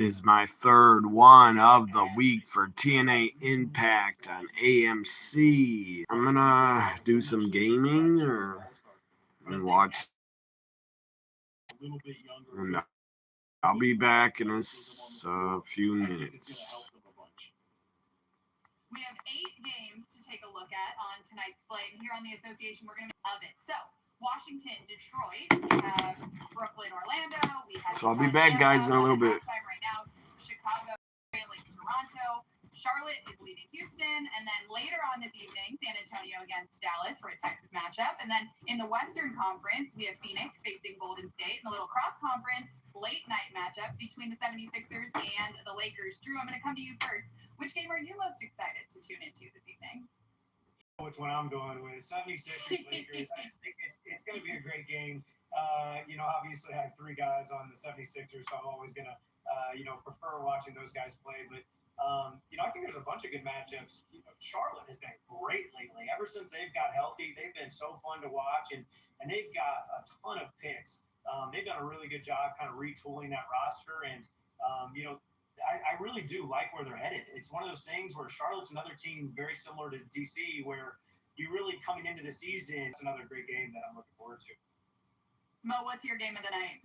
Is my third one of the week for TNA Impact on AMC. I'm gonna do some gaming and watch, and I'll be back in a few minutes. We have 8 games to take a look at on tonight's slate. Here on the Association, we're going to make of it. So, Washington, Detroit, we have Brooklyn, Orlando. So I'll be back, guys, in a little bit. Right now, Chicago trailing Toronto. Charlotte is leading Houston. And then later on this evening, San Antonio against Dallas for a Texas matchup. And then in the Western Conference, we have Phoenix facing Golden State in the little cross-conference late night matchup between the 76ers and the Lakers. Drew, I'm going to come to you first. Which game are you most excited to tune into this evening? Which one I'm going with, 76ers, Lakers. I just think it's going to be a great game. Obviously I have 3 guys on the 76ers, so I'm always going to, prefer watching those guys play. But, I think there's a bunch of good matchups. Charlotte has been great lately. Ever since they've got healthy, they've been so fun to watch, and they've got a ton of picks. They've done a really good job kind of retooling that roster, and, I really do like where they're headed. It's one of those things where Charlotte's another team very similar to DC, where you really coming into the season, it's another great game that I'm looking forward to. Mo, what's your game of the night?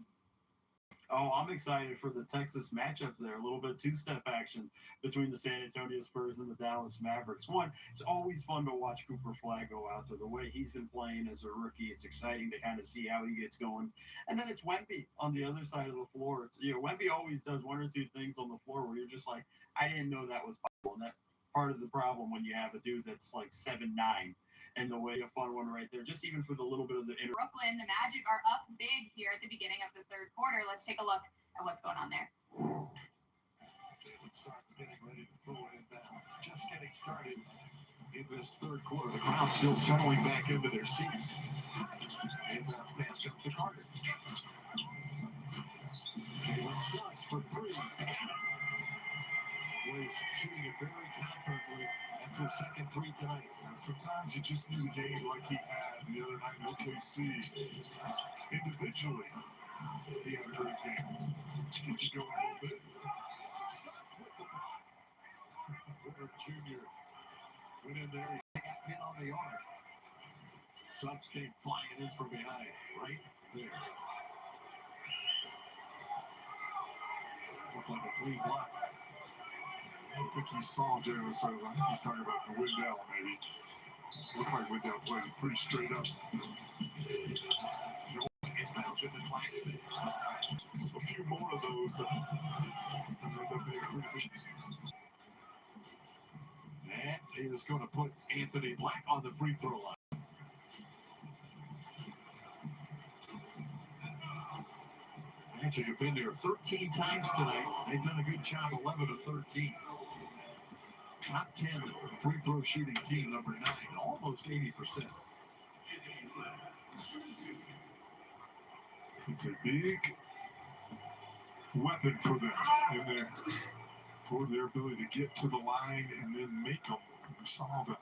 Oh, I'm excited for the Texas matchup there. A little bit of two-step action between the San Antonio Spurs and the Dallas Mavericks. One, it's always fun to watch Cooper Flag go out there. The way he's been playing as a rookie, it's exciting to kind of see how he gets going. And then it's Wemby on the other side of the floor. Wemby always does 1 or 2 things on the floor where you're just like, I didn't know that was possible. And that's part of the problem when you have a dude that's like 7'9". And the way a fun one right there, just even for the little bit of the Brooklyn, the Magic are up big here at the beginning of the third quarter. Let's take a look at what's going on there. Getting ready to throw it down. Just getting started in this third quarter. The crowd still settling back into their seats. Inbounds pass up to Carter. Jalen Suggs for 3. Was shooting it very confidently. That's his second 3 tonight. And sometimes you just need a game like he had the other night in OKC. Individually, he had a great game. Get you going a little bit. Suggs with the block. Porter Jr. went in there. He got hit on the arm. Suggs came flying in from behind. Right there. Looked like a clean block. I don't think he saw Jalen Suggs. I think he's talking about the Wendell, maybe. Looked like Wendell played pretty straight up. Inbounds into Claxton. A few more of those. And he is going to put Anthony Black on the free throw line. Magic have been there 13 times tonight. They've done a good job, 11 of 13. Top 10 free throw shooting team, number 9, almost 80%. It's a big weapon for them for their ability to get to the line and then make them. We saw that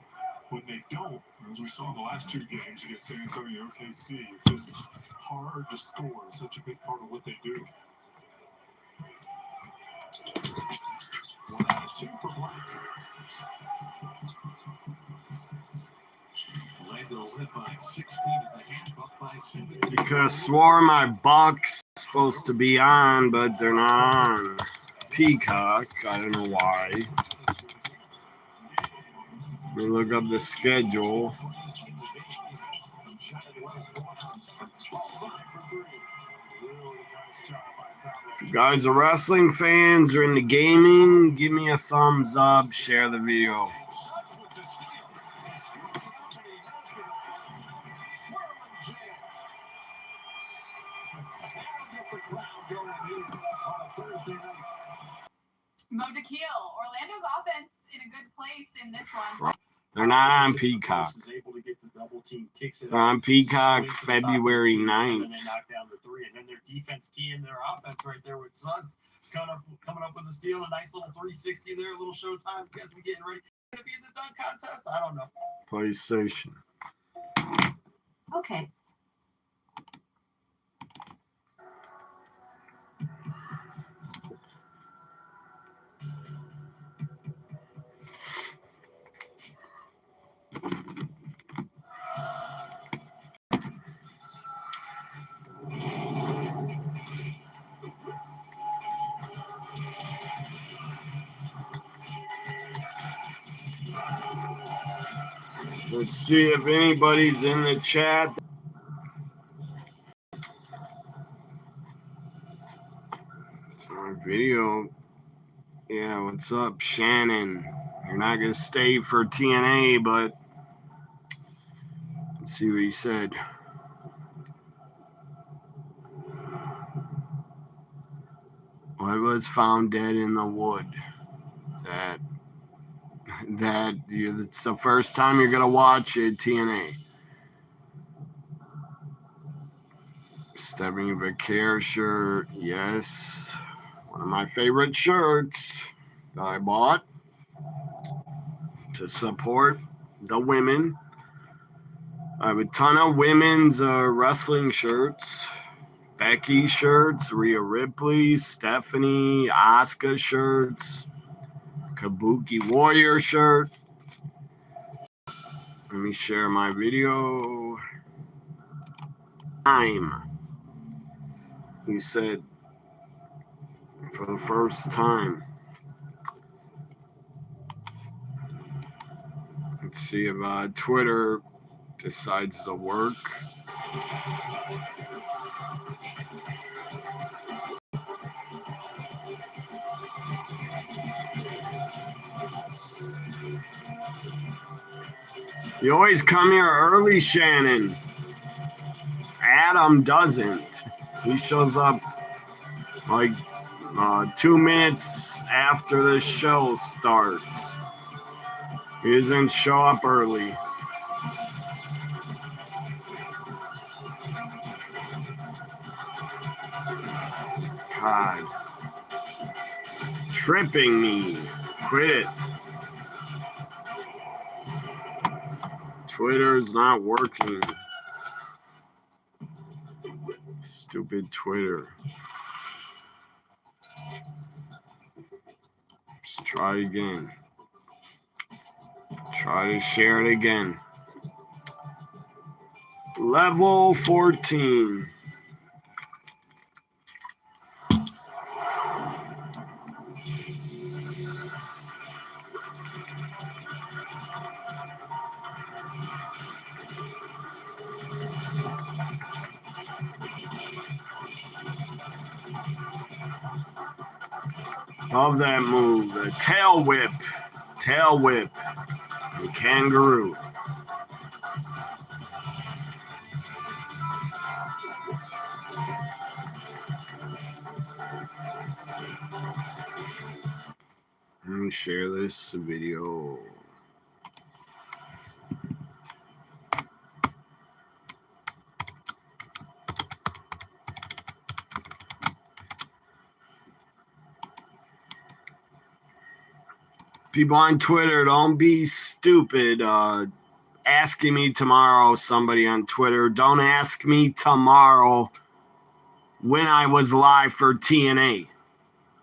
when they don't, as we saw in the last 2 games against San Antonio OKC, it's just hard to score. It's such a big part of what they do. 1 out of 2 for Black. Orlando led by 16 at the half, up by 17. You could have swore my Bucks supposed to be on, but they're not on Peacock. I don't know why. We look up the schedule. If you guys are wrestling fans or into gaming, give me a thumbs up, share the video. Mo Dakhil, Orlando's offense in a good place in this one. They're not on Peacock. They're on Peacock February 9th. And they knock down the 3. And then their defense key in their offense right there with Suggs coming up with a steal. A nice little 360 there, a little showtime. You guys be getting ready. Going to be in the dunk contest? I don't know. PlayStation. Okay. Let's see if anybody's in the chat. My video. Yeah, what's up, Shannon? You're not going to stay for TNA, but let's see what he said. What was found dead in the wood? It's the first time you're gonna watch it, TNA. Stephanie Vaquer shirt, yes. One of my favorite shirts that I bought to support the women. I have a ton of women's wrestling shirts. Becky shirts, Rhea Ripley, Stephanie, Asuka shirts, Kabuki Warrior shirt. Let me share my video. He said, for the first time. Let's see if Twitter decides to work. You always come here early, Shannon. Adam doesn't. He shows up like 2 minutes after the show starts. He doesn't show up early. God. Tripping me. Quit it. Twitter's not working. Stupid Twitter. Let's try again. Try to share it again. Level 14. Love that move. The tail whip. Tail whip. The kangaroo. Let me share this video. People on Twitter, don't be stupid. Asking me tomorrow, somebody on Twitter, don't ask me tomorrow when I was live for TNA.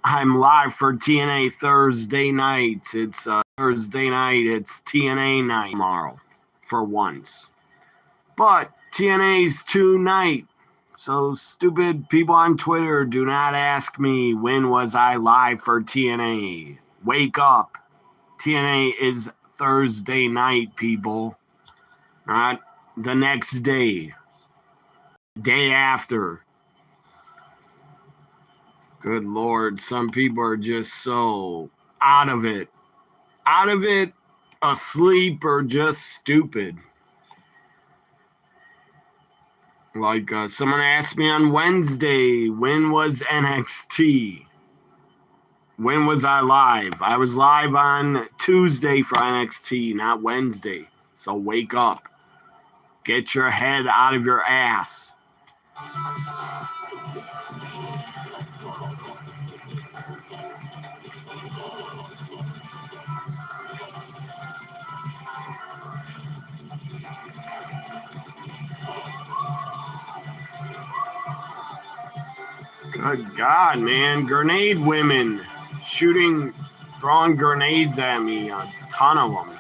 I'm live for TNA Thursday night. It's Thursday night. It's TNA night tomorrow for once. But TNA's tonight. So stupid people on Twitter, do not ask me when was I live for TNA. Wake up. TNA is Thursday night, people. Not the next day. Day after. Good Lord, some people are just so out of it. Out of it, asleep, or just stupid. Like someone asked me on Wednesday, when was NXT? When was I live? I was live on Tuesday for NXT, not Wednesday. So wake up. Get your head out of your ass. Good God, man. Grenade women. Throwing grenades at me. A ton of them.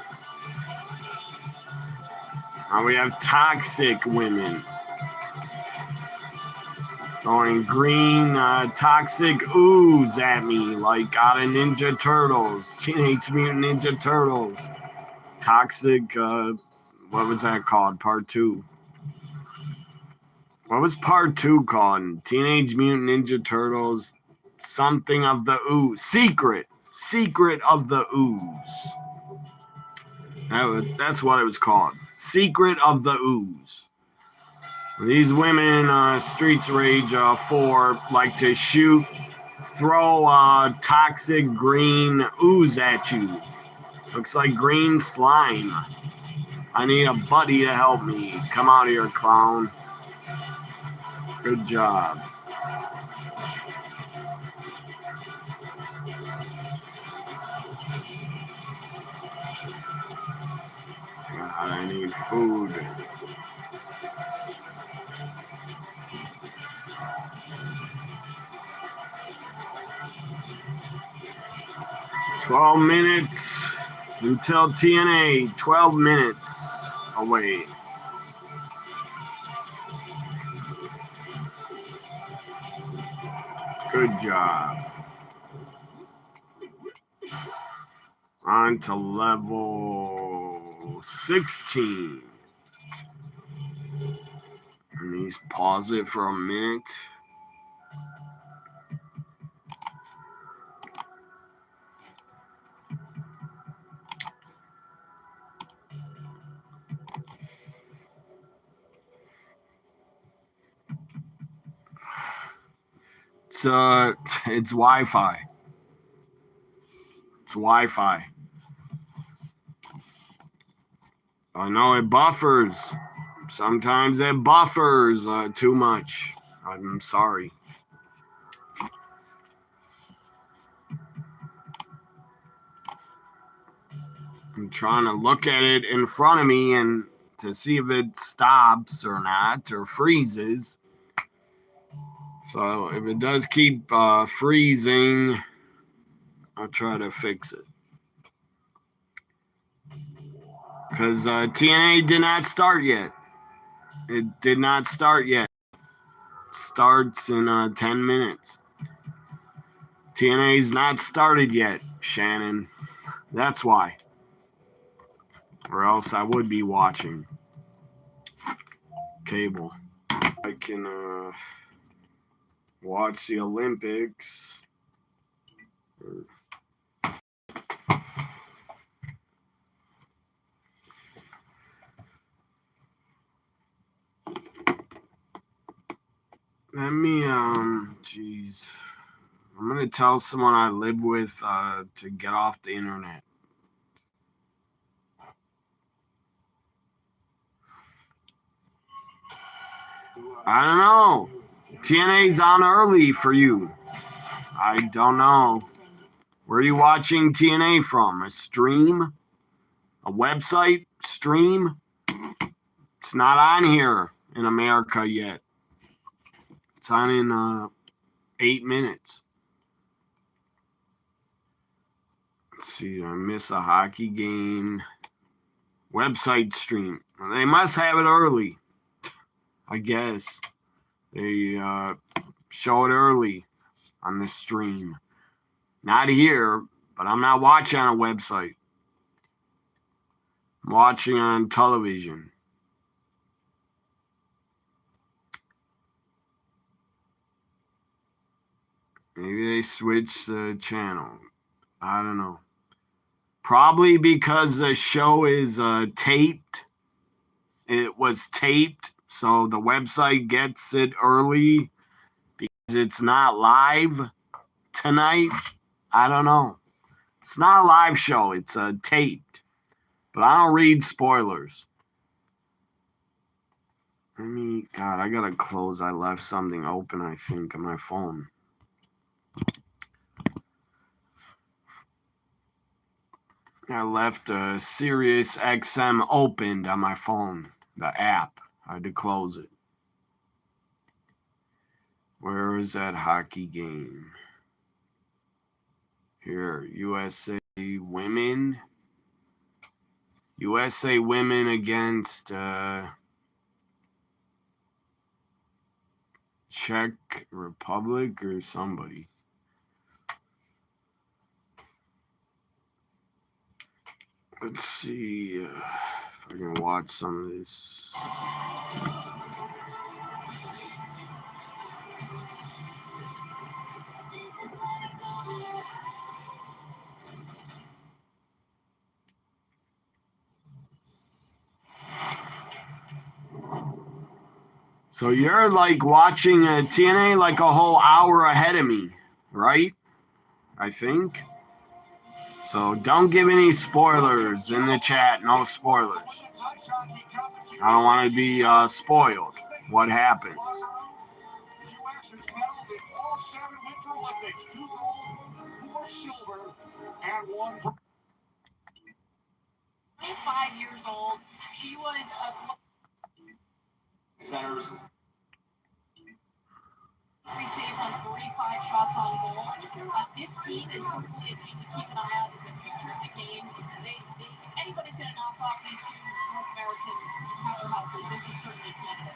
Now we have toxic women. Throwing green toxic ooze at me like out of Ninja Turtles. Teenage Mutant Ninja Turtles. Toxic what was that called? Part 2. What was part 2 called? Teenage Mutant Ninja Turtles, something of the ooze. Secret of the ooze. That's what it was called. Secret of the ooze. These women in Streets Rage 4 like to throw toxic green ooze at you. Looks like green slime. I need a buddy to help me. Come out here, clown. Good job. God, I need food. $12 minutes until TNA. 12 minutes away. Good job. On to level 16. Let me pause it for a minute. It's Wi-Fi. It's Wi-Fi. I know it buffers. Sometimes it buffers too much. I'm sorry. I'm trying to look at it in front of me and to see if it stops or not or freezes. So if it does keep freezing, I'll try to fix it. Because TNA did not start yet. It did not start yet. Starts in 10 minutes. TNA's not started yet, Shannon. That's why. Or else I would be watching cable. I can watch the Olympics. Let me, geez. I'm going to tell someone I live with to get off the internet. I don't know. TNA's on early for you. I don't know. Where are you watching TNA from? A stream? A website stream? It's not on here in America yet. It's on in 8 minutes. Let's see, I miss a hockey game. Website stream. They must have it early. I guess. They show it early on the stream. Not here, but I'm not watching on a website. I'm watching on television. Maybe they switched the channel. I don't know. Probably because the show is taped. It was taped, so the website gets it early because it's not live tonight. I don't know. It's not a live show. It's taped. But I don't read spoilers. God, I gotta close. I left something open, I think, on my phone. I left Sirius XM opened on my phone, the app. I had to close it. Where is that hockey game? Here, USA Women. USA Women against Czech Republic or somebody. Let's see. I can watch some of this. So you're like watching TNA like a whole hour ahead of me, right? I think. So don't give any spoilers in the chat. No spoilers. I don't want to be spoiled. What happens? U.S. has medaled in all 7 Winter Olympics, 2 gold, 4 silver, and 1 bronze. 25 years old. She was a Centers. 3 saves on 45 shots on goal. This team is certainly a team to keep an eye out as a future of the game. If anybody's going to knock off these 2 North American powerhouses, this is certainly Canada.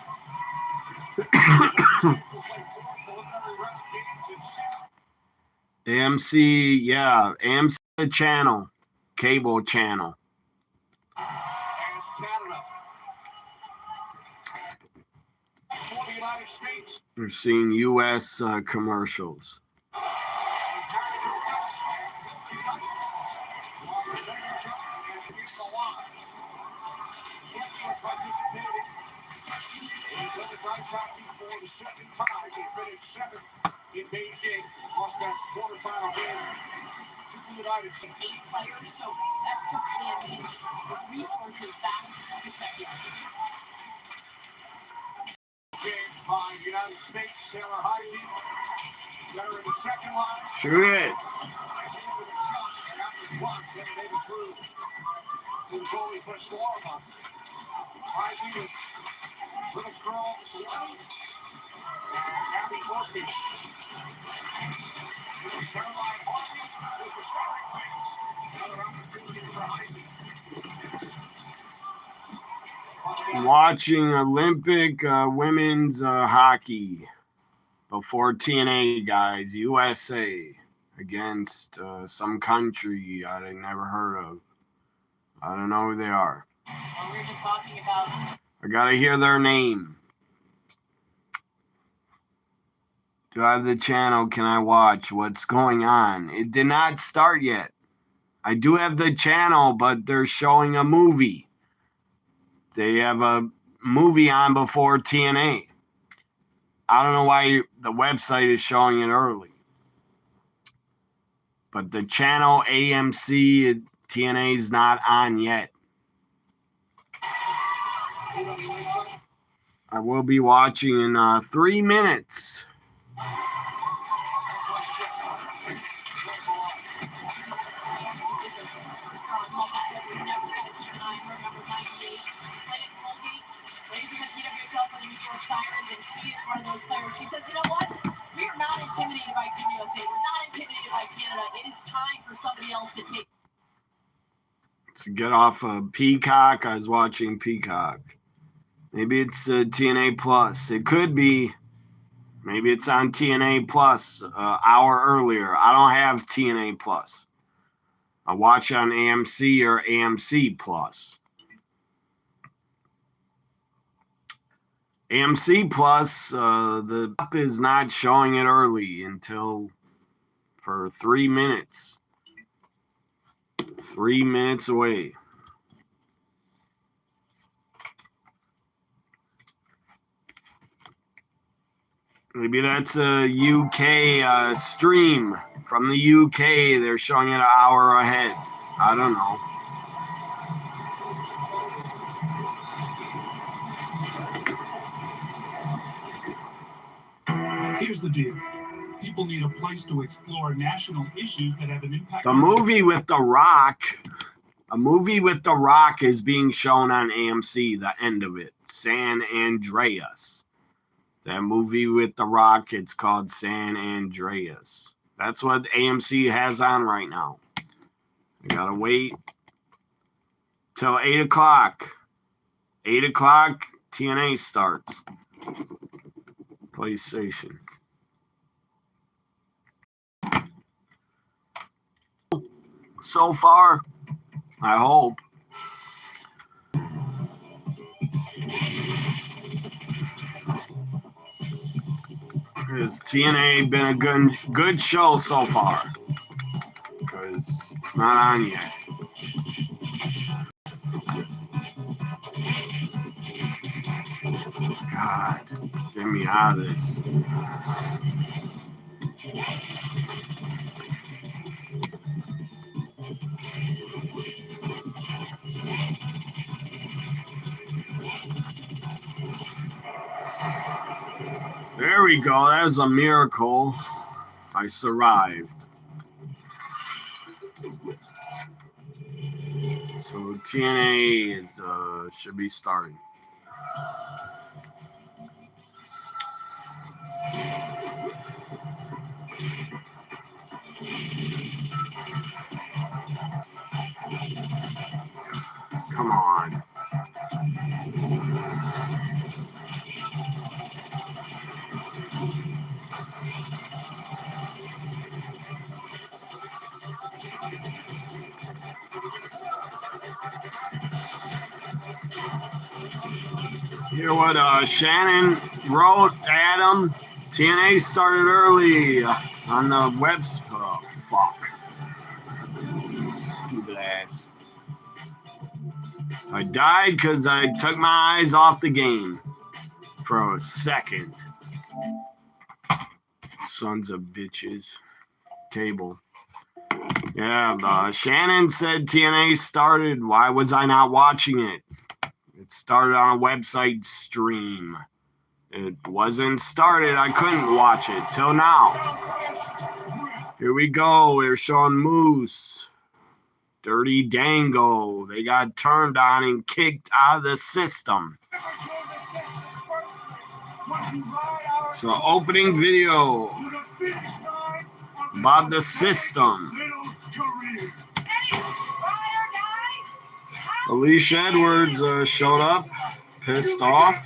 AMC, yeah, AMC channel, cable channel. And Canada. For the United States. We're seeing U.S. commercials. For the second time, they finished 7th in Beijing. Lost that quarterfinal game to the United States. 8 players, so that's certainly a need for resources back to Czechia. James by the United States, Taylor Heisey. Better in the second line. Shoot it. Heisey with a shot, and that was blocked. Then David Cruz. To the goalie, pushed the arm up. Heisey with little curl, sweaty. And Abby Murphy. Caroline Harvey with the starting pass. Another opportunity for Heisey. Watching Olympic women's hockey before TNA, guys. USA against some country I never heard of. I don't know who they are. Well, we were just talking about. I gotta hear their name. Do I have the channel? Can I watch what's going on? It did not start yet. I do have the channel, but they're showing a movie. They have a movie on before TNA. I don't know why the website is showing it early. But the channel AMC TNA is not on yet. I will be watching in 3 minutes. Sirens, and she is one of those players. She says, you know what? We are not intimidated by Team USA. We're not intimidated by Canada. It is time for somebody else to take. To get off of Peacock, I was watching Peacock. Maybe it's TNA Plus. It could be. Maybe it's on TNA Plus hour earlier. I don't have TNA Plus. I watch on AMC or AMC Plus. AMC Plus, the app is not showing it early until for 3 minutes. 3 minutes away. Maybe that's a UK stream. From the UK, they're showing it an hour ahead. I don't know. Here's the deal. People need a place to explore national issues that have an impact. The movie with The Rock, a movie with The Rock is being shown on AMC, the end of it, San Andreas. That movie with The Rock, it's called San Andreas. That's what AMC has on right now. I gotta wait till 8 o'clock. 8 o'clock, TNA starts. PlayStation. So far, I hope. Has TNA been a good show so far? Because it's not on yet. God, get me out of this. There we go. That was a miracle. I survived. So TNA is should be starting. Come on. Hear what Shannon wrote, Adam? TNA started early on the website. Oh, fuck. Stupid ass. I died because I took my eyes off the game for a second. Sons of bitches. Cable. Yeah, Shannon said TNA started. Why was I not watching it? It started on a website stream. It wasn't started. I couldn't watch it till now. Here we go. We're showing Moose. Dirty Dango. They got turned on and kicked out of the system. So opening video about the system. Alicia Edwards showed up, pissed off.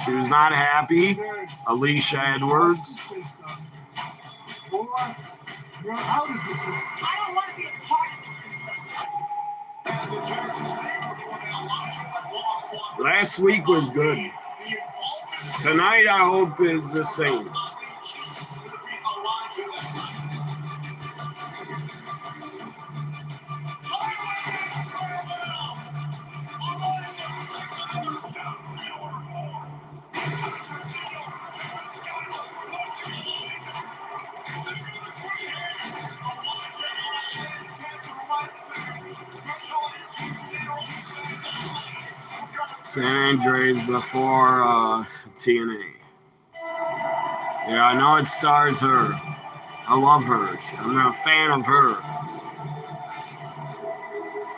She was not happy. Alicia Edwards. Last week was good. Tonight, I hope, is the same. San Andreas before TNA. Yeah, I know it stars her. I love her. I'm a fan of her.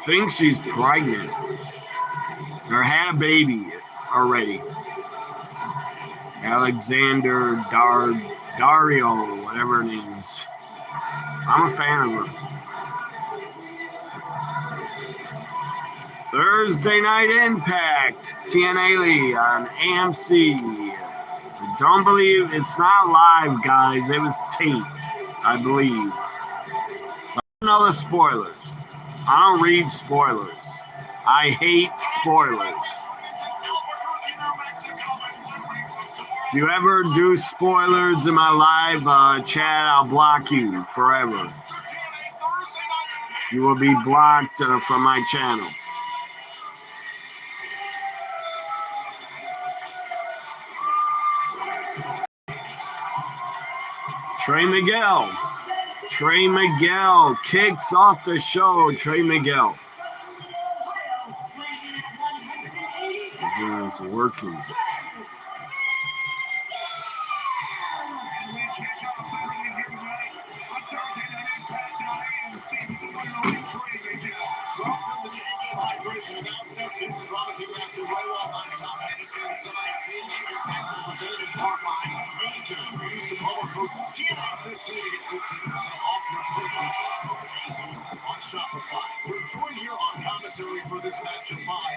Think she's pregnant. Or had a baby already. Alexander Dario, whatever her name is. I'm a fan of her. Thursday Night Impact, TNA Lee on AMC. Don't believe it's not live, guys. It was taped, I believe. I don't know the spoilers. I don't read spoilers. I hate spoilers. If you ever do spoilers in my live chat, I'll block you forever. You will be blocked from my channel. Trey Miguel kicks off the show. Trey Miguel is working. On Shopify. We're joined here on commentary for this matchup by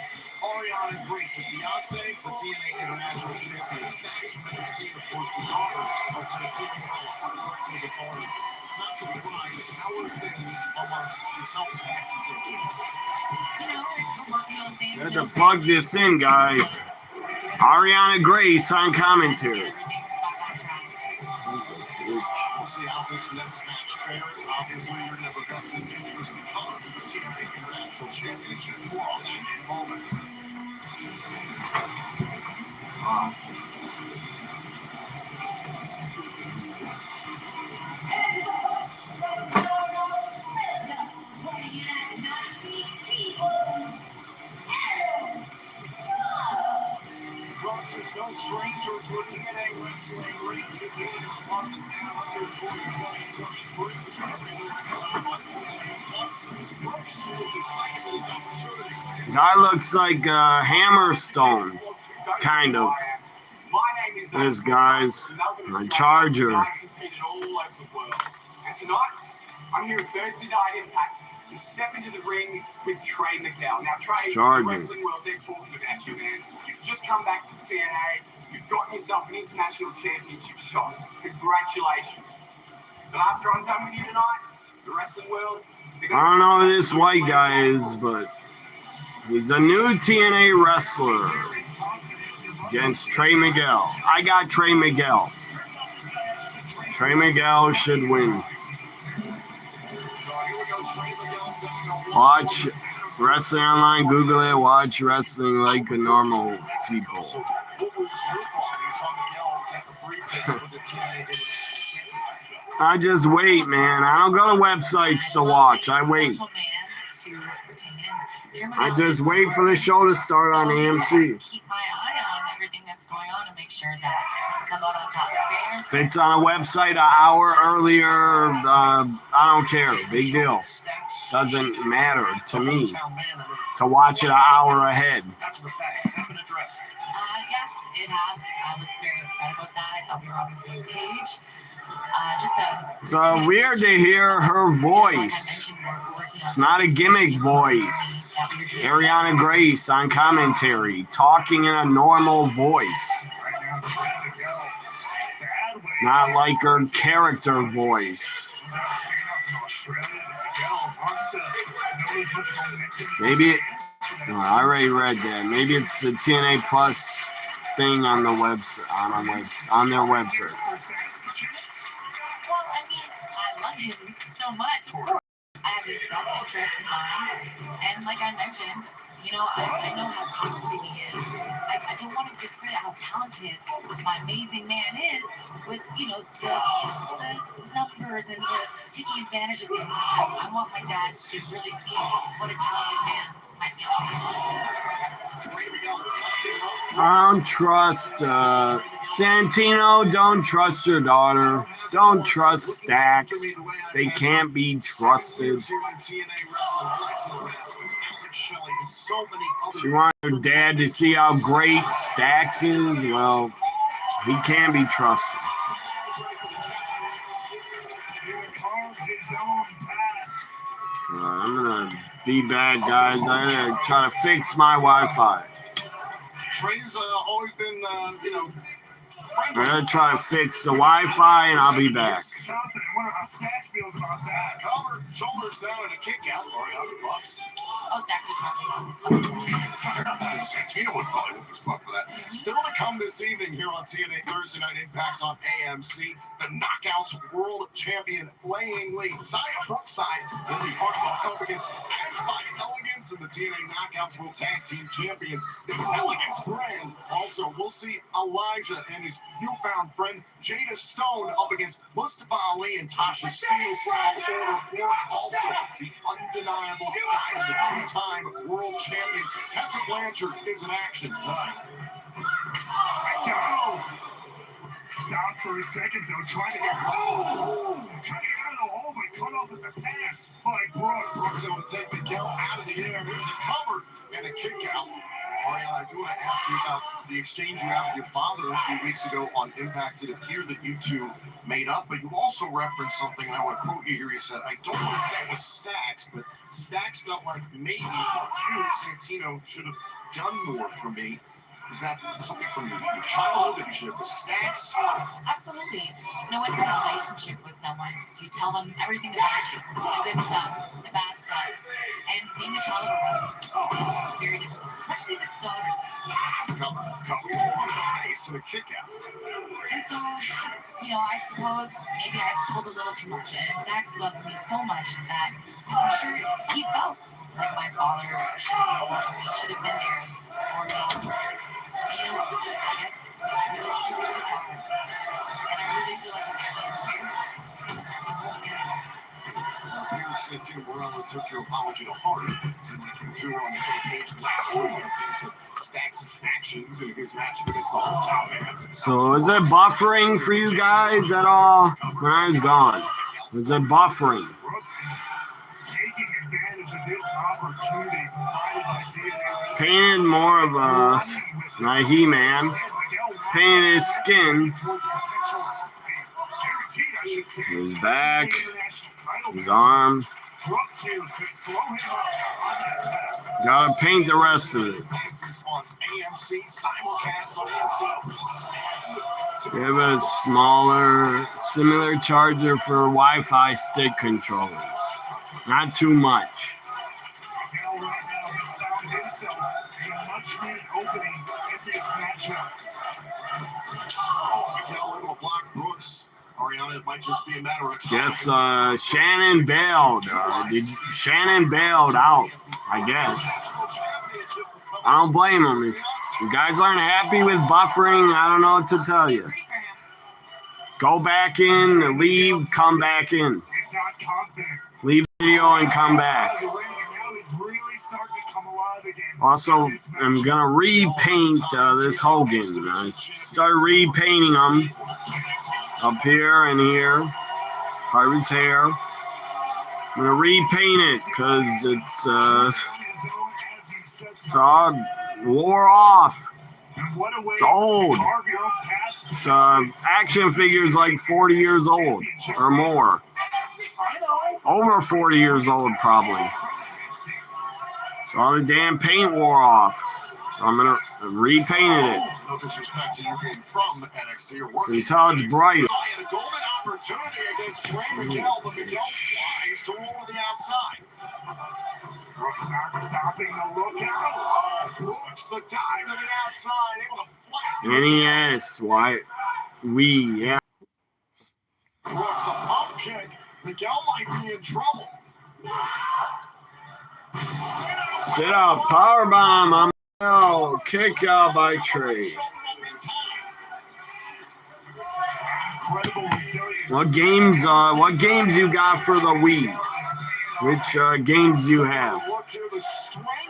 Ariana Grace, the fiance, the TNA International Champion. Stacks from NXT, of course, the daughter of Santino, hardworking authority. not to pry, how are things amongst yourselves, Max and Santino? You know, we're working on things. Had to plug this in, guys. Ariana Grace on commentary. We'll see how this next match fares. Obviously, you're going to have a vested interest because of the TNA International Championship. More on that in a moment. Brooks is no stranger to a TNA wrestling ring. He is part of the Manhunter Tour 2023, which is every time on TNA Plus. Brooks is excited for this opportunity. Guy looks like Hammerstone, kind of. This guy's my Charger. And tonight, I'm here at Thursday Night Impact to step into the ring with Trey McDowell. Now, Trey, Charger. the wrestling world, they're talking about you, man. You've just come back to TNA. You've gotten yourself an international championship shot. Congratulations. But after I'm done with you tonight, the wrestling world, I don't know who this white guy is, but he's a new TNA wrestler against Trey Miguel. I got Trey Miguel. Trey Miguel should win. Watch Wrestling Online, Google it, watch wrestling like a normal people. So, what was your thoughts on Miguel at the briefcase with the TNA International Championship? I just wait, man. I don't go to websites to watch. I wait. I just wait for the show to start on AMC. Keep my eye on everything that's going on and make sure that I come out on top. Fans, If it's on a website an hour earlier, I don't care. Big deal. Doesn't matter to me to watch it an hour ahead. After the fact, has that been addressed? yes, it has. I was very excited about that. I thought we were on the same page. It's weird to hear her voice. It's not a gimmick voice. Ariana Grace on commentary, talking in a normal voice. Not like her character voice. Maybe I already read that. Maybe it's the TNA Plus thing on the website, on their website. Well, I mean, I love him so much. Of course, I have his best interest in mind. And like I mentioned, you know, I know how talented he is. I don't want to discredit how talented my amazing man is with, you know, the numbers and the taking advantage of things. I want my dad to really see what a talented man my I don't trust Santino. Don't trust your daughter. Don't trust Stacks. They can't be trusted. She wants her dad to see how great Stacks is. Well, he can be trusted. I'm gonna be bad, guys. I'm gonna try to fix my Wi-Fi. Trey's always been, I'm gonna try to fix the Wi-Fi, and I'll be back. confident. I wonder how Stacks feels about that. Collar, shoulders down, and a kick out. Ariana Bucks. Oh, Stacks would probably Santino would probably whoop his butt for that. Still to come this evening here on TNA Thursday Night Impact on AMC. The Knockouts World Champion Laying Lee. Zaya Brookside will be partnered up against Edge by Elegance and the TNA Knockouts World Tag Team Champions. The Elegance brand. Also, we'll see Elijah and his newfound friend Jada Stone up against Mustafa Ali and Tasha Steele. Also, the undeniable Diamond two-time world champion Tessa Blanchard is in action tonight. Stop for a second, though, trying to get out of the hole, but cut off at the pass by Brooks. Brooks able to take the count out of the air. There's a cover and a kick out. Ariana, I do want to ask you about the exchange you had with your father a few weeks ago on Impact. It appeared that you two made up, but you also referenced something, and I want to quote you here. You said, I don't want to say it was Stacks, but Stacks felt like maybe you, Santino, should have done more for me. Is that something from your childhood that you should have the Stacks? Absolutely. You know, when you're in a relationship with someone, you tell them everything about you, the good stuff, the bad stuff. And being the child of a wrestler, very difficult, especially the daughter. Come forward, a pace and a kick out. And so, you know, I suppose maybe I told a little too much. And Stacks loves me so much that I'm sure he felt like my father should have been for me, should have been there for me. And, you know, I guess we just took it too far. And I really feel like I'm embarrassed. The whole family. Here's Tito Morello took your apology to heart. You two were on the same page last week to Stacks' actions in his matchup against the hometown man. So is it buffering for you guys at all? When I was gone, is it buffering? Brooks is taking advantage of this opportunity provided by TNA. Painted more of a He-Man. Painted his skin, his back, his arm. Gotta paint the rest of it. We have a smaller, similar charger for Wi-Fi stick controllers. Not too much. Ariana, it might just be a matter of time. Guess Shannon bailed. Shannon bailed out, I guess. I don't blame him. If you guys aren't happy with buffering, I don't know what to tell you. Go back in, leave, come back in. Leave video and come back. Also, I'm gonna repaint this Hogan. I started repainting him up here and here, part of his hair. I'm gonna repaint it because it's all wore off. It's old. It's action figures like 40 years old or more. Over 40 years old probably. So all the damn paint wore off. So I'm gonna repaint it. No disrespect to you being from NXT. You can tell it's bright. A golden opportunity against Trey Miguel, but Miguel flies to roll to the outside. Brooks not stopping the lookout. Oh, Brooks the dive to the outside, able to flat. NES, why? Yeah. Brooks a pump kick. Miguel might be in trouble. Sit up, powerbomb. I'm out. Kick out by Trey. What games you got for the Wii? Which games do you have?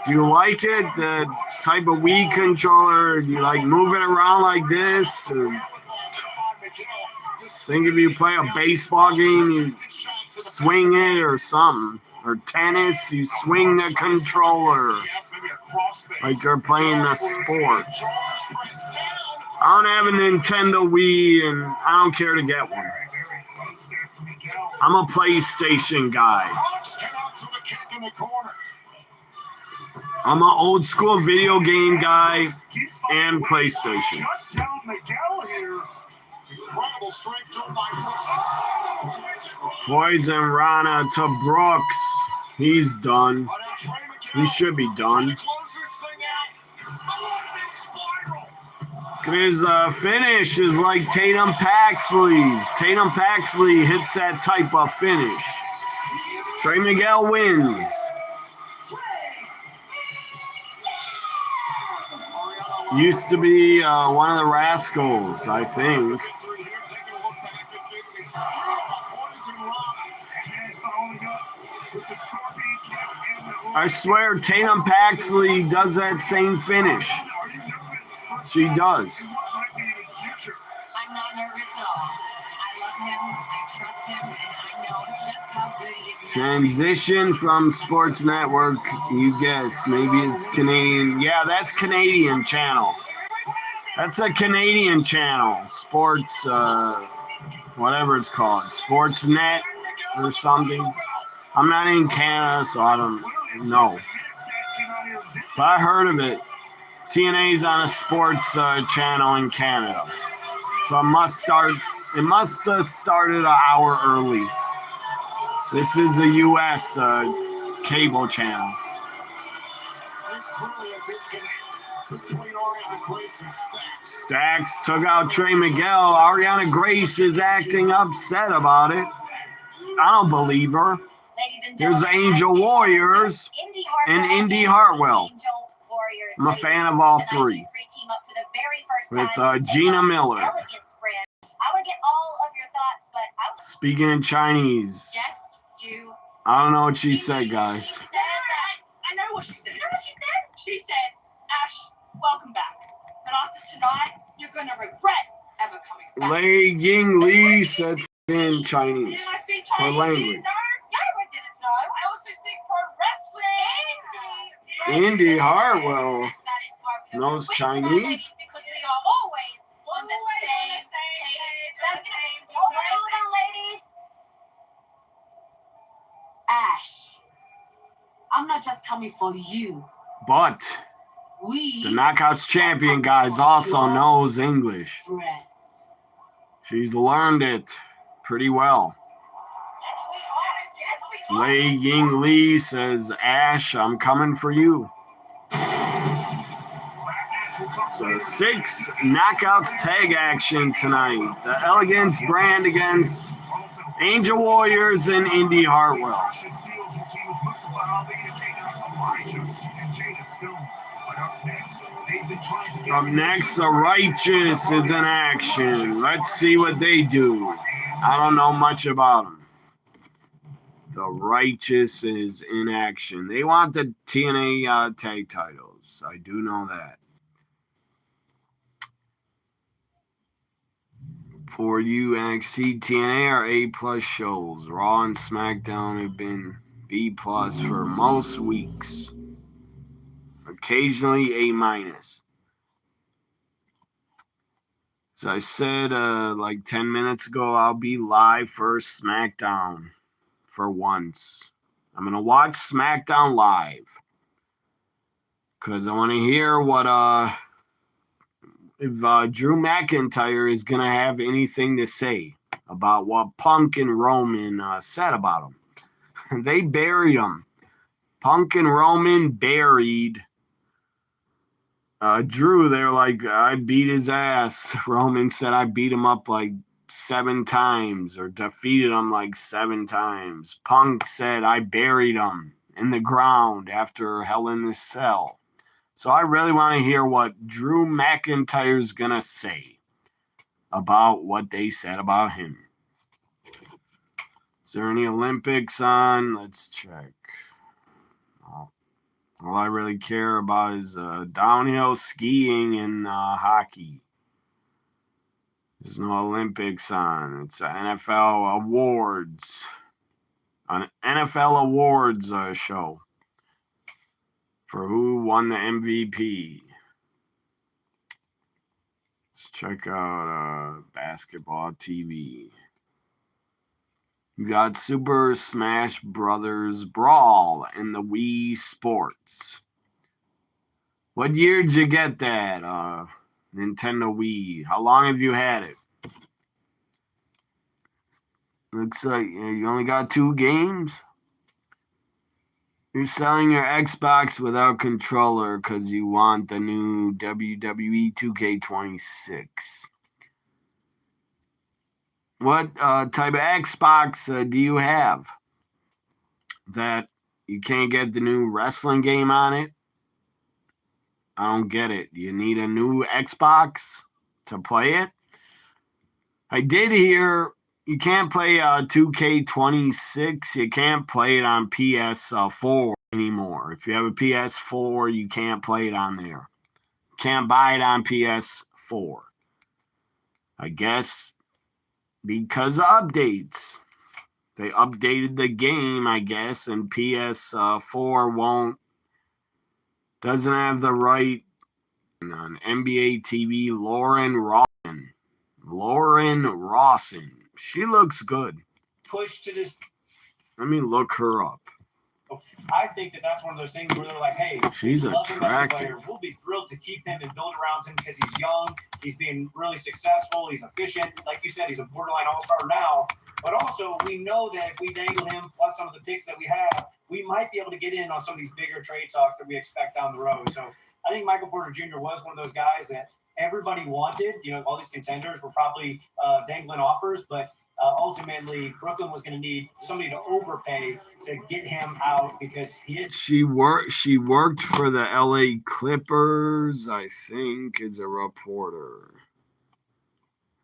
Do you like it? The type of Wii controller? Do you like moving around like this? Or think if you play a baseball game, you swing it or something. Or tennis, you swing the controller like you're playing the sport. I don't have a Nintendo Wii and I don't care to get one. I'm a PlayStation guy. I'm an old school video game guy and PlayStation. Poison Rana to Brooks. He's done. He should be done. His finish is like Tatum Paxley's. Tatum Paxley hits that type of finish. Trey Miguel wins. Used to be one of the Rascals, I think. I swear Tatum Paxley does that same finish. She does. I'm not nervous at all. I love him, I trust him, and I know just how good he is. Transition from Sports Network, you guess. Maybe it's Canadian. Yeah, that's Canadian channel. That's a Canadian channel. Sports, whatever it's called. Sportsnet or something. I'm not in Canada, so I don't know. But I heard of it. TNA's on a sports channel in Canada. So it must have started an hour early. This is a U.S. Cable channel. There's clearly a disconnect between Ariana Grace and Stacks. Stacks took out Trey Miguel. Ariana Grace is acting upset about it. I don't believe her. There's Angel Warriors and Indy Hartwell. I'm a fan of all three. With Gina Miller. Speaking in Chinese. Yes, you. I don't know what she said, guys. I know what she said. You know what she said? She said, Ash, welcome back. But after tonight, you're going to regret ever coming back. Lei Ying Li said in Chinese. Didn't I speak Her Chinese? language. You didn't know? No, I didn't know. I also speak pro wrestling. Indy Hartwell That is why we are knows wins Chinese. tonight, ladies, because we are always on the same page. That's right. Hold on, ladies. Ash, I'm not just coming for you. But We the Knockouts champion, guys, also knows English. Brett. She's learned it pretty well. Lei Ying Li says, Ash, I'm coming for you. So 6 Knockouts tag action tonight. The Elegance brand against Angel Warriors and Indy Hartwell. Up next, the Righteous is in action. Let's see what they do. I don't know much about them. The Righteous is in action. They want the TNA tag titles. I do know that. For you, NXT, TNA are A+ shows. Raw and SmackDown have been B+ for most weeks. Occasionally A-. So I said like 10 minutes ago, I'll be live for SmackDown for once. I'm going to watch SmackDown live because I want to hear what if Drew McIntyre is going to have anything to say about what Punk and Roman said about him. They buried him. Punk and Roman buried Drew. They're like, I beat his ass. Roman said I beat him up like 7 times or defeated him like 7 times. Punk said I buried him in the ground after Hell in a Cell. So I really want to hear what Drew McIntyre's going to say about what they said about him. Is there any Olympics on? Let's check. All I really care about is downhill skiing and hockey. There's no Olympics on. It's an NFL awards. An NFL awards show. For who won the MVP. Let's check out Basketball TV. You got Super Smash Brothers Brawl in the Wii Sports. What year did you get that? Nintendo Wii. How long have you had it? Looks like you only got 2 games. You're selling your Xbox without controller because you want the new WWE 2K26. What type of Xbox do you have that you can't get the new wrestling game on it? I don't get it. You need a new Xbox to play it? I did hear you can't play 2K26. You can't play it on PS4 anymore. If you have a PS4, you can't play it on there. Can't buy it on PS4. I guess because of updates. They updated the game, I guess, and PS4 doesn't have the right. On NBA TV, Lauren Rawson. She looks good. Push to this. Let me look her up. I think that that's one of those things where they're like, hey, She's we love him as a attractive. player. We'll be thrilled to keep him and build around him because he's young. He's being really successful. He's efficient. Like you said, he's a borderline all-star now. But also, we know that if we dangle him, plus some of the picks that we have, we might be able to get in on some of these bigger trade talks that we expect down the road. So I think Michael Porter Jr. was one of those guys that everybody wanted. You know, all these contenders were probably dangling offers, but ultimately Brooklyn was going to need somebody to overpay to get him out because he is. She worked for the LA Clippers, I think, as a reporter.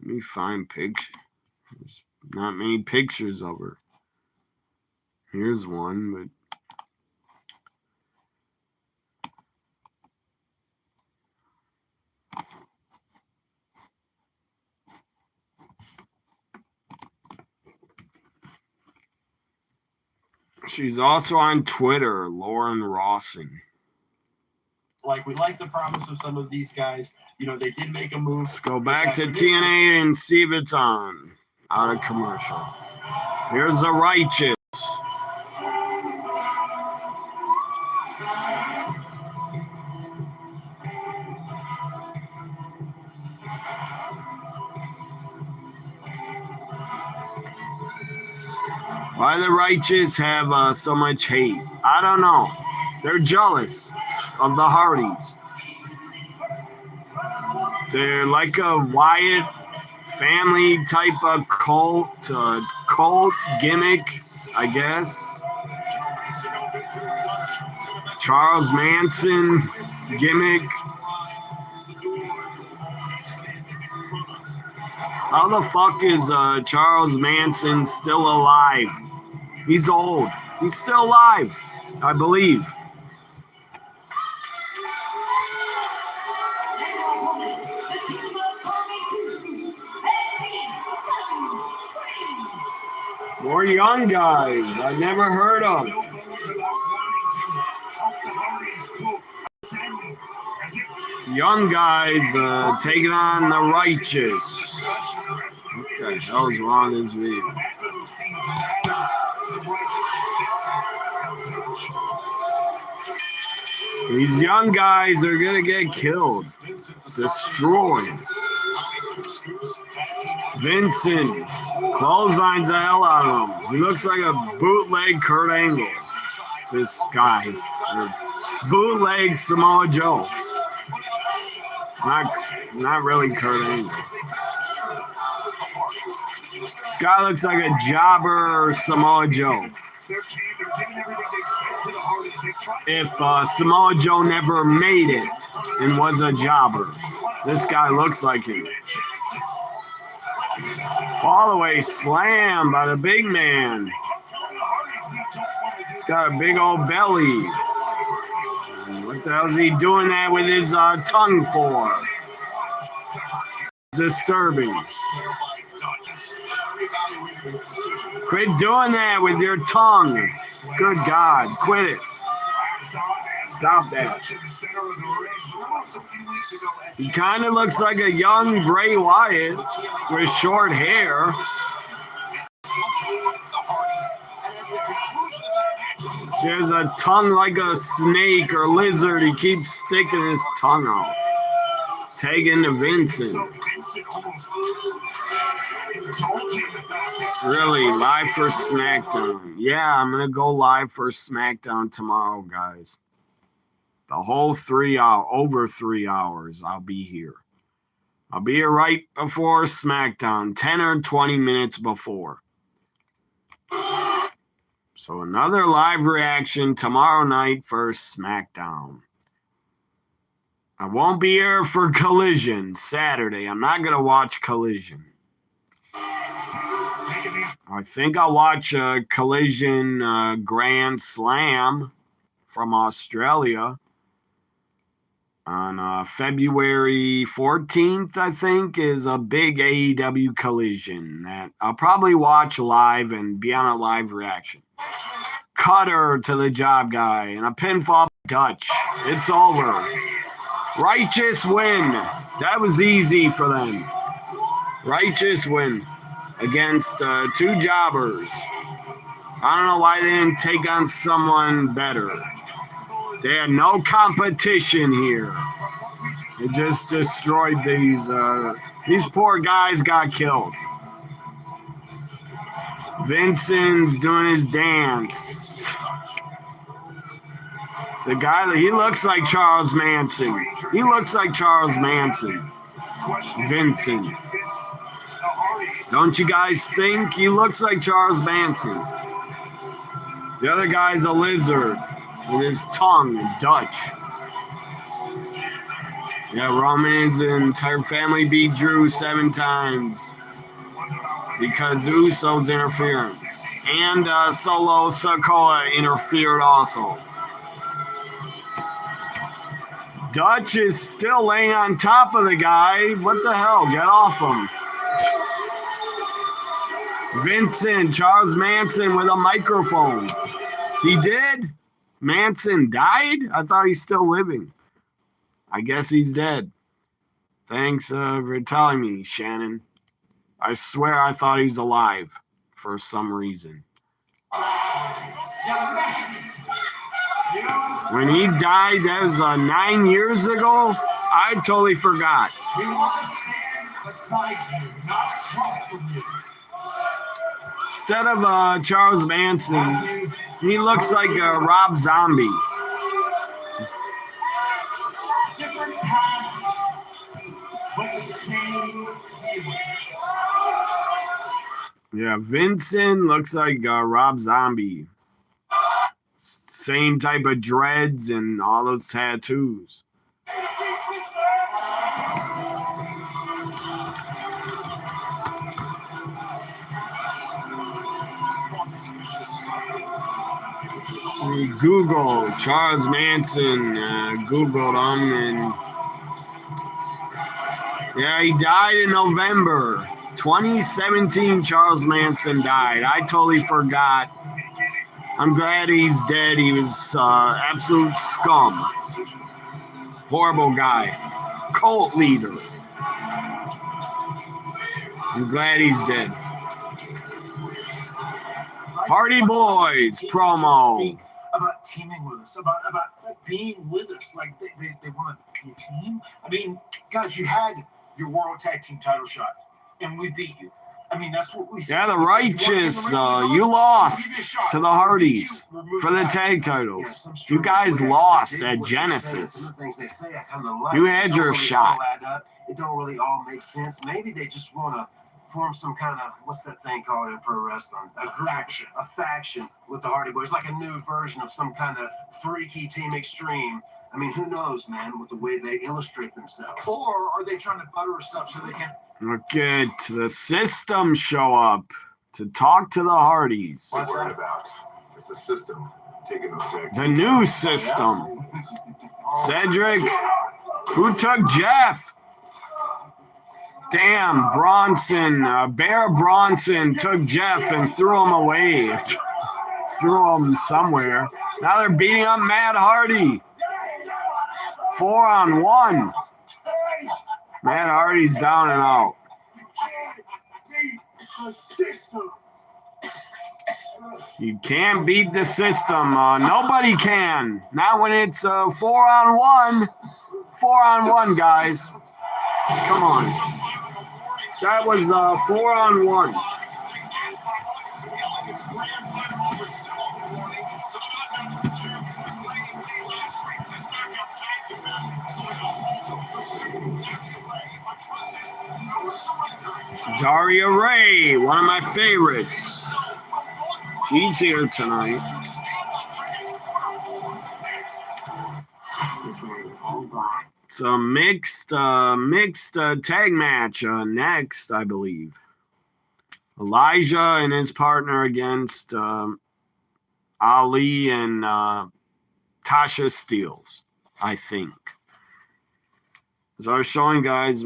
Let me find pictures. There's not many pictures of her. Here's one, but she's also on Twitter, Lauren Rawson. Like, we like the promise of some of these guys. You know, they did make a move. Let's go back to TNA and see if it's on. Out of commercial. Here's the Righteous. Why the Righteous have so much hate? I don't know. They're jealous of the Hardys. They're like a Wyatt family type of cult gimmick, I guess. Charles Manson gimmick. How the fuck is Charles Manson still alive? He's old. He's still alive, I believe. More young guys I've never heard of. Young guys taking on the Righteous. What the hell is wrong with this video? These young guys are gonna get killed, destroyed. Vincent clotheslines the hell out of him. He looks like a bootleg Kurt Angle. This guy, bootleg Samoa Joe. Not really Kurt Angle. This guy looks like a jobber Samoa Joe. If Samoa Joe never made it and was a jobber, this guy looks like him. Fall away slam by the big man. He's got a big old belly. What the hell is he doing that with his tongue for? Disturbing. Quit doing that with your tongue. Good God, quit it. Stop that. He kind of looks like a young Bray Wyatt with short hair. She has a tongue like a snake or lizard. He keeps sticking his tongue out. Taking to Vincent. Really, live for SmackDown. Yeah, I'm going to go live for SmackDown tomorrow, guys. The whole over 3 hours, I'll be here. I'll be here right before SmackDown, 10 or 20 minutes before. So another live reaction tomorrow night for SmackDown. I won't be here for Collision Saturday. I'm not going to watch Collision. I think I'll watch Collision Grand Slam from Australia on February 14th, I think, is a big AEW Collision that I'll probably watch live and be on a live reaction. Cutter to the job guy and a pinfall Dutch. It's over. Righteous win. That was easy for them. Righteous win against two jobbers. I don't know why they didn't take on someone better. They had no competition here. It just destroyed these poor guys got killed. Vincent's doing his dance. The guy, he looks like Charles Manson. He looks like Charles Manson. Vincent. Don't you guys think he looks like Charles Manson? The other guy's a lizard with his tongue in Dutch. Yeah, Roman and his entire family beat Drew 7 times because Usos interference. And Solo Sikoa interfered also. Dutch is still laying on top of the guy. What the hell? Get off him. Vincent, Charles Manson with a microphone. He did? Manson died? I thought he's still living. I guess he's dead. Thanks for telling me, Shannon. I swear I thought he was alive for some reason. When he died, that was 9 years ago. I totally forgot. We want to stand beside you, not across from you. Instead of Charles Manson, he looks like Rob Zombie. Different paths, but the same feeling. Yeah, Vincent looks like Rob Zombie. Same type of dreads and all those tattoos. Google Charles Manson, Googled him, and yeah, he died in November 2017. Charles Manson died. I totally forgot. I'm glad he's dead. He was absolute scum. Horrible guy. Cult leader. I'm glad he's dead. Hardy Boys promo. About teaming with us, about being with us, like they want to be a team. I mean, guys, you had your World Tag Team title shot, and we beat you. I mean, that's what we said. Yeah, the Righteous, you lost to the Hardys for the tag titles. You guys lost at Genesis. You had your shot. It don't really all make sense. Maybe they just want to form some kind of, what's that thing called in pro wrestling? A faction with the Hardy Boys, like a new version of some kind of freaky Team Extreme. I mean, who knows, man, with the way they illustrate themselves. Or are they trying to butter us up so they can... Look at the System show up to talk to the Hardys. What's that about? It's the System taking those tags. The new System. Cedric, who took Jeff? Damn, Bronson, Bear Bronson took Jeff and threw him away. Threw him somewhere. Now they're beating up Matt Hardy. 4-on-1. Matt Hardy's down and out. You can't beat the System. Nobody can. Not when it's 4-on-1. 4-on-1, guys. Come on. That was 4-on-1. Daria Ray, one of my favorites. She's here tonight. It's a mixed tag match next, I believe. Elijah and his partner against Ali and Tasha Steelz, I think. So I was showing guys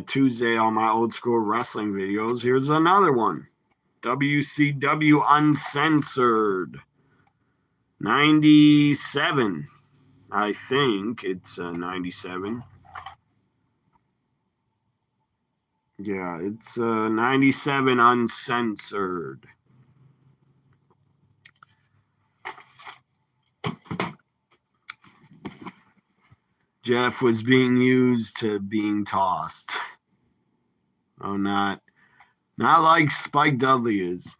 Tuesday on my old school wrestling videos. Here's another one. WCW Uncensored. 97. I think it's 97. Yeah, it's 97 Uncensored. Jeff was being used to being tossed. Oh, not like Spike Dudley is.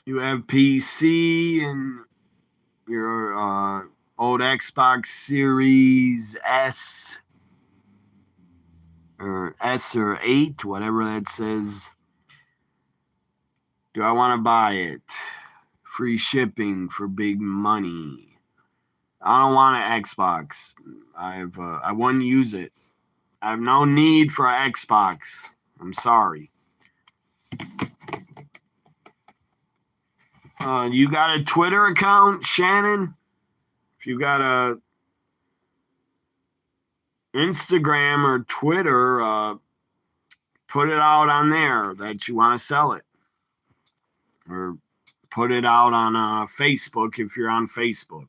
You have PC and your old Xbox Series S or 8, whatever that says. Do I want to buy it? Free shipping for big money. I don't want an Xbox. I wouldn't use it. I have no need for an Xbox. I'm sorry. You got a Twitter account, Shannon? If you got a Instagram or Twitter, put it out on there that you want to sell it. Or put it out on Facebook if you're on Facebook.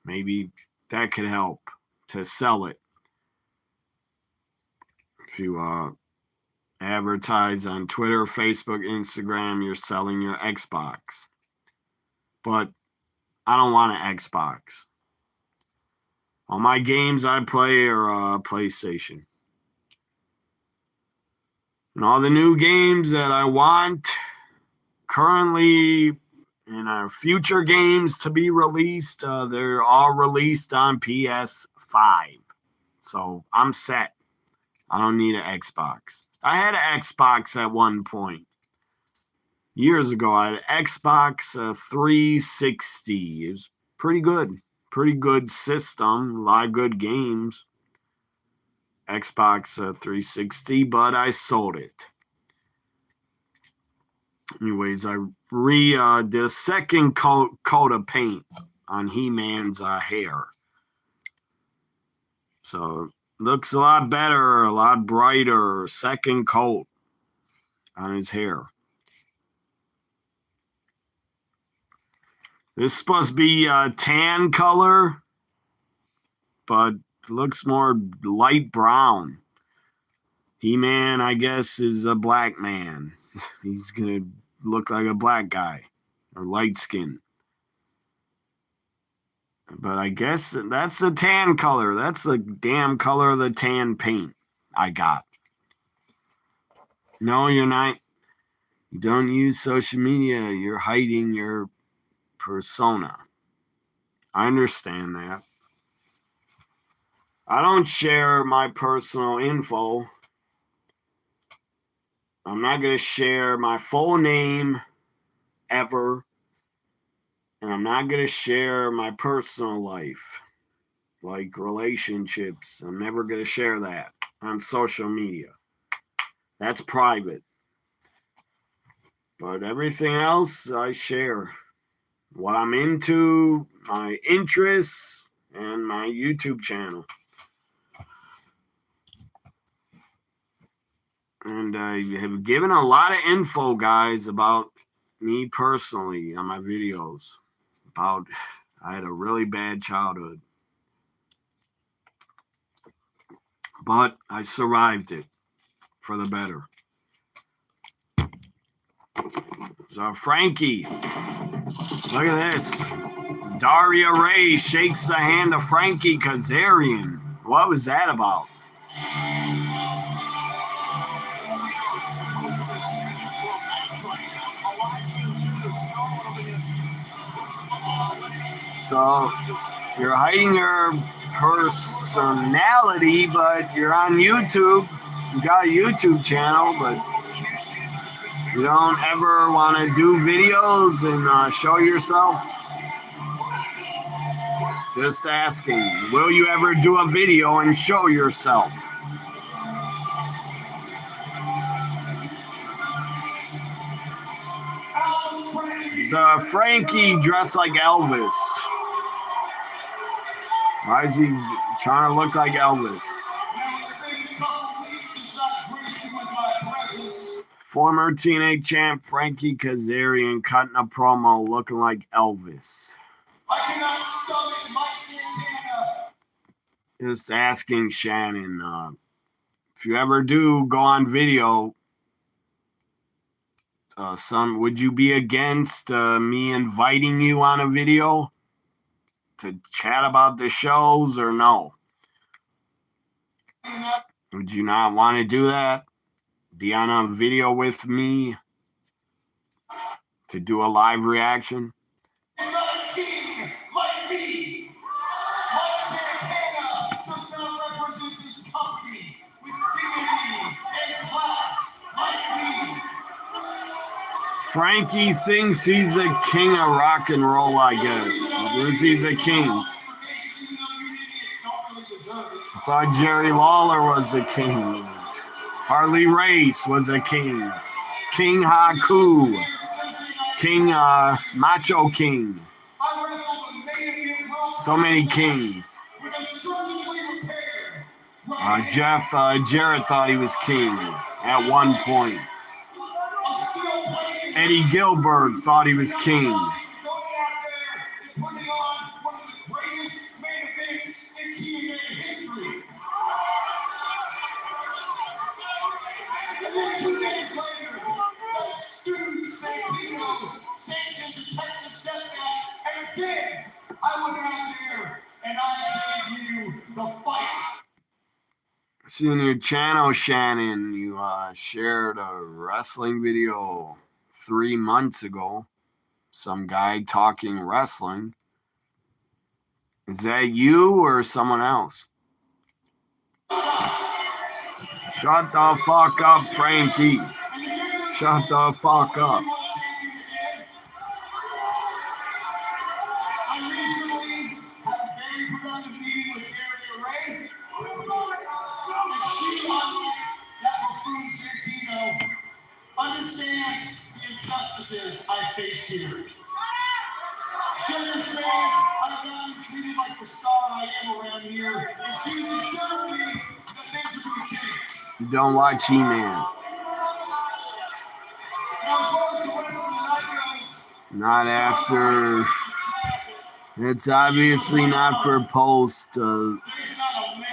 Maybe that could help to sell it. If you advertise on Twitter, Facebook, Instagram, you're selling your Xbox. But I don't want an Xbox. All my games I play are PlayStation. And all the new games that I want currently in our future games to be released, they're all released on PS5. So I'm set. I don't need an Xbox. I had an Xbox at one point. Years ago, I had an Xbox 360. It was pretty good. Pretty good system. A lot of good games. Xbox 360, but I sold it. Anyways, I did a second coat of paint on He-Man's hair. So looks a lot better, a lot brighter, second coat on his hair. This is supposed to be a tan color, but it looks more light brown. He-Man, I guess, is a black man. He's going to look like a black guy or light skin. But I guess that's the tan color. That's the damn color of the tan paint I got. No, you're not. You don't use social media. You're hiding your persona. I understand that. I don't share my personal info. I'm not going to share my full name ever. And I'm not going to share my personal life, like relationships. I'm never going to share that on social media. That's private. But everything else I share. What I'm into, my interests, and my YouTube channel. And I have given a lot of info, guys, about me personally on my videos. I had a really bad childhood. But I survived it for the better. So Frankie, look at this. Daria Ray shakes the hand of Frankie Kazarian. What was that about? So you're hiding your personality, but you're on YouTube. You got a YouTube channel, but you don't ever want to do videos and show yourself? Just asking, will you ever do a video and show yourself? It's Frankie dressed like Elvis. Why is he trying to look like Elvis? Former TNA champ Frankie Kazarian cutting a promo looking like Elvis. I cannot stomach Mike Santana. Just asking Shannon, if you ever do go on video, would you be against me inviting you on a video? to chat about the shows or no? Would you not want to do that? Be on a video with me to do a live reaction? He's not a king like me. Mike Santana does not represent this company with dignity and class like me. Frankie thinks he's a king of rock and roll, I guess. He thinks he's a king. I thought Jerry Lawler was a king. Harley Race was a king. King Haku. King Macho King. So many kings. Jeff Jarrett thought he was king at one point. Eddie Gilbert thought he was king. And then 2 days later, that Stu Santino sanctioned a Texas death match, and again, I went out there and I gave you the fight. See on your channel, Shannon, you shared a wrestling video 3 months ago. Some guy talking wrestling. Is that you or someone else? Shut the fuck up, Frankie. Shut the fuck up. I recently had a very productive meeting with Gary Ray, and she, unlike that buffoon Santino, understands the injustices I faced here. She understands I've not been treated like the star I am around here, and she's assured me that things are going to change. You don't watch He-Man. Now, as far as the rest of the night goes, Not after. It's obviously not for post there's not a man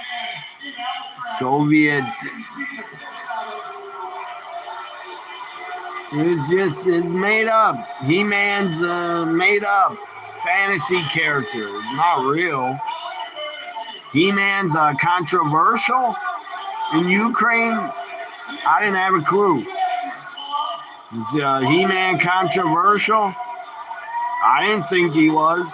in our Soviet. crowd who can beat the piss out of It's made up. He-Man's a made up fantasy character, not real. He-Man's controversial in Ukraine. I didn't have a clue. Is He-Man controversial? I didn't think he was.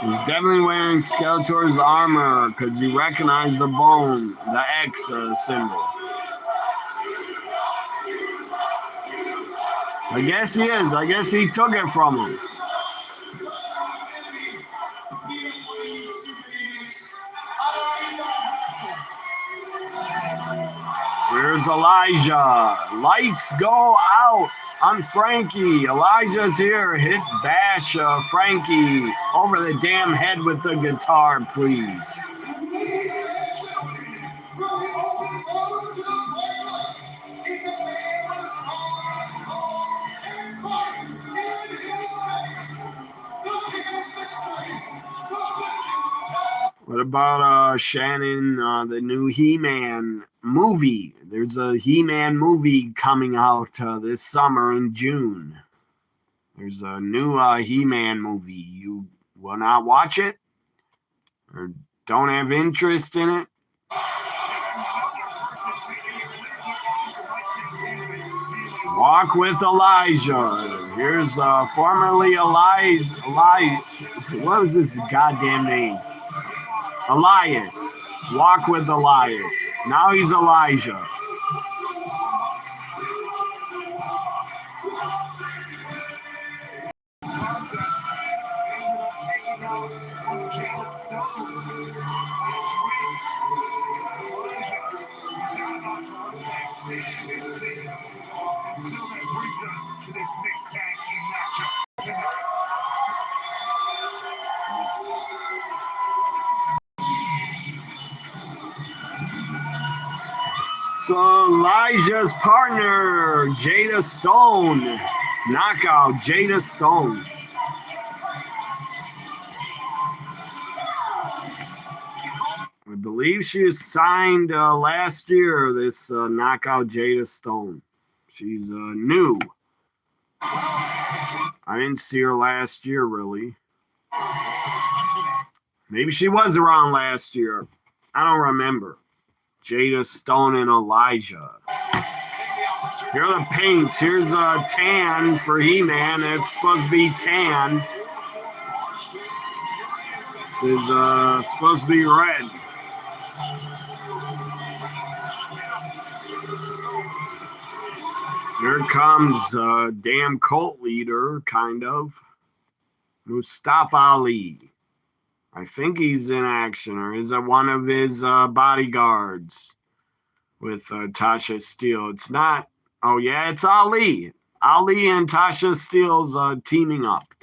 He's definitely wearing Skeletor's armor because he recognized the bone, the X symbol. I guess he is. I guess he took it from him. Here's Elijah. Lights go out on Frankie. Elijah's here. Hit bash Frankie over the damn head with the guitar, please. What about Shannon, the new He-Man movie? There's a He-Man movie coming out this summer in June. There's a new He-Man movie. You will not watch it? Or don't have interest in it? Walk with Elijah. Here's formerly Elijah. What was this goddamn name? Elias. Walk with Elias. Now he's Elijah. So Elijah's partner, Jada Stone. Knockout, Jada Stone. I believe she was signed last year, this knockout Jada Stone. She's new. I didn't see her last year, really. Maybe she was around last year. I don't remember. Jada Stone and Elijah. Here are the paints. Here's a tan for He-Man. It's supposed to be tan. This is supposed to be red. Here comes damn cult leader, kind of. Mustafa Ali. I think he's in action, or is it one of his bodyguards with Tasha Steele? It's not. Oh, yeah, it's Ali. Ali and Tasha Steele's teaming up.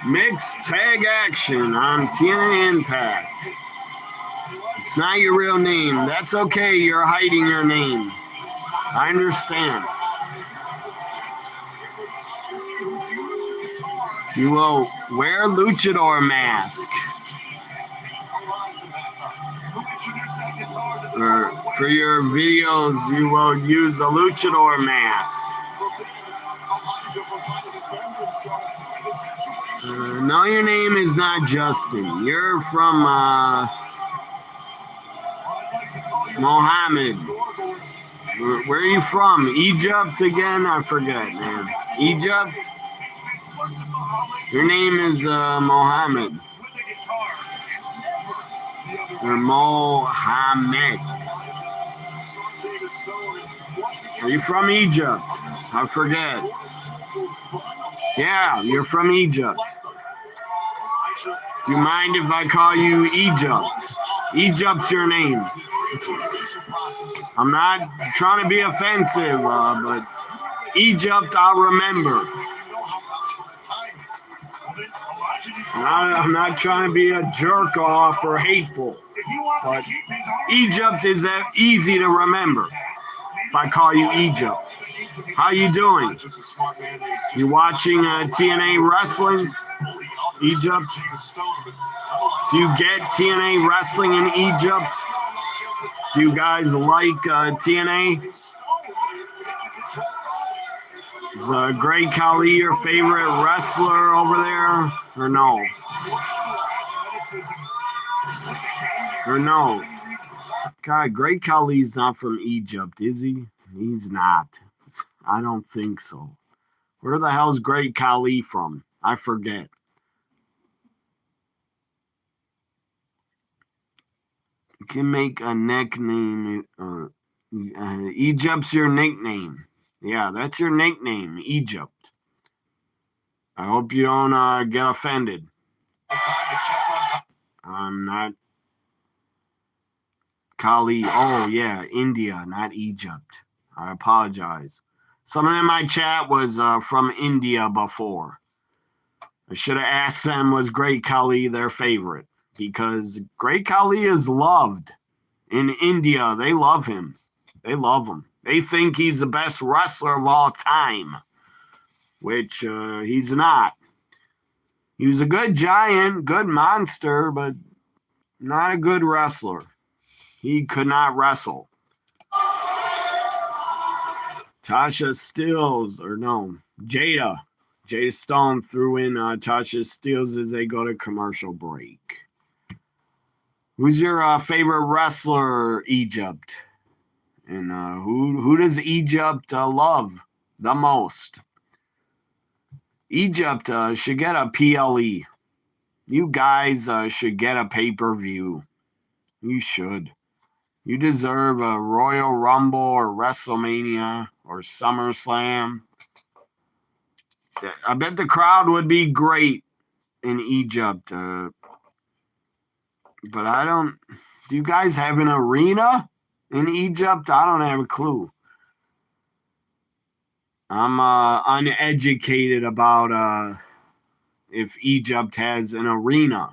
Mixed tag action on TNA Impact. It's not your real name. That's okay. You're hiding your name. I understand. You will wear a luchador mask. For your videos, you will use a luchador mask. No, your name is not Justin. You're from Mohammed. Where are you from? Egypt again? I forget, man. Egypt? Your name is Mohammed. Or Mohammed. Are you from Egypt? I forget. Yeah, you're from Egypt. Do you mind if I call you Egypt? Egypt's your name. I'm not trying to be offensive, but Egypt I'll remember. I'm not trying to be a jerk off or hateful, but Egypt is easy to remember if I call you Egypt. How you doing? You watching TNA wrestling? Egypt? Do you get TNA wrestling in Egypt? Do you guys like TNA? Is Great Khali your favorite wrestler over there? Or no? Or no? God, Great Khali's not from Egypt, is he? He's not. I don't think so. Where the hell's Great Khali from? I forget. You can make a nickname. Egypt's your nickname. Yeah, that's your nickname, Egypt. I hope you don't get offended. I'm not. Khali. Oh, yeah, India, not Egypt. I apologize. Someone in my chat was from India before. I should have asked them, was Great Khali their favorite? Because Great Khali is loved. In India, they love him. They love him. They think he's the best wrestler of all time, which he's not. He was a good giant, good monster, but not a good wrestler. He could not wrestle. Tasha Steele, or no, Jada Stone threw in Tasha Steele as they go to commercial break. Who's your favorite wrestler, Egypt? And who does Egypt love the most? Egypt should get a PLE. You guys should get a pay-per-view. You should. You deserve a Royal Rumble or WrestleMania or SummerSlam. I bet the crowd would be great in Egypt. But I don't... Do you guys have an arena in Egypt? I don't have a clue. I'm uneducated about if Egypt has an arena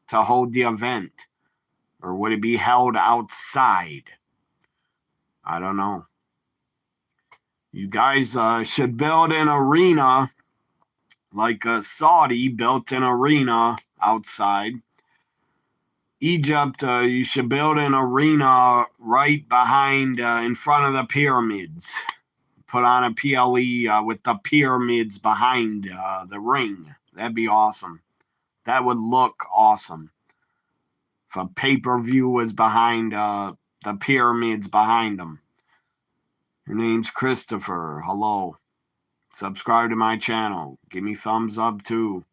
to hold the event, or would it be held outside? I don't know. You guys should build an arena like Saudi built an arena outside. Egypt, you should build an arena right behind, in front of the pyramids. Put on a PLE with the pyramids behind the ring. That'd be awesome. That would look awesome. If a pay-per-view was behind the pyramids behind them. Your name's Christopher. Hello. Subscribe to my channel. Give me thumbs up too.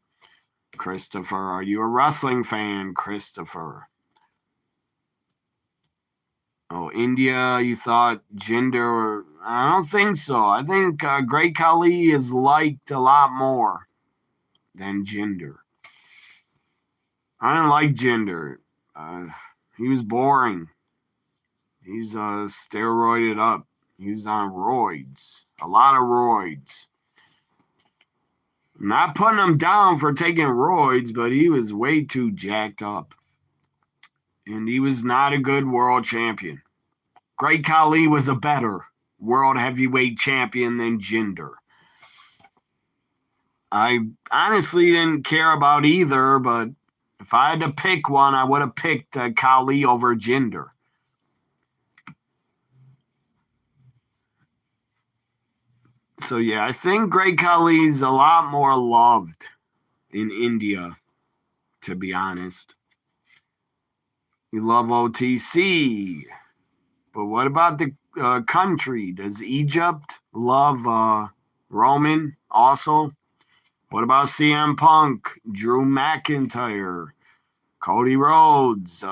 Christopher, are you a wrestling fan, Christopher? Oh, India, you thought Jinder? I don't think so. I think Great Khali is liked a lot more than Jinder. I didn't like Jinder. He was boring. He's steroided up. He was on roids. A lot of roids. I'm not putting him down for taking roids, but he was way too jacked up. And he was not a good world champion. Great Khali was a better world heavyweight champion than Jinder. I honestly didn't care about either, but if I had to pick one, I would have picked Khali over Jinder. So yeah, I think Great Khali's a lot more loved in India, to be honest. You love OTC. But what about the country? Does Egypt love Roman also? What about CM Punk, Drew McIntyre, Cody Rhodes,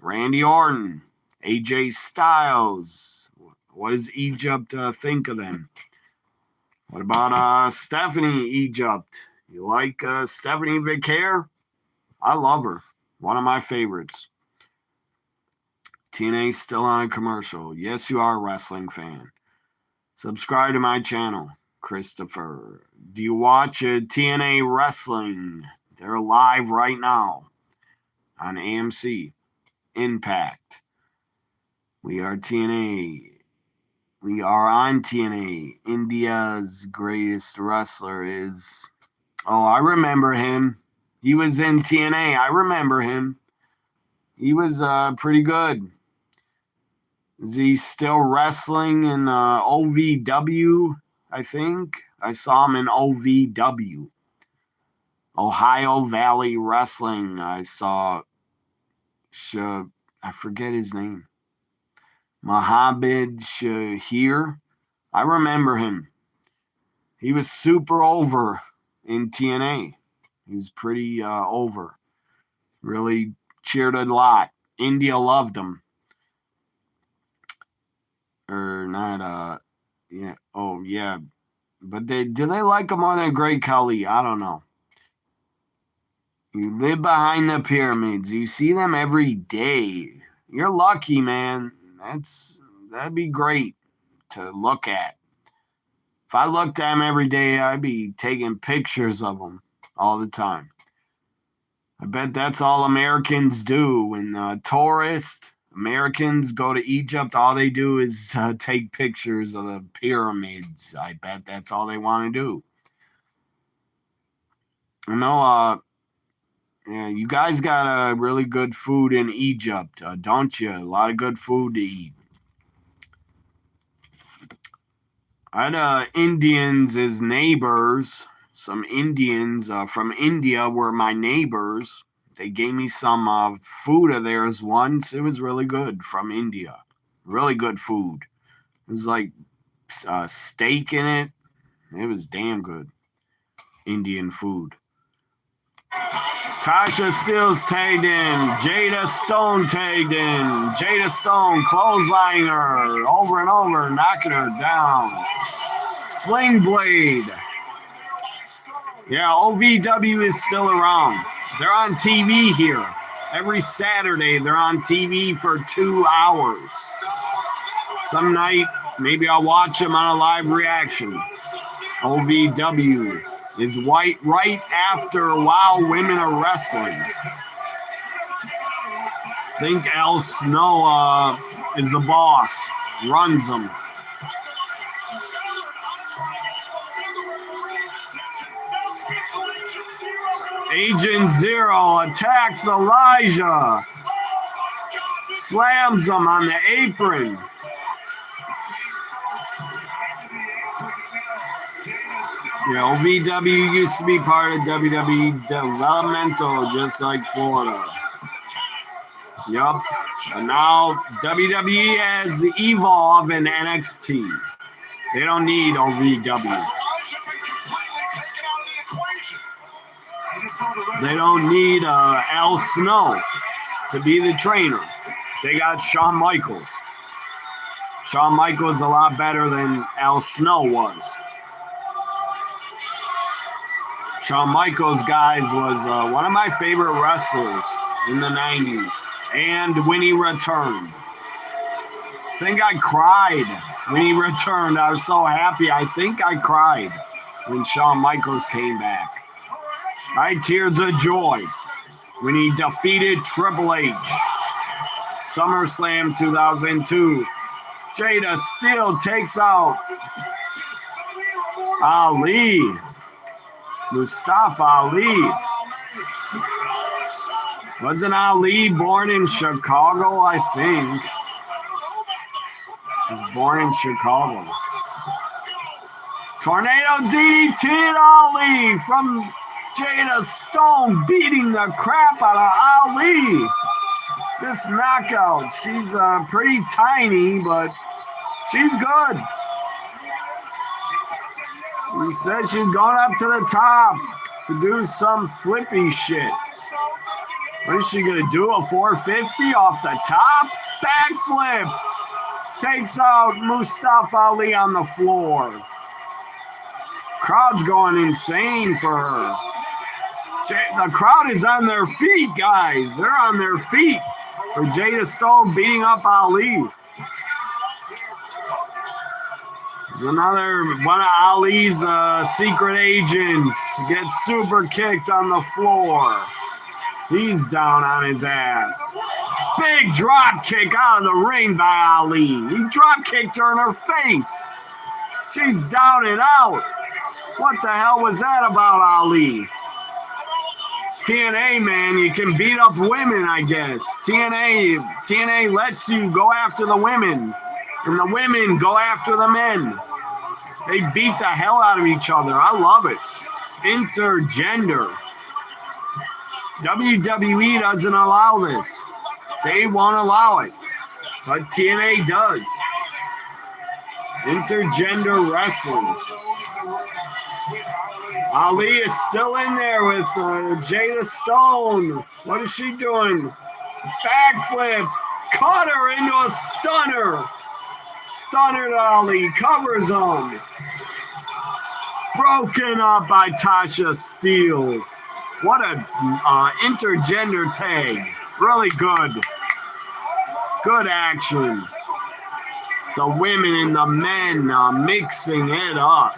Randy Orton, AJ Styles? What does Egypt think of them? What about Stephanie Egypt? You like Stephanie Vicaire? I love her. One of my favorites. TNA's still on a commercial. Yes, you are a wrestling fan. Subscribe to my channel, Christopher. Do you watch TNA Wrestling? They're live right now on AMC. Impact. We are TNA. We are on TNA. India's greatest wrestler is... Oh, I remember him. He was in TNA. I remember him. He was pretty good. Is he still wrestling in OVW, I think? I saw him in OVW. Ohio Valley Wrestling. I saw... I forget his name. Mohammed Shahir. I remember him. He was super over in TNA. He was pretty over. Really cheered a lot. India loved him. Or not, yeah. Oh, yeah. But do they like him more than Great Khali? I don't know. You live behind the pyramids. You see them every day. You're lucky, man. That'd be great to look at. If I looked at them every day, I'd be taking pictures of them all the time. I bet that's all Americans do. When tourists, Americans go to Egypt, all they do is take pictures of the pyramids. I bet that's all they want to do. You know, yeah, you guys got really good food in Egypt, don't you? A lot of good food to eat. I had Indians as neighbors. Some Indians from India were my neighbors. They gave me some food of theirs once. It was really good from India. Really good food. It was like steak in it. It was damn good. Indian food. Tasha Steelz tagged in. Jada Stone tagged in. Jada Stone clotheslining her over and over, knocking her down. Sling Blade. Yeah, OVW is still around. They're on TV here. Every Saturday, they're on TV for 2 hours. Some night, Maybe I'll watch him on a live reaction. OVW is right after While Women Are Wrestling. Think Al Snow is the boss, runs them. Agent Zero attacks Elijah. Slams him on the apron. Yeah, OVW used to be part of WWE Developmental, just like Florida. Yup. And now WWE has Evolve and NXT. They don't need OVW. They don't need Al Snow to be the trainer. They got Shawn Michaels. Shawn Michaels is a lot better than Al Snow was. Shawn Michaels, guys, was one of my favorite wrestlers in the 90s. And when he returned. I think I cried when he returned. I was so happy. I think I cried when Shawn Michaels came back. I had tears of joy when he defeated Triple H. SummerSlam 2002. Jada Steele takes out Ali. Mustafa Ali. Wasn't Ali born in Chicago, I think? He was born in Chicago. Tornado DDT Ali from Jada Stone, beating the crap out of Ali. This knockout, she's pretty tiny, but she's good. She says she's going up to the top to do some flippy shit. What is she going to do, a 450 off the top? Backflip! Takes out Mustafa Ali on the floor. Crowd's going insane for her. The crowd is on their feet, guys. They're on their feet for Jada Stone beating up Ali. There's another one of Ali's secret agents gets super kicked on the floor. He's down on his ass. Big drop kick out of the ring by Ali. He drop kicked her in her face. She's down and out. What the hell was that about, Ali? TNA, man, you can beat up women, I guess. TNA lets you go after the women, and the women go after the men. They beat the hell out of each other. I love it. Intergender. WWE doesn't allow this. They won't allow it, but TNA does. Intergender wrestling. Ali is still in there with Jada Stone. What is she doing? Backflip. Caught her into a stunner. Stunnered Ali. Covers him. Broken up by Tasha Steelz. What a intergender tag. Really good. Good action. The women and the men mixing it up.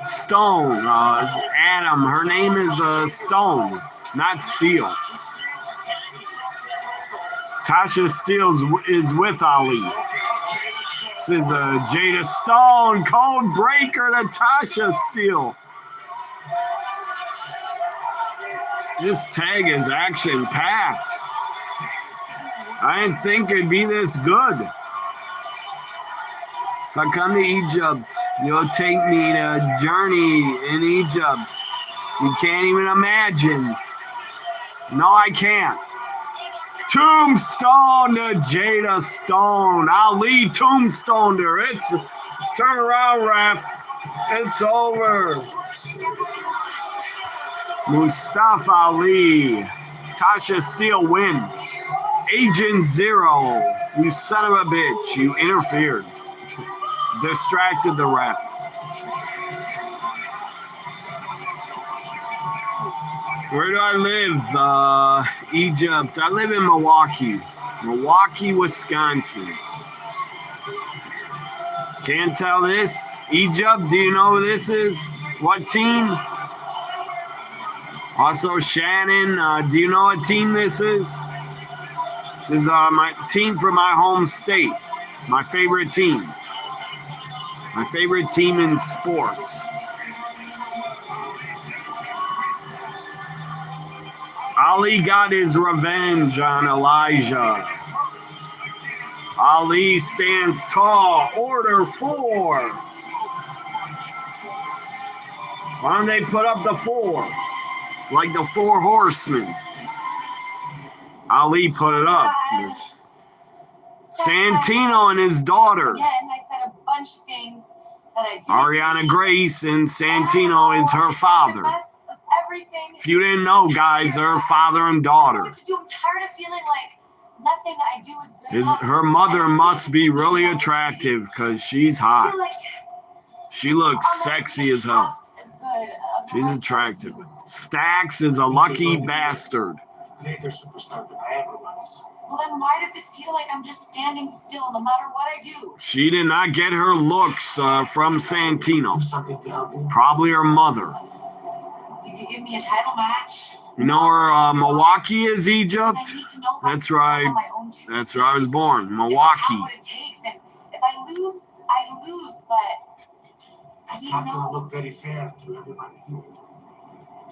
Stone, Adam, her name is Stone, not Steele. Tasha Steelz is with Ali. This is Jada Stone, cold breaker to Tasha Steele. This tag is action-packed. I didn't think it'd be this good. If I come to Egypt, you'll take me to a journey in Egypt. You can't even imagine. No, I can't. Tombstone to Jada Stone. Ali tombstoned her. It's turn around, ref. It's over. Mustafa Ali. Tasha Steele win. Agent Zero. You son of a bitch. You interfered. Distracted the ref. Where do I live? Egypt. I live in Milwaukee, Wisconsin. Can't tell this. Egypt, do you know who this is? What team? Also, Shannon, do you know what team this is? This is my team from my home state. My favorite team. My favorite team in sports. Ali got his revenge on Elijah. Ali stands tall. Order 4. Why don't they put up the 4? Like the 4 horsemen. Ali put it up. Santino and his daughter. Again, I said a bunch of things that I didn't Ariana mean. Grace and Santino is her father. Everything. If you didn't know, guys, they're father and daughter. What to do? I'm tired of feeling like nothing I do is good enough. Her mother must be really attractive because she's I hot. feel like She looks I'll never sexy be as hell. half as good of She's myself as attractive. you. Stax is a lucky bastard. Greater superstar than I ever was. Well, then why does it feel like I'm just standing still no matter what I do? She did not get her looks from Santino. Do something to help you. Probably her mother. You could give me a title match. You know where Milwaukee is, Egypt? I need to know if I That's can stand right. on my own 2 That's where I was feet. born, If I Milwaukee. have what it takes, and if I lose, I lose. But I It's need not to gonna know. look very fair to everybody here.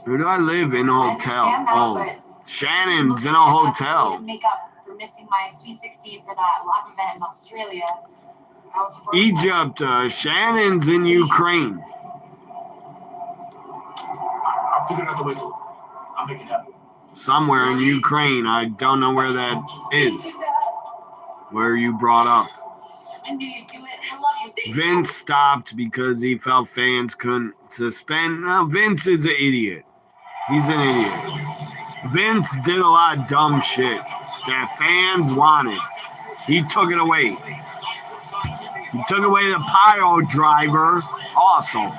Where do I live? In a I hotel. understand that, Oh, but Shannon's in a looking at that's a way hotel. to make up for missing my Sweet 16 for that lap event in Australia. That was horrible. Egypt. Shannon's in Ukraine. I'll figure out the way to. I'll make it happen. Somewhere in Ukraine. I don't know where that is. Where you brought up. I knew you'd do it. I love you. Thank you. Vince stopped because he felt fans couldn't suspend. No, Vince is an idiot. He's an idiot. Vince did a lot of dumb shit that fans wanted. He took it away. He took away the pile driver. Awesome.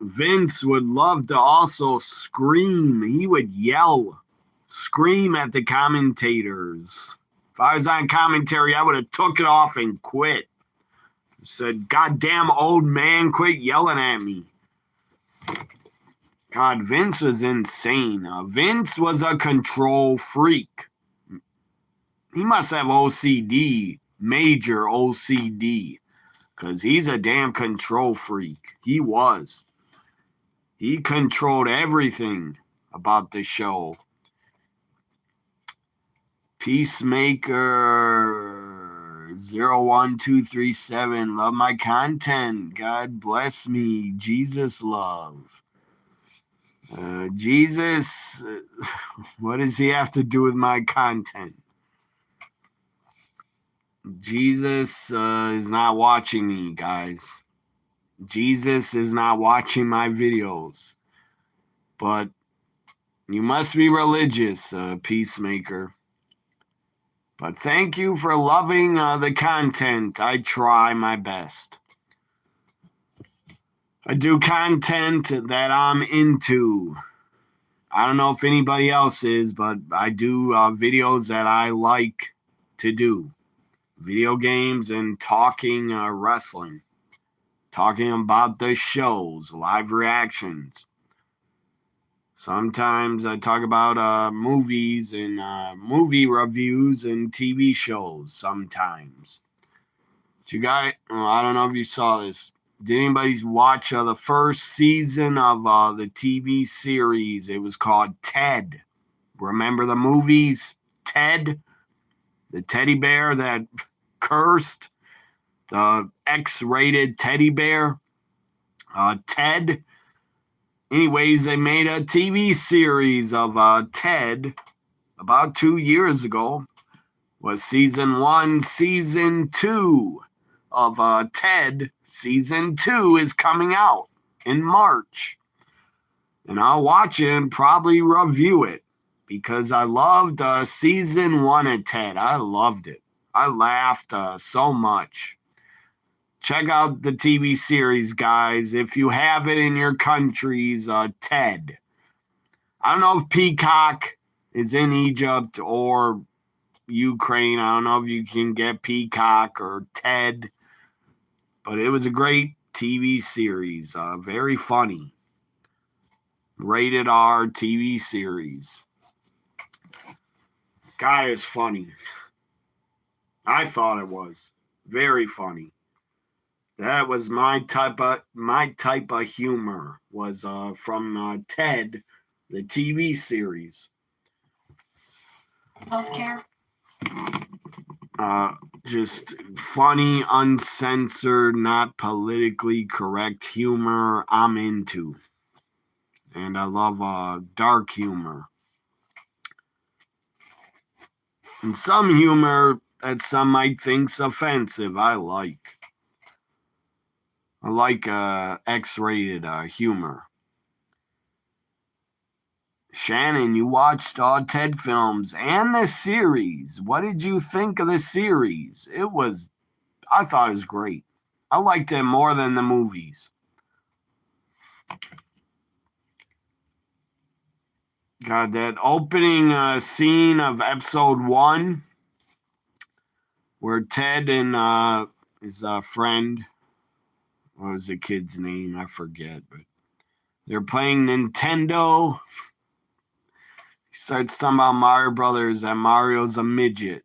Vince would love to also scream. He would yell, scream at the commentators. If I was on commentary, I would have took it off and quit. Said, "Goddamn old man, quit yelling at me." God, Vince was insane. Vince was a control freak. He must have OCD, major OCD, because he's a damn control freak. He was. He controlled everything about the show. Peacemaker 01237. Love my content. God bless me. Jesus love. Jesus, what does he have to do with my content? Jesus is not watching me, guys. Jesus is not watching my videos. But you must be religious, Peacemaker. But thank you for loving the content. I try my best. I do content that I'm into. I don't know if anybody else is, but I do videos that I like to do. Video games and talking wrestling. Talking about the shows, live reactions. Sometimes I talk about movies and movie reviews and TV shows sometimes. But you guys, I don't know if you saw this. Did anybody watch the first season of the TV series? It was called Ted. Remember the movies? Ted? The teddy bear that cursed? The X-rated teddy bear? Ted? Anyways, they made a TV series of Ted about 2 years ago. Was season 1, season 2 of Ted. Season 2 is coming out in March. And I'll watch it and probably review it because I loved season 1 of Ted. I loved it. I laughed so much. check out the TV series, guys. If you have it in your countries, Ted. I don't know if Peacock is in Egypt or Ukraine. I don't know if you can get Peacock or Ted. But it was a great TV series. Very funny. Rated R TV series. God, it's funny. I thought it was. Very funny. That was my type of humor. Was from Ted, the TV series. Healthcare. Just funny, uncensored, not politically correct humor I'm into. And I love dark humor. And some humor that some might think's offensive, I like. I like X-rated humor. Shannon, you watched all Ted films and the series. What did you think of the series? I thought it was great. I liked it more than the movies. God, that opening scene of episode 1 where Ted and his friend, what was the kid's name? I forget, but they're playing Nintendo. He starts talking about Mario Brothers and Mario's a midget.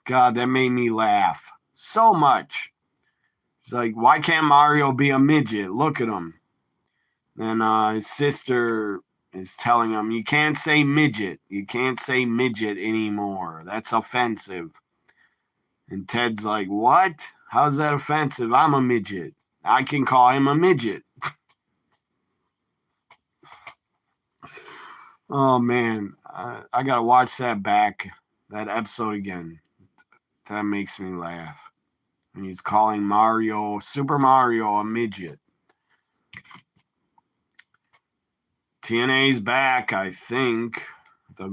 God, that made me laugh so much. It's like, why can't Mario be a midget? Look at him. Then his sister is telling him, you can't say midget. You can't say midget anymore. That's offensive. And Ted's like, what? How's that offensive? I'm a midget. I can call him a midget. Oh, man. I got to watch that episode again. That makes me laugh. And he's calling Super Mario, a midget. TNA's back, I think. The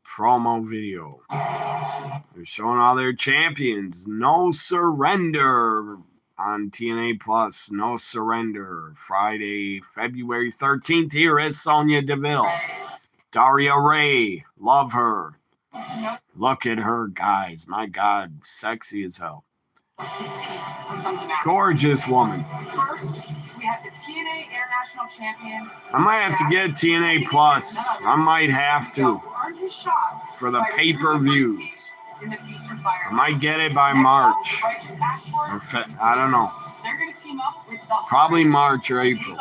promo video. They're showing all their champions. No surrender on TNA Plus. No surrender. Friday, February 13th. Here is Sonya Deville. Daria Ray. Love her. Look at her, guys. My God. Sexy as hell. Gorgeous woman. First, we have the TNA International Champion. I might have to get TNA Plus. I might have to. For the pay-per-views. I might get it by March. I don't know. Probably March or April.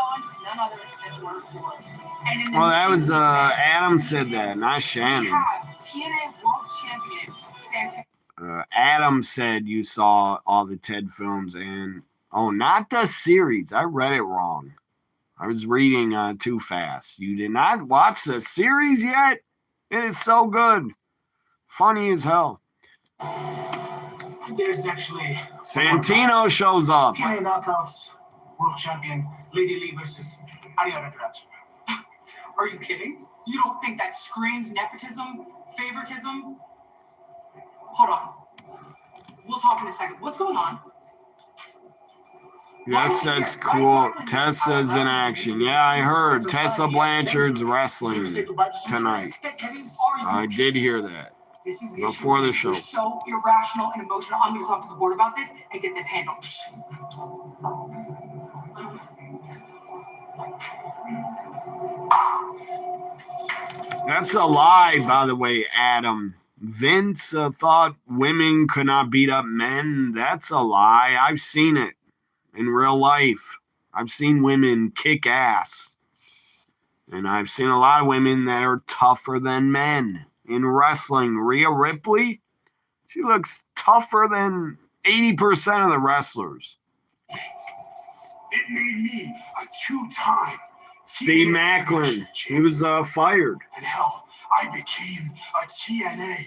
Well, that was Adam said that, not Shannon. TNA World Champion Santana. Adam said you saw all the Ted films and not the series. I read it wrong. I was reading too fast. You did not watch the series yet? It is so good. Funny as hell. There's actually Santino shows up. TNA Knockouts World Champion Lady Lee versus Ariana Grande. Are you kidding? You don't think that screams nepotism, favoritism? Hold on. We'll talk in a second. What's going on? Yes, that's cool. Tessa's in action. Yeah, I heard Tessa Blanchard's wrestling tonight. I did hear that before the show. You're so irrational and emotional. I'm going to talk to the board about this and get this handled. That's a lie, by the way, Adam. Vince thought women could not beat up men. That's a lie. I've seen it in real life. I've seen women kick ass. And I've seen a lot of women that are tougher than men in wrestling. Rhea Ripley, she looks tougher than 80% of the wrestlers. It made me a two-time Steve Macklin, he was fired. And hell, I became a TNA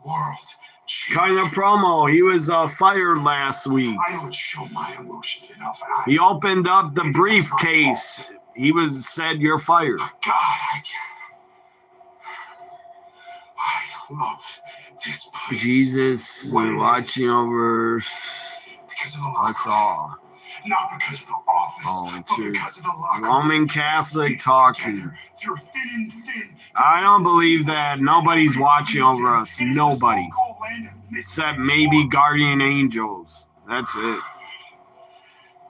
World Kind of promo. He was fired last week. I don't show my emotions enough. He opened up the briefcase. He said, "You're fired." God, I can't. love this place. Jesus watching over Because of the love. us all. Not because of the office, Oh, it's but your because of the locker Roman room. Catholic Sticks talking. together through thin and thin. I don't believe that nobody's watching over us. Nobody. Except maybe guardian angels. That's it.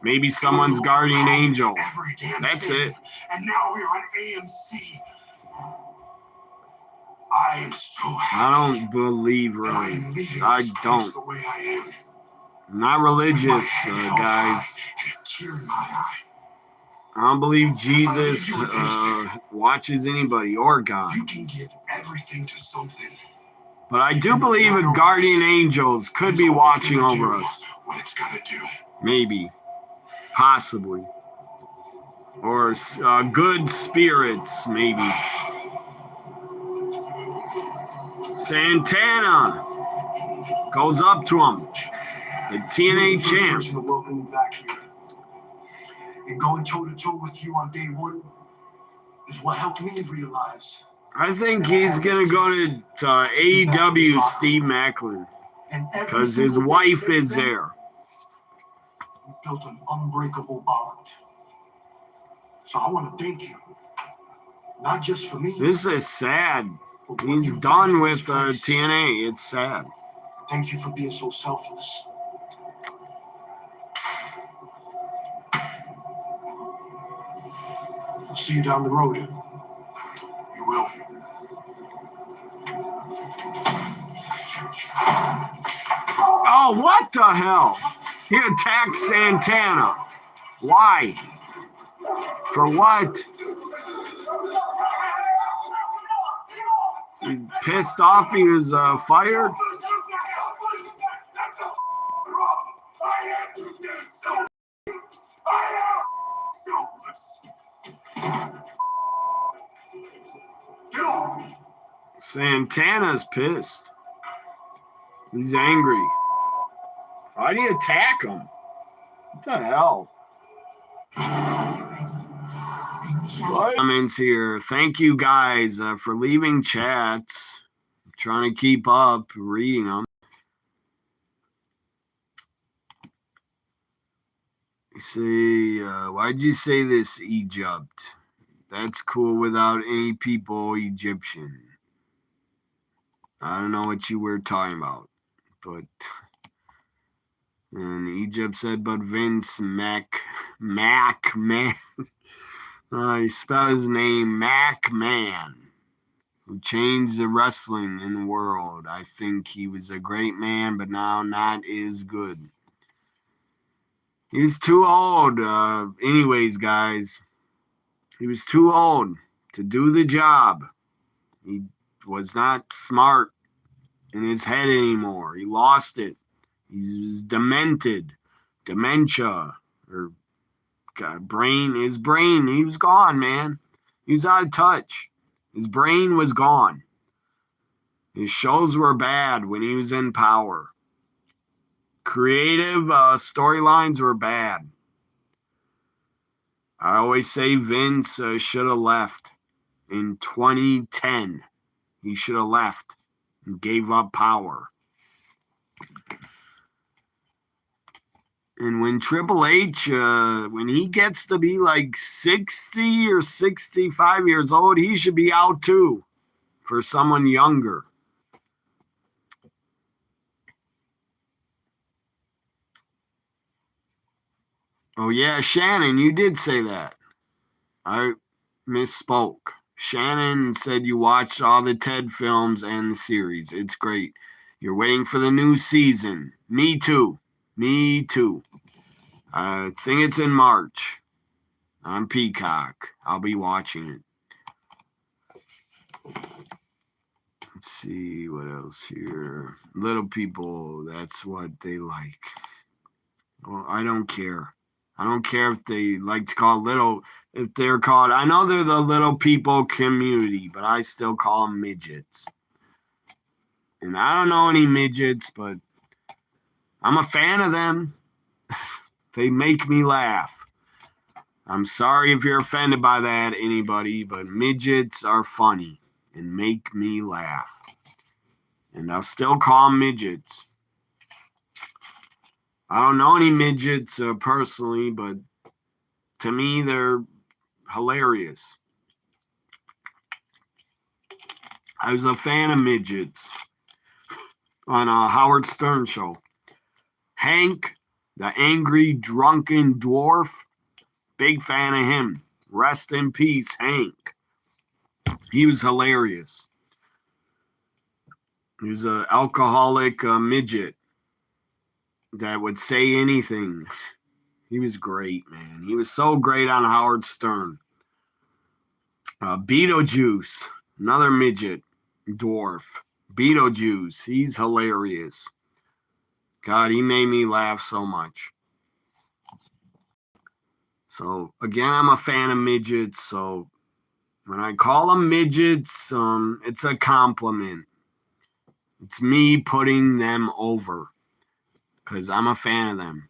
Maybe someone's guardian angel. Every damn That's thing. it. And now we're on AMC. I am so happy. I don't believe that I really. am leaving I this place don't. the way I am. I'm not religious, guys. And a tear in my eye. I don't believe Jesus watches anybody or God. You can give everything to something. But I do believe guardian angels could be watching over us. What it's gotta do. Maybe. Possibly. Or good spirits, maybe. Santana goes up to him. The TNA champ. To welcome you back here. And going toe to toe with you on day one is what helped me realize. I think he's gonna go to AEW Steve Macklin because his wife is there. We built an unbreakable bond. So I want to thank you. Not just for me. This is sad. but what He's you've done for with this place. TNA. It's sad. Thank you for being so selfless. I'll see you down the road. You will. Oh, what the hell? He attacked Santana. Why? For what? He's pissed off he was fired? Santana's pissed. He's angry. Why do you attack him? What the hell? Comments here. Thank you guys for leaving chats. I'm trying to keep up reading them. You see, why'd you say this, Egypt? That's cool without any people Egyptian. I don't know what you were talking about, but and Egypt said, but Vince McMahon. He spelled his name McMahon, who changed the wrestling in the world. I think he was a great man, but now not as good. He was too old. Anyways, guys, he was too old to do the job. He was not smart in his head anymore. He lost it. He was demented. Dementia. Or his brain, he was gone, man. He was out of touch. His brain was gone. His shows were bad when he was in power. Creative storylines were bad. I always say Vince should have left in 2010. He should have left and gave up power. And when Triple H, when he gets to be like 60 or 65 years old, he should be out too for someone younger. Oh, yeah, Shannon, you did say that. I misspoke. Shannon said you watched all the Ted films and the series. It's great. You're waiting for the new season. Me too. Me too. I think it's in March on Peacock. I'll be watching it. Let's see what else here. Little people, that's what they like. Well, I don't care. I don't care if they like to call little, if they're called, I know they're the little people community, but I still call them midgets. And I don't know any midgets, but I'm a fan of them. They make me laugh. I'm sorry if you're offended by that, anybody, but midgets are funny and make me laugh. And I'll still call them midgets. I don't know any midgets personally, but to me, they're hilarious. I was a fan of midgets on a Howard Stern show. Hank, the angry, drunken dwarf, big fan of him. Rest in peace, Hank. He was hilarious. He was an alcoholic midget that would say anything. He was great, man. He was so great on Howard Stern. Beetlejuice, another midget dwarf. Beetlejuice, he's hilarious. God, he made me laugh so much. So, again, I'm a fan of midgets. So, when I call them midgets, it's a compliment. It's me putting them over because I'm a fan of them.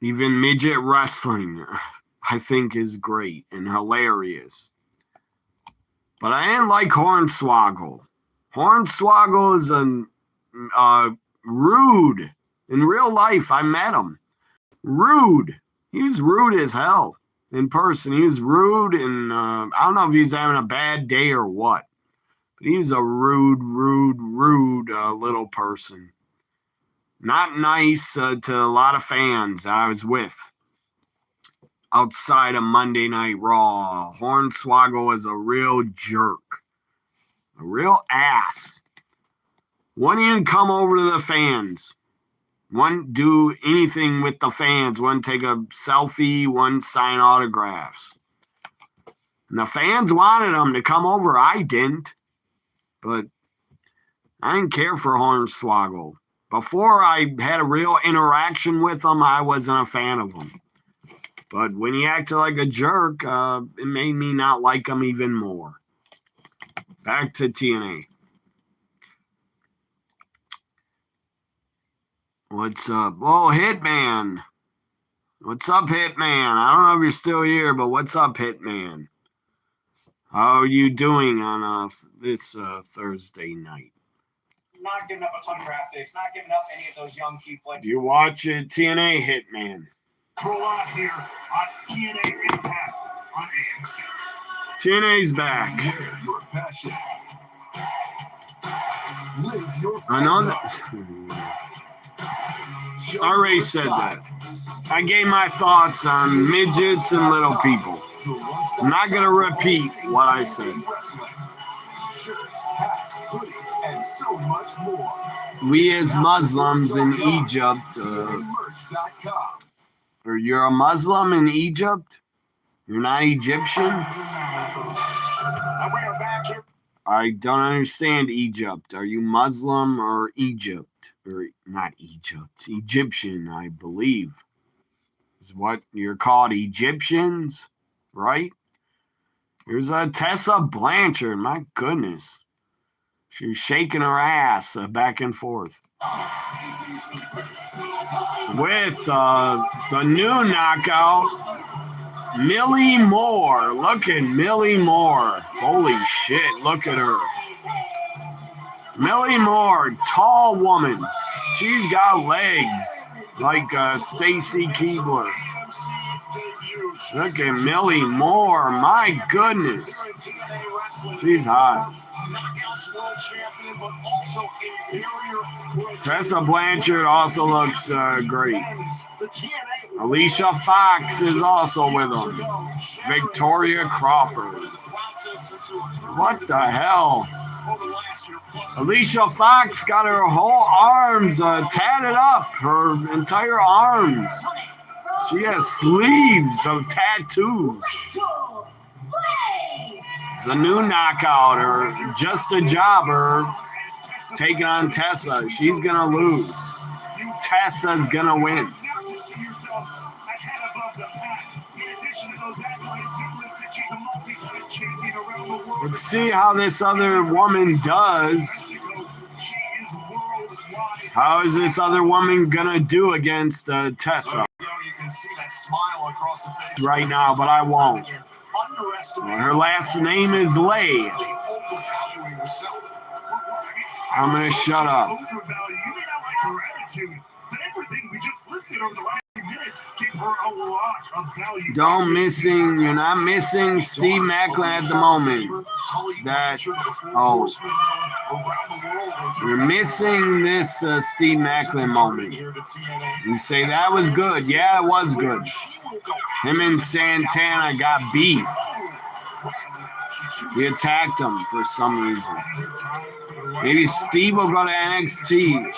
Even midget wrestling, I think, is great and hilarious. But I didn't like Hornswoggle. Hornswoggle is rude. In real life, I met him. Rude. He was rude as hell in person. He was rude, and I don't know if he was having a bad day or what. But he was a rude little person. Not nice to a lot of fans I was with. Outside of Monday Night Raw, Hornswoggle was a real jerk. A real ass. Wouldn't even come over to the fans. Wouldn't do anything with the fans. Wouldn't take a selfie. Wouldn't sign autographs. And the fans wanted him to come over. I didn't. But I didn't care for Hornswoggle. Before I had a real interaction with him, I wasn't a fan of him. But when he acted like a jerk, it made me not like him even more. Back to TNA. What's up? Oh, Hitman. What's up, Hitman? I don't know if you're still here, but what's up, Hitman? How are you doing on this Thursday night? Not giving up a ton of graphics, not giving up any of those young key players. Do you watch TNA, Hitman? Roll out here on TNA Impact on AMC. TNA's back. Wear your passion. Live your I know that. I already said that. I gave my thoughts on midgets and little people. I'm not going to repeat what I said. Shirts, hats, hoodies, and so much more. We as Muslims in Egypt, TNAmerch.com. or you're a Muslim in Egypt? You're not Egyptian? And we are back here. I don't understand Egypt. Are you Muslim or Egypt? Or not Egypt. Egyptian, I believe. Is what you're called, Egyptians, right? Here's Tessa Blanchard. My goodness. She's shaking her ass back and forth. With the new knockout, Millie Moore. Look at Millie Moore. Holy shit, look at her. Millie Moore, tall woman. She's got legs like Stacy Keibler. Look at Millie Moore. My goodness. She's hot. Tessa Blanchard also looks great. Alicia Fox is also with them. Victoria Crawford. What the hell? Alicia Fox got her whole arms tatted up. Her entire arms. She has sleeves of tattoos. It's a new knockout or just a jobber taking on Tessa. She's going to lose. Tessa's going to win. Let's see how this other woman does. How is this other woman going to do against Tessa? Right now, but I won't. Her last name is Lay. I'm gonna shut up. Overvalue. You may not like her attitude, but everything we just listed over the last few minutes gave her a lot of value. You're not missing Steve Macklin at the moment. You're missing this Steve Macklin moment. You say that was good. Yeah, it was good. Him and Santana got beef. We attacked him for some reason. Maybe Steve will go to NXT.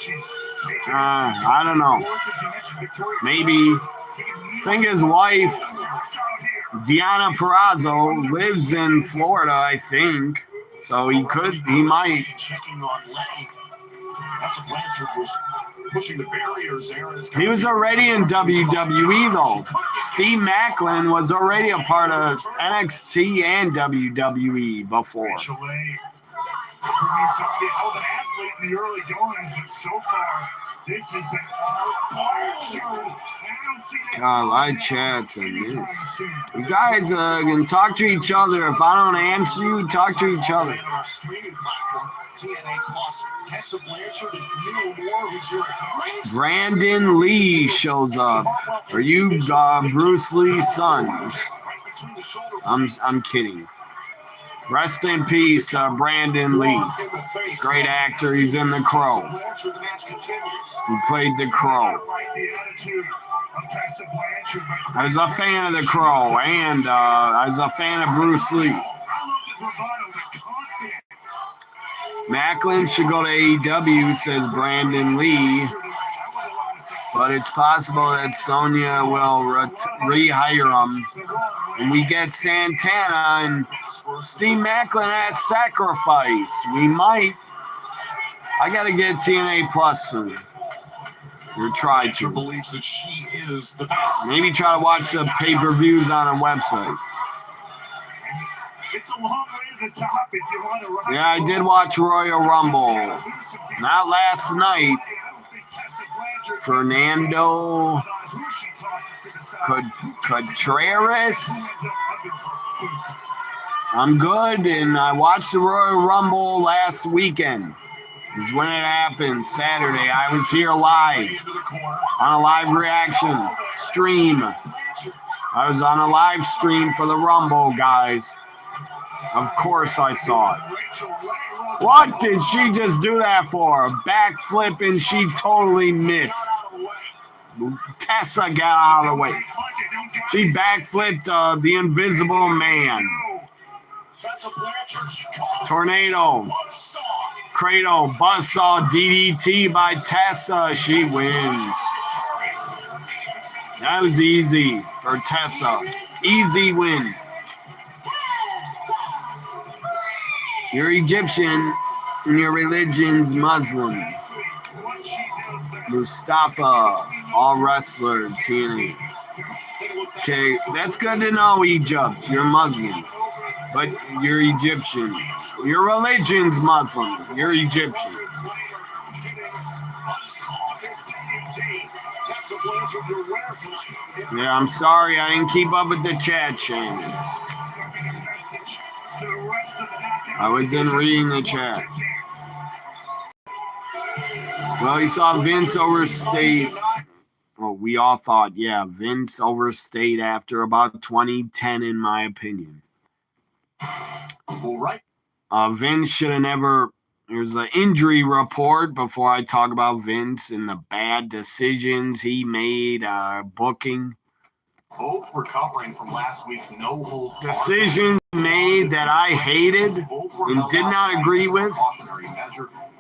I don't know. Maybe. I think his wife, Deonna Purrazzo, lives in Florida, I think. So he might. He was already in WWE, though. Steve Macklin was already a part of NXT and WWE before. Held an athlete in the early goings, but so far this has been all God, a lot of chats on this. You guys can talk to each other. If I don't answer you, talk to each other. Brandon Lee shows up. Are you Bruce Lee's son? I'm kidding. Rest in peace, Brandon Lee. Great actor. He's in The Crow. He played The Crow. I was a fan of The Crow, and I was a fan of Bruce Lee. Macklin should go to AEW, says Brandon Lee. But it's possible that Sonya will rehire him. And we get Santana and Steve Macklin at Sacrifice. We might. I got to get TNA Plus soon. Or try to. Maybe try to watch the pay-per-views on a website. It's a long way to the top if you want to ride. Yeah, I did watch Royal Rumble. Not last night. Fernando Contreras. I'm good, and I watched the Royal Rumble last weekend. Is when it happened, Saturday. I was here live on a live reaction stream. I was on a live stream for the Rumble, guys. Of course I saw it. What did she just do that for? A backflip and she totally missed. Tessa got out of the way. She backflipped the Invisible Man. Tornado. Cradle. Buzzsaw DDT by Tessa. She wins. That was easy for Tessa. Easy win. You're Egyptian and your religion's Muslim. Mustafa, all wrestler, TNA. Okay, that's good to know, Egypt. You're Muslim, but you're Egyptian. Your religion's Muslim. You're Egyptian. Yeah, I'm sorry. I didn't keep up with the chat, Shane. I wasn't reading the chat. Well, you saw Vince overstate. Well, we all thought, yeah, Vince overstayed after about 2010, in my opinion. All right. Vince should have never. There's an injury report before I talk about Vince and the bad decisions he made booking. Both recovering from last week's no-hold decisions made that I hated and did not agree with.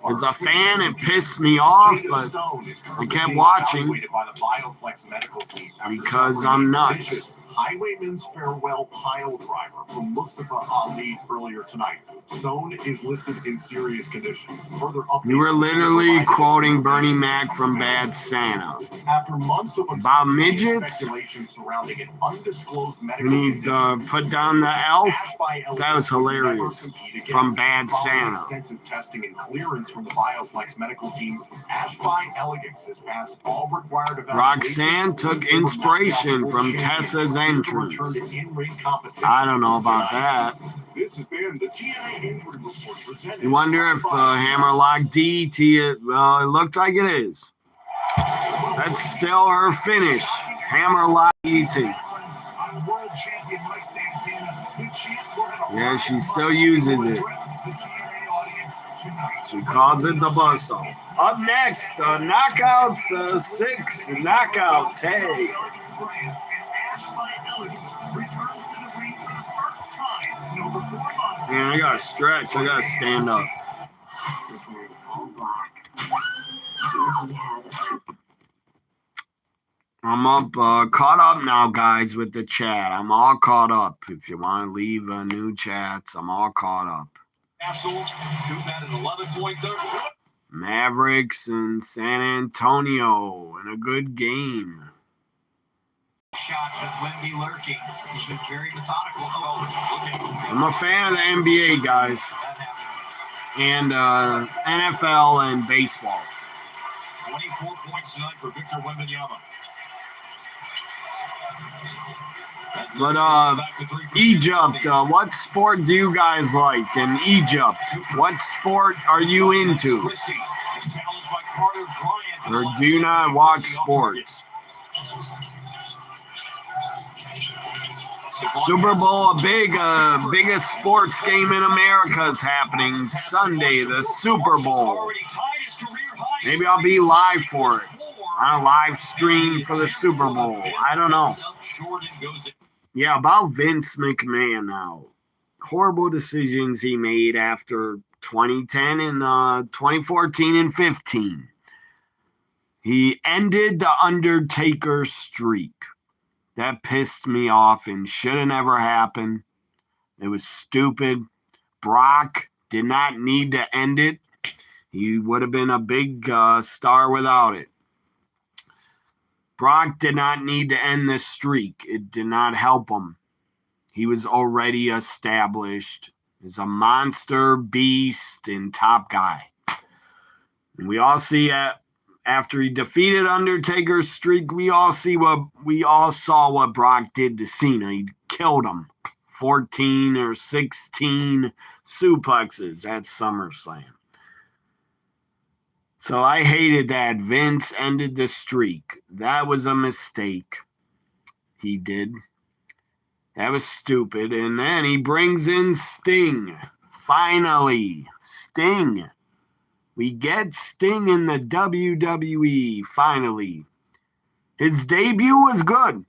As a fan, it pissed me off, but I kept watching because I'm nuts. Highwayman's farewell pile driver from Mustafa Ali earlier tonight. Stone is listed in serious condition. Further updates. You were literally quoting Bernie Mac from Bad Santa. After months of about midgets, speculation surrounding an undisclosed medical you need to put down the elf. That was hilarious. From Bad Santa. Extensive testing and clearance from the Bioflex medical team. Ashby Elegance has passed all required evaluations. Roxanne took inspiration from Tessa's entrance. Return to in-ring competition I don't know about tonight. that. This has been the TNA Injury Report presented. You wonder if Hammerlock DDT, well, it looked like it is. That's still her finish. Hammerlock DDT. On World Champion Mike Santana, the champ will have a Yeah, she still uses it. the TNA audience tonight. She calls it the buzzsaw. Up next, Knockouts 6 Knockout Tag. Man, I gotta stretch. I gotta stand up. I'm up, caught up now, guys, with the chat. I'm all caught up. If you want to leave new chats, I'm all caught up. Mavericks and San Antonio in a good game. Shots with Wemby lurking. He's been very methodical. I'm a fan of the NBA, guys, and NFL and baseball. 24 points tonight for Victor Wembanyama. But Egypt, what sport do you guys like in Egypt? What sport are you into? Or do you not watch sports? Super Bowl, a biggest sports game in America is happening Sunday, the Super Bowl. Maybe I'll be live for it. On a live stream for the Super Bowl. I don't know. Yeah, about Vince McMahon now. Horrible decisions he made after 2010 and 2014 and 15. He ended the Undertaker streak. That pissed me off and should have never happened. It was stupid. Brock did not need to end it. He would have been a big star without it. Brock did not need to end this streak. It did not help him. He was already established as a monster, beast, and top guy. And we all see after he defeated Undertaker's streak, we all saw what Brock did to Cena. He killed him. 14 or 16 suplexes at SummerSlam. So I hated that Vince ended the streak. That was a mistake. He did. That was stupid. And then he brings in Sting. Finally. Sting. We get Sting in the WWE. Finally. His debut was good.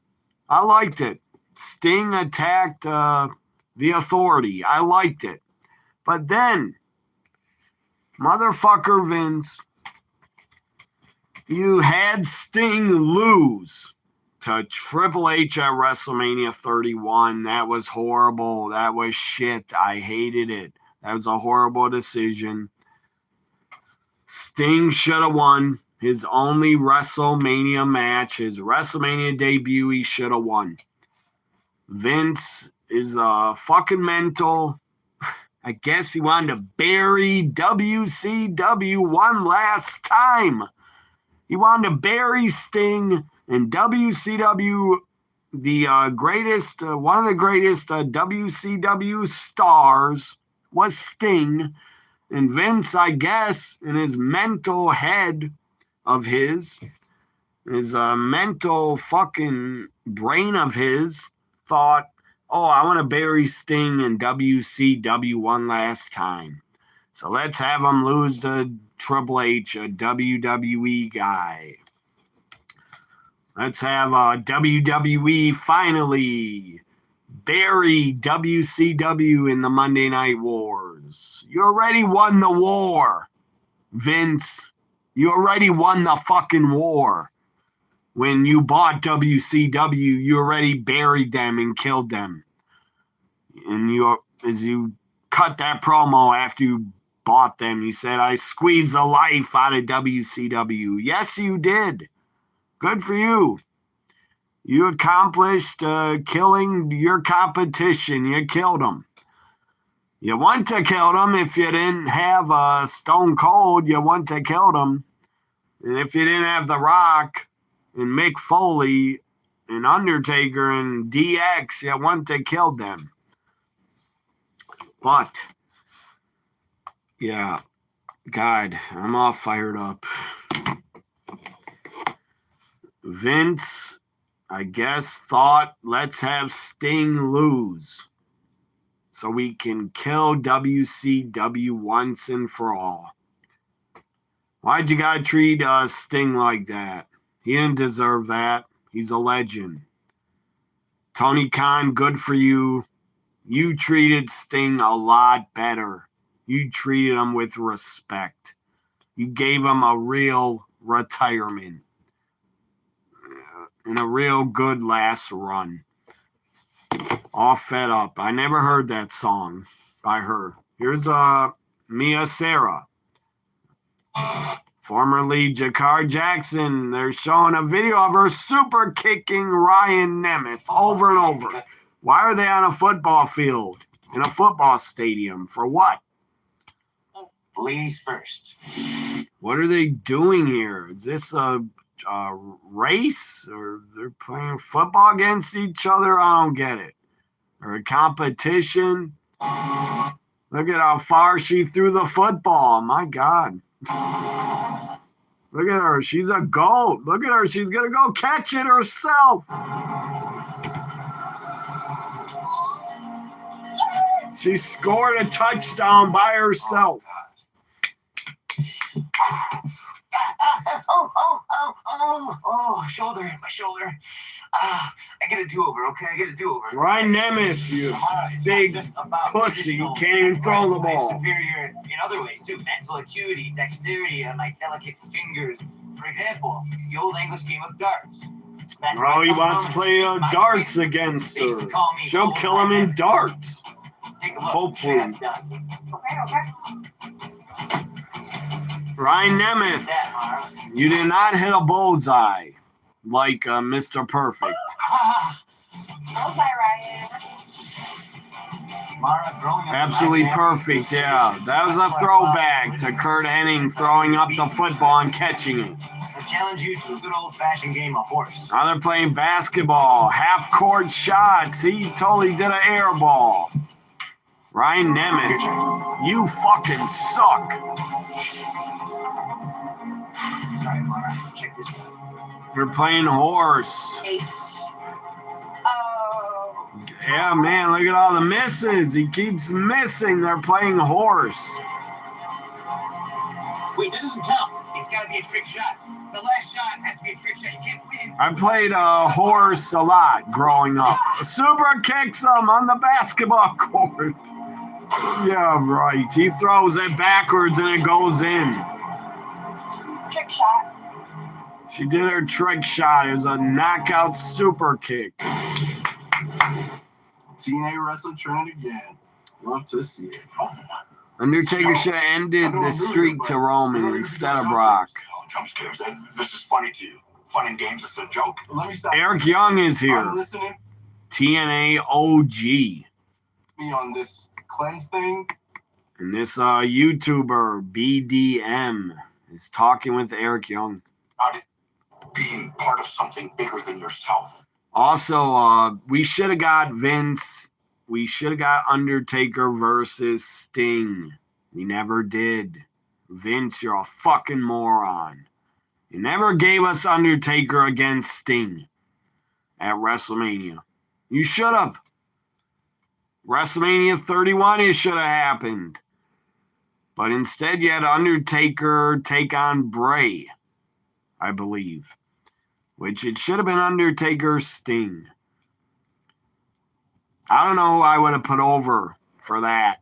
I liked it. Sting attacked the Authority. I liked it. But then, motherfucker Vince, you had Sting lose to Triple H at WrestleMania 31. That was horrible. That was shit. I hated it. That was a horrible decision. Sting should have won his only WrestleMania match, his WrestleMania debut. He should have won. Vince is fucking mental. I guess he wanted to bury WCW one last time. He wanted to bury Sting and WCW, the greatest, one of the greatest WCW stars was Sting. And Vince, I guess, in his mental head of his mental fucking brain of his, thought, oh, I want to bury Sting in WCW one last time. So let's have him lose to Triple H, a WWE guy. Let's have WWE finally bury WCW in the Monday Night Wars. You already won the war, Vince. You already won the fucking war. When you bought WCW, you already buried them and killed them. And as you cut that promo after you bought them, you said, I squeezed the life out of WCW. Yes, you did. Good for you. You accomplished killing your competition. You killed them. You want to kill them if you didn't have Stone Cold. You want to kill them. And if you didn't have The Rock and Mick Foley, and Undertaker and DX at one that killed them. But yeah, God, I'm all fired up. Vince, I guess, thought, let's have Sting lose so we can kill WCW once and for all. Why'd you gotta treat Sting like that? He didn't deserve that. He's a legend. Tony Khan, good for you. You treated Sting a lot better. You treated him with respect. You gave him a real retirement and a real good last run. All fed up. I never heard that song by her. Here's Mia Sarah. Formerly Jakar Jackson. They're showing a video of her super kicking Ryan Nemeth over and over. Why are they on a football field? In a football stadium? For what? Ladies first. What are they doing here? Is this a race? Or they're playing football against each other? I don't get it. Or a competition? Look at how far she threw the football. My God. Look at her. She's a goat. Look at her. She's going to go catch it herself. She scored a touchdown by herself. Shoulder, my shoulder. I get a do-over, okay? I get a do-over. Ryan Nemeth, you big pussy. You can't even throw the ball. Superior in other ways, too. Mental acuity, dexterity, and like delicate fingers. For example, the old English game of darts. Oh, he wants to play darts against her. She'll kill him in darts. Take a look. Hopefully. Okay. Ryan Nemeth, you did not hit a bullseye like Mr. Perfect. Bullseye, Ryan. Absolutely perfect, yeah. That was a throwback to Kurt Hennig throwing up the football and catching it. I challenge you to a good old-fashioned game of horse. Now they're playing basketball, half-court shots. He totally did an air ball. Ryan Nemeth, you fucking suck. All right, Mara, check this out. We're playing horse. 8. Oh. Yeah, man, look at all the misses. He keeps missing. They're playing horse. Wait, that doesn't count. It's got to be a trick shot. The last shot has to be a trick shot. You can't win. I played horse a lot growing up. Super kicks him on the basketball court. Yeah, right. He throws it backwards and it goes in. Trick shot. She did her trick shot. It was a knockout super kick. TNA wrestling trend again. Love to see it. Undertaker should have ended the streak to Roman instead of Brock. Jump scares. This is funny to you. Fun and games. It's a joke. Let me stop. Eric Young is I'm here. listening. TNA OG. Me on this cleanse thing. And this YouTuber, BDM, is talking with Eric Young. About it being part of something bigger than yourself. Also, we should have got Vince. We should have got Undertaker versus Sting. We never did. Vince, you're a fucking moron. You never gave us Undertaker against Sting at WrestleMania. You should have. WrestleMania 31, it should have happened. But instead, you had Undertaker take on Bray, I believe. Which it should have been Undertaker Sting. I don't know who I would have put over for that.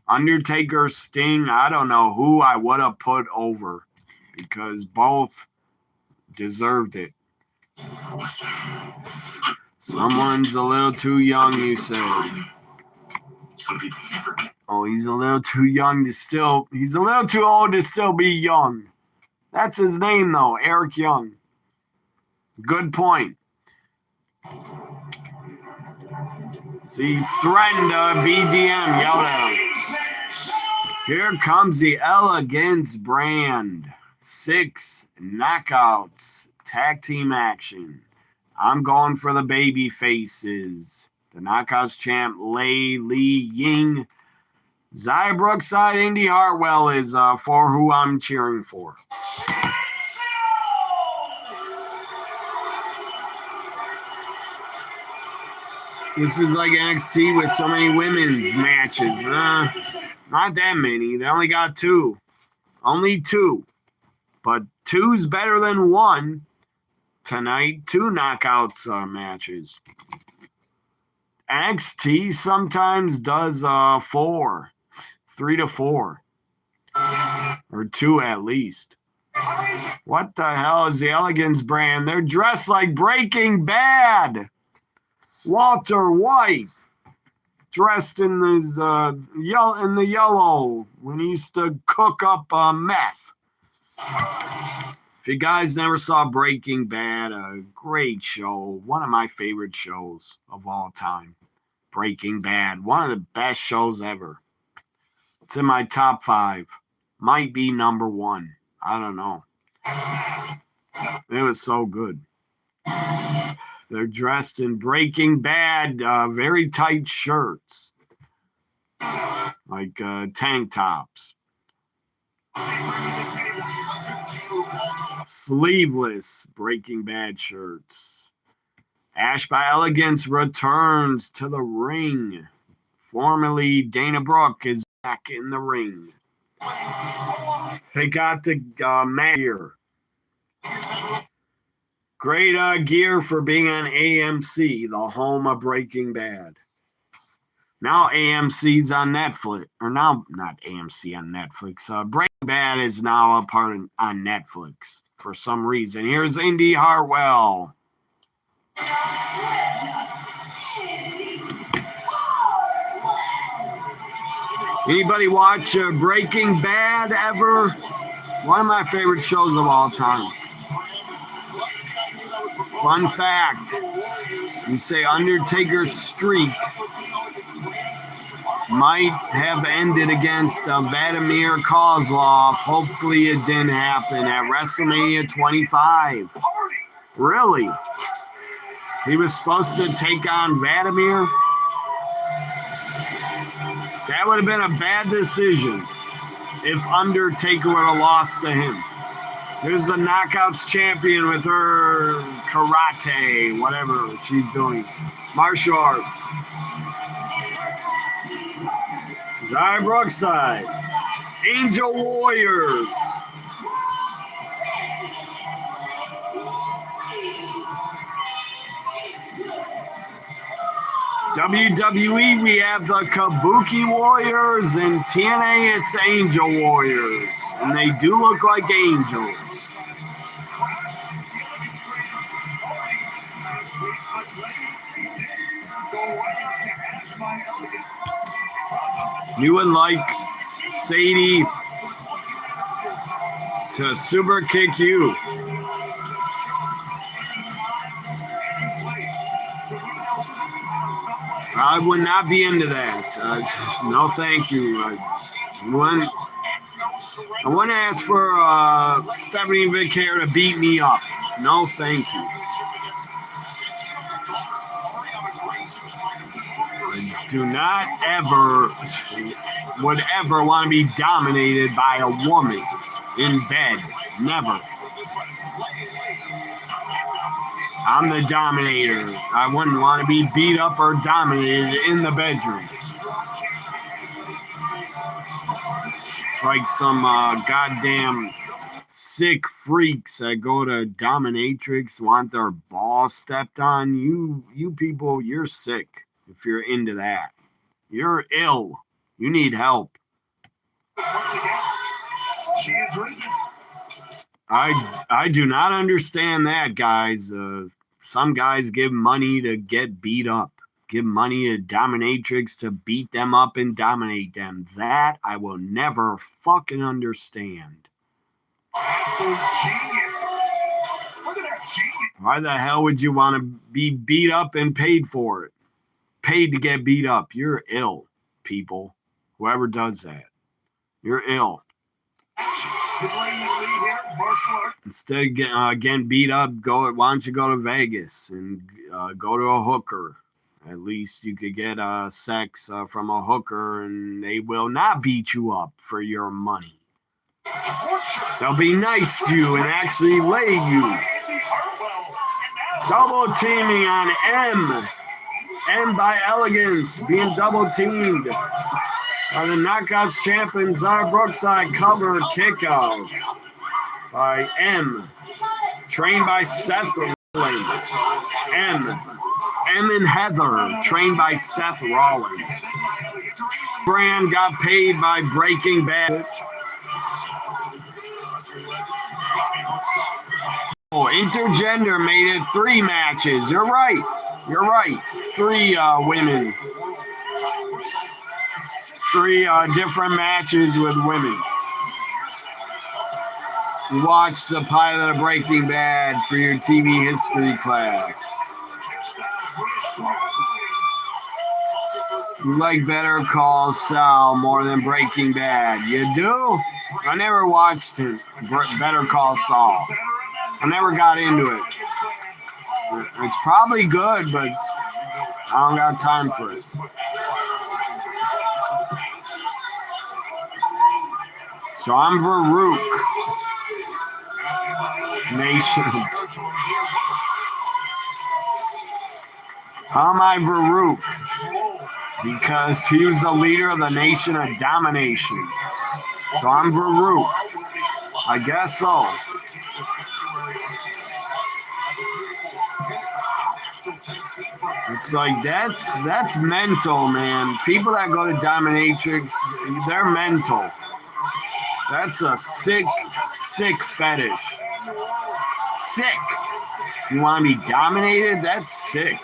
Undertaker Sting, I don't know who I would have put over. Because both deserved it. Someone's a little too young, you said. Some people never get. Oh, he's a little too young to still... He's a little too old to still be young. That's his name, though. Eric Young. Good point. See, threatened BDM, yelled at him. Here comes the Elegance brand. 6 knockouts. Tag team action. I'm going for the baby faces. The Knockouts champ, Lei Li Ying. Xia Brookside, Indy Hartwell is for who I'm cheering for. This is like NXT with so many women's matches. Not that many. They only got 2. Only 2. But 2's better than 1 tonight. 2 knockouts matches. NXT sometimes does 4. 3 to 4. Or 2 at least. What the hell is the Elegance brand? They're dressed like Breaking Bad. Walter White, dressed in his yellow when he used to cook up meth. If you guys never saw Breaking Bad, a great show, one of my favorite shows of all time. Breaking Bad, one of the best shows ever. It's in my top 5. Might be number 1. I don't know. It was so good. They're dressed in Breaking Bad, very tight shirts, like tank tops. Sleeveless Breaking Bad shirts. Ash by Elegance returns to the ring. Formerly Dana Brooke is back in the ring. They got the mat here. Great gear for being on AMC, the home of Breaking Bad. Now AMC's on Netflix. Or now, not AMC on Netflix. Breaking Bad is now a part on Netflix for some reason. Here's Indy Hartwell. Anybody watch Breaking Bad ever? One of my favorite shows of all time. Fun fact, you say Undertaker's streak might have ended against Vladimir Kozlov. Hopefully it didn't happen at WrestleMania 25. Really? He was supposed to take on Vladimir? That would have been a bad decision if Undertaker would have lost to him. Here's the Knockouts champion with her karate, whatever she's doing. Martial arts. Xia Brookside. Angel Warriors. WWE, we have the Kabuki Warriors, and TNA, it's Angel Warriors. And they do look like angels. You would like Sadie to super kick you. I would not be into that. No, thank you. I want to ask for Stephanie Vicaire to beat me up. No, thank you. I do not would ever want to be dominated by a woman in bed. Never. I'm the dominator. I wouldn't want to be beat up or dominated in the bedroom. It's like some goddamn sick freaks that go to dominatrix, want their balls stepped on. You people, you're sick if you're into that. You're ill. You need help. Once again, she is risen. I do not understand that, guys. Some guys give money to get beat up. Give money to dominatrix to beat them up and dominate them. That I will never fucking understand. Absolute genius. Look at that genius. Why the hell would you want to be beat up and paid for it? Paid to get beat up. You're ill, people. Whoever does that. You're ill. Good lady lead here. Instead of getting beat up, why don't you go to Vegas and go to a hooker? At least you could get sex from a hooker, and they will not beat you up for your money. They'll be nice to you and actually lay you. Double teaming on M. M by Elegance being double teamed by the Knockouts champion Zara Brookside. Cover kick out by M. Trained by Seth Rollins. M and Heather, trained by Seth Rollins. Brand got paid by Breaking Bad. Oh, Intergender made it 3 matches. You're right. 3 women. 3 different matches with women. Watch the pilot of Breaking Bad for your TV history class. You like Better Call Saul more than Breaking Bad. You do? I never watched him. Better Call Saul. I never got into it. It's probably good, but I don't got time for it. So I'm Farouk Nation. How am I Farouk? Because he was the leader of the Nation of Domination. So I'm Farouk. I guess so. It's like that's mental, man. People that go to dominatrix, they're mental. That's a sick fetish. Sick. You want to be dominated? That's sick.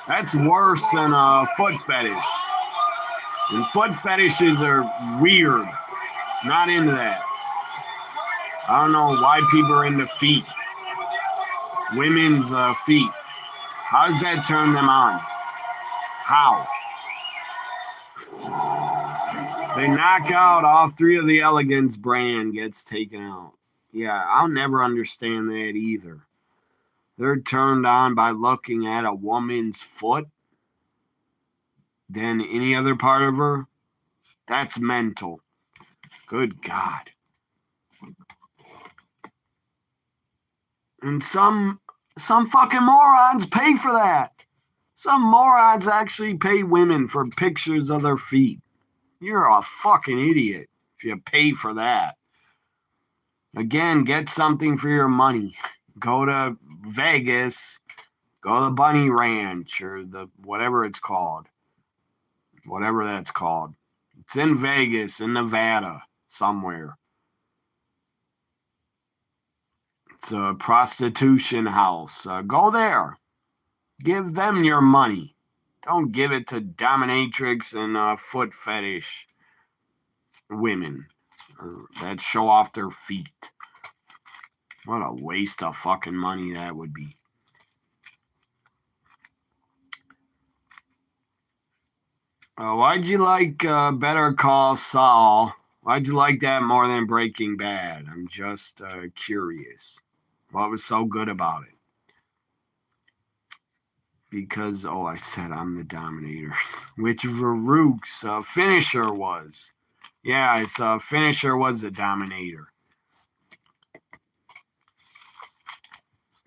That's worse than a foot fetish. And foot fetishes are weird. Not into that. I don't know why people are into feet. Women's feet. How does that turn them on? How? They knock out all 3 of the Elegance. Brand gets taken out. Yeah, I'll never understand that either. They're turned on by looking at a woman's foot than any other part of her. That's mental. Good God. And some fucking morons pay for that. Some morons actually pay women for pictures of their feet. You're a fucking idiot if you pay for that. Again, get something for your money. Go to Vegas. Go to the Bunny Ranch or the whatever it's called. Whatever that's called. It's in Vegas, in Nevada, somewhere. It's a prostitution house. Go there. Give them your money. Don't give it to dominatrix and foot fetish women that show off their feet. What a waste of fucking money that would be. Why'd you like Better Call Saul? Why'd you like that more than Breaking Bad? I'm just curious. What was so good about it? Because, I said I'm the Dominator. Which Farouk's finisher was. Yeah, his finisher was the Dominator.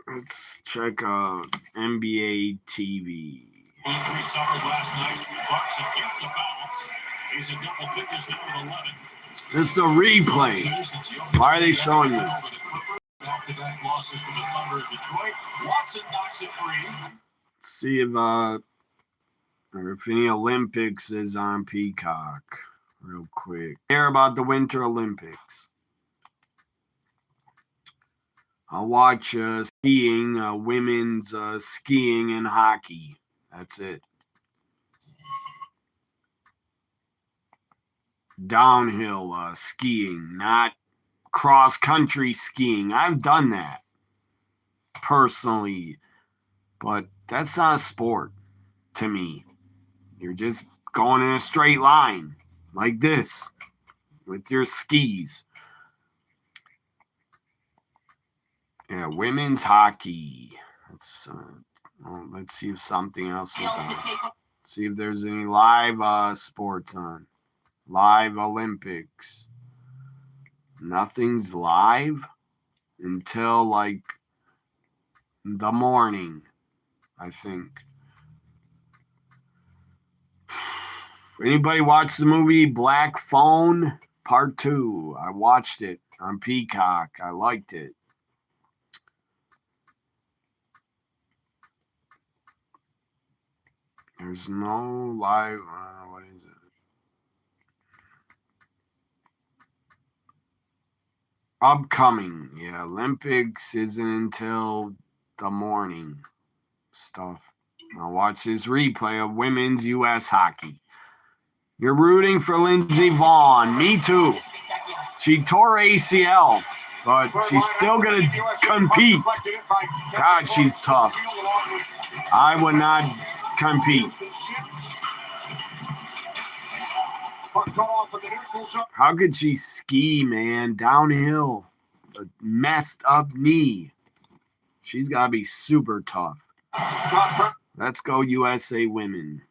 Let's check out NBA TV. It's a replay. Why are they showing this? Back-to-back losses for the Thunder of Detroit. Watson knocks it free. See if any Olympics is on Peacock real quick. Care about the Winter Olympics. I'll watch skiing, women's skiing and hockey. That's it. Downhill skiing, not cross-country skiing. I've done that personally, but that's not a sport to me. You're just going in a straight line like this with your skis. Yeah, women's hockey. Let's see if something else is on. See if there's any live sports on. Live Olympics. Nothing's live until like the morning, I think. Anybody watch the movie Black Phone Part 2? I watched it on Peacock. I liked it. There's no live, what is it? Upcoming, yeah, Olympics isn't until the morning stuff. I'll watch this replay of women's U.S. hockey. You're rooting for Lindsey Vonn. Me too. She tore ACL, but she's still going to compete. God, she's tough. I would not compete. How could she ski, man? Downhill. A messed up knee. She's got to be super tough. Let's go USA women.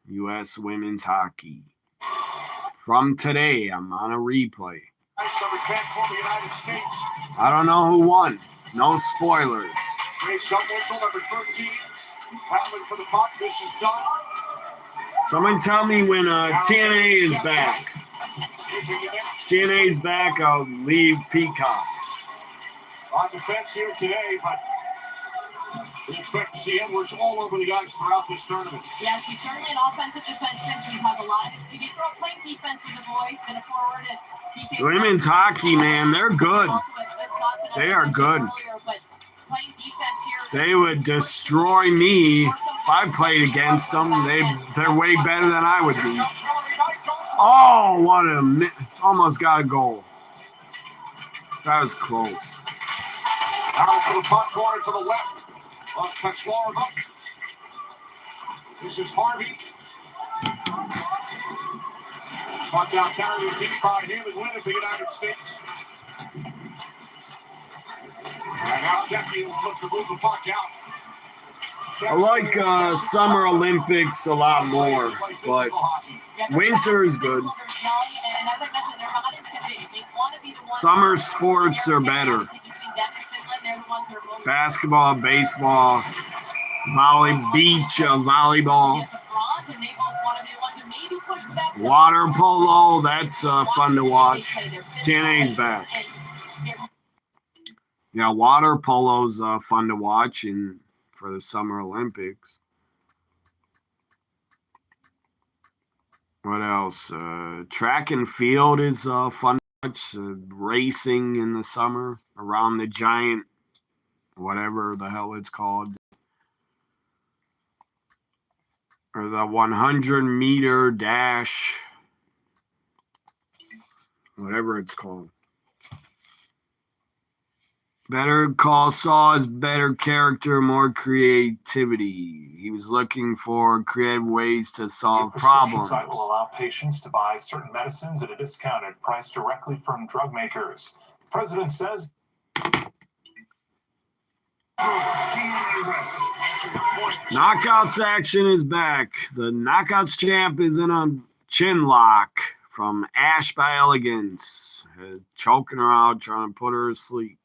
U.S. women's hockey. From today, I'm on a replay. I don't know who won. No spoilers. Someone tell me when TNA is back. TNA is back, I'll leave Peacock. On defense here today, but we expect to see Edwards all over the ice throughout this tournament. Yeah, she's certainly an offensive defenseman. She has a lot of it. She did playing defense with the boys, been a forward at BK. Women's hockey, man, they're good. They are good. They would destroy me if I played against them. They're way better than I would be. Oh, what a almost got a goal. That was close. Out to the puck corner to the left. This is Harvey. Puck down, carried deep by him and win it, the United States. And now Sheffield looks to move the puck out. I like Summer Olympics a lot more, but winter is good. Summer sports are better. Basketball, baseball, volleyball, water polo, that's fun to watch. TNA's back. Yeah, water polo's fun to watch for the Summer Olympics. What else? Track and field is fun to watch. Racing in the summer around the giant, whatever the hell it's called. Or the 100-meter dash. Whatever it's called. Better Call Saul's better character, more creativity. He was looking for creative ways to solve problems. The site will allow patients to buy certain medicines at a discounted price directly from drug makers. The president says. Knockouts action is back. The Knockouts champ is in a chin lock from Ash by Elegance. Choking her out, trying to put her to sleep.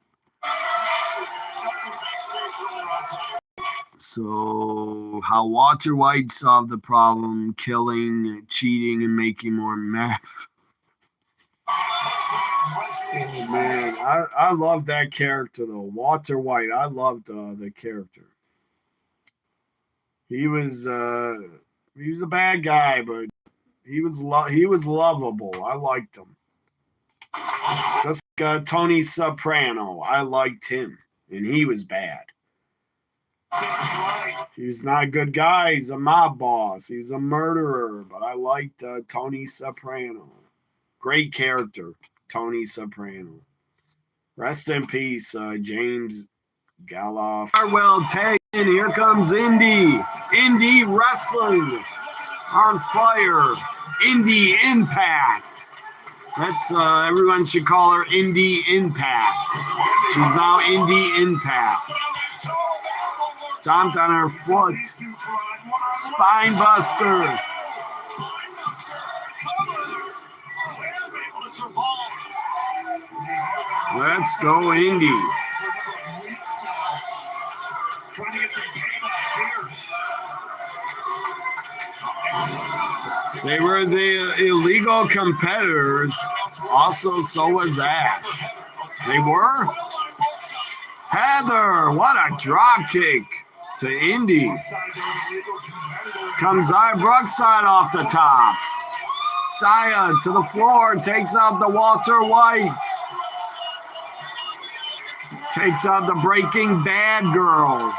So, how Walter White solved the problem, killing, cheating, and making more meth. Oh, man, I love that character, though. Walter White, I loved the character. He was a bad guy, but he was lovable. I liked him. Just like Tony Soprano, I liked him, and he was bad. He was not a good guy. He's a mob boss. He was a murderer, but I liked Tony Soprano. Great character, Tony Soprano. Rest in peace, James Galoff. Well, tag in. Here comes Indy. Indy Wrestling on fire. Indy Impact. That's everyone should call her Indie Impact. She's now Indie Impact. Stomped on her foot. Spine buster. Let's go, Indy. They were the illegal competitors. Also, so was Ash. They were? Heather, what a drop kick to Indy. Comes Zaya Brookside off the top. Zaya to the floor, takes out the Walter White. Takes out the Breaking Bad girls.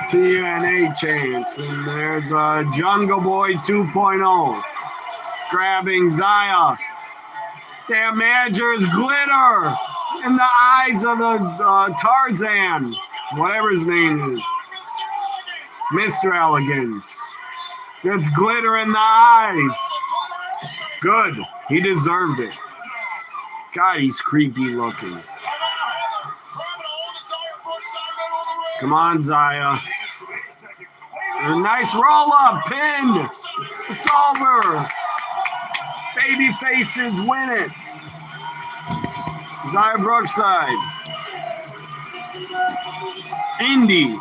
TNA chants, and there's Jungle Boy 2.0 grabbing Zaya. Damn managers glitter in the eyes of the Tarzan, whatever his name is, Mr. Elegance. There's glitter in the eyes. Good, he deserved it. God, he's creepy looking. Come on, Zaya. A nice roll-up pin. It's over. Baby faces win it. Zaya Brookside. Indy.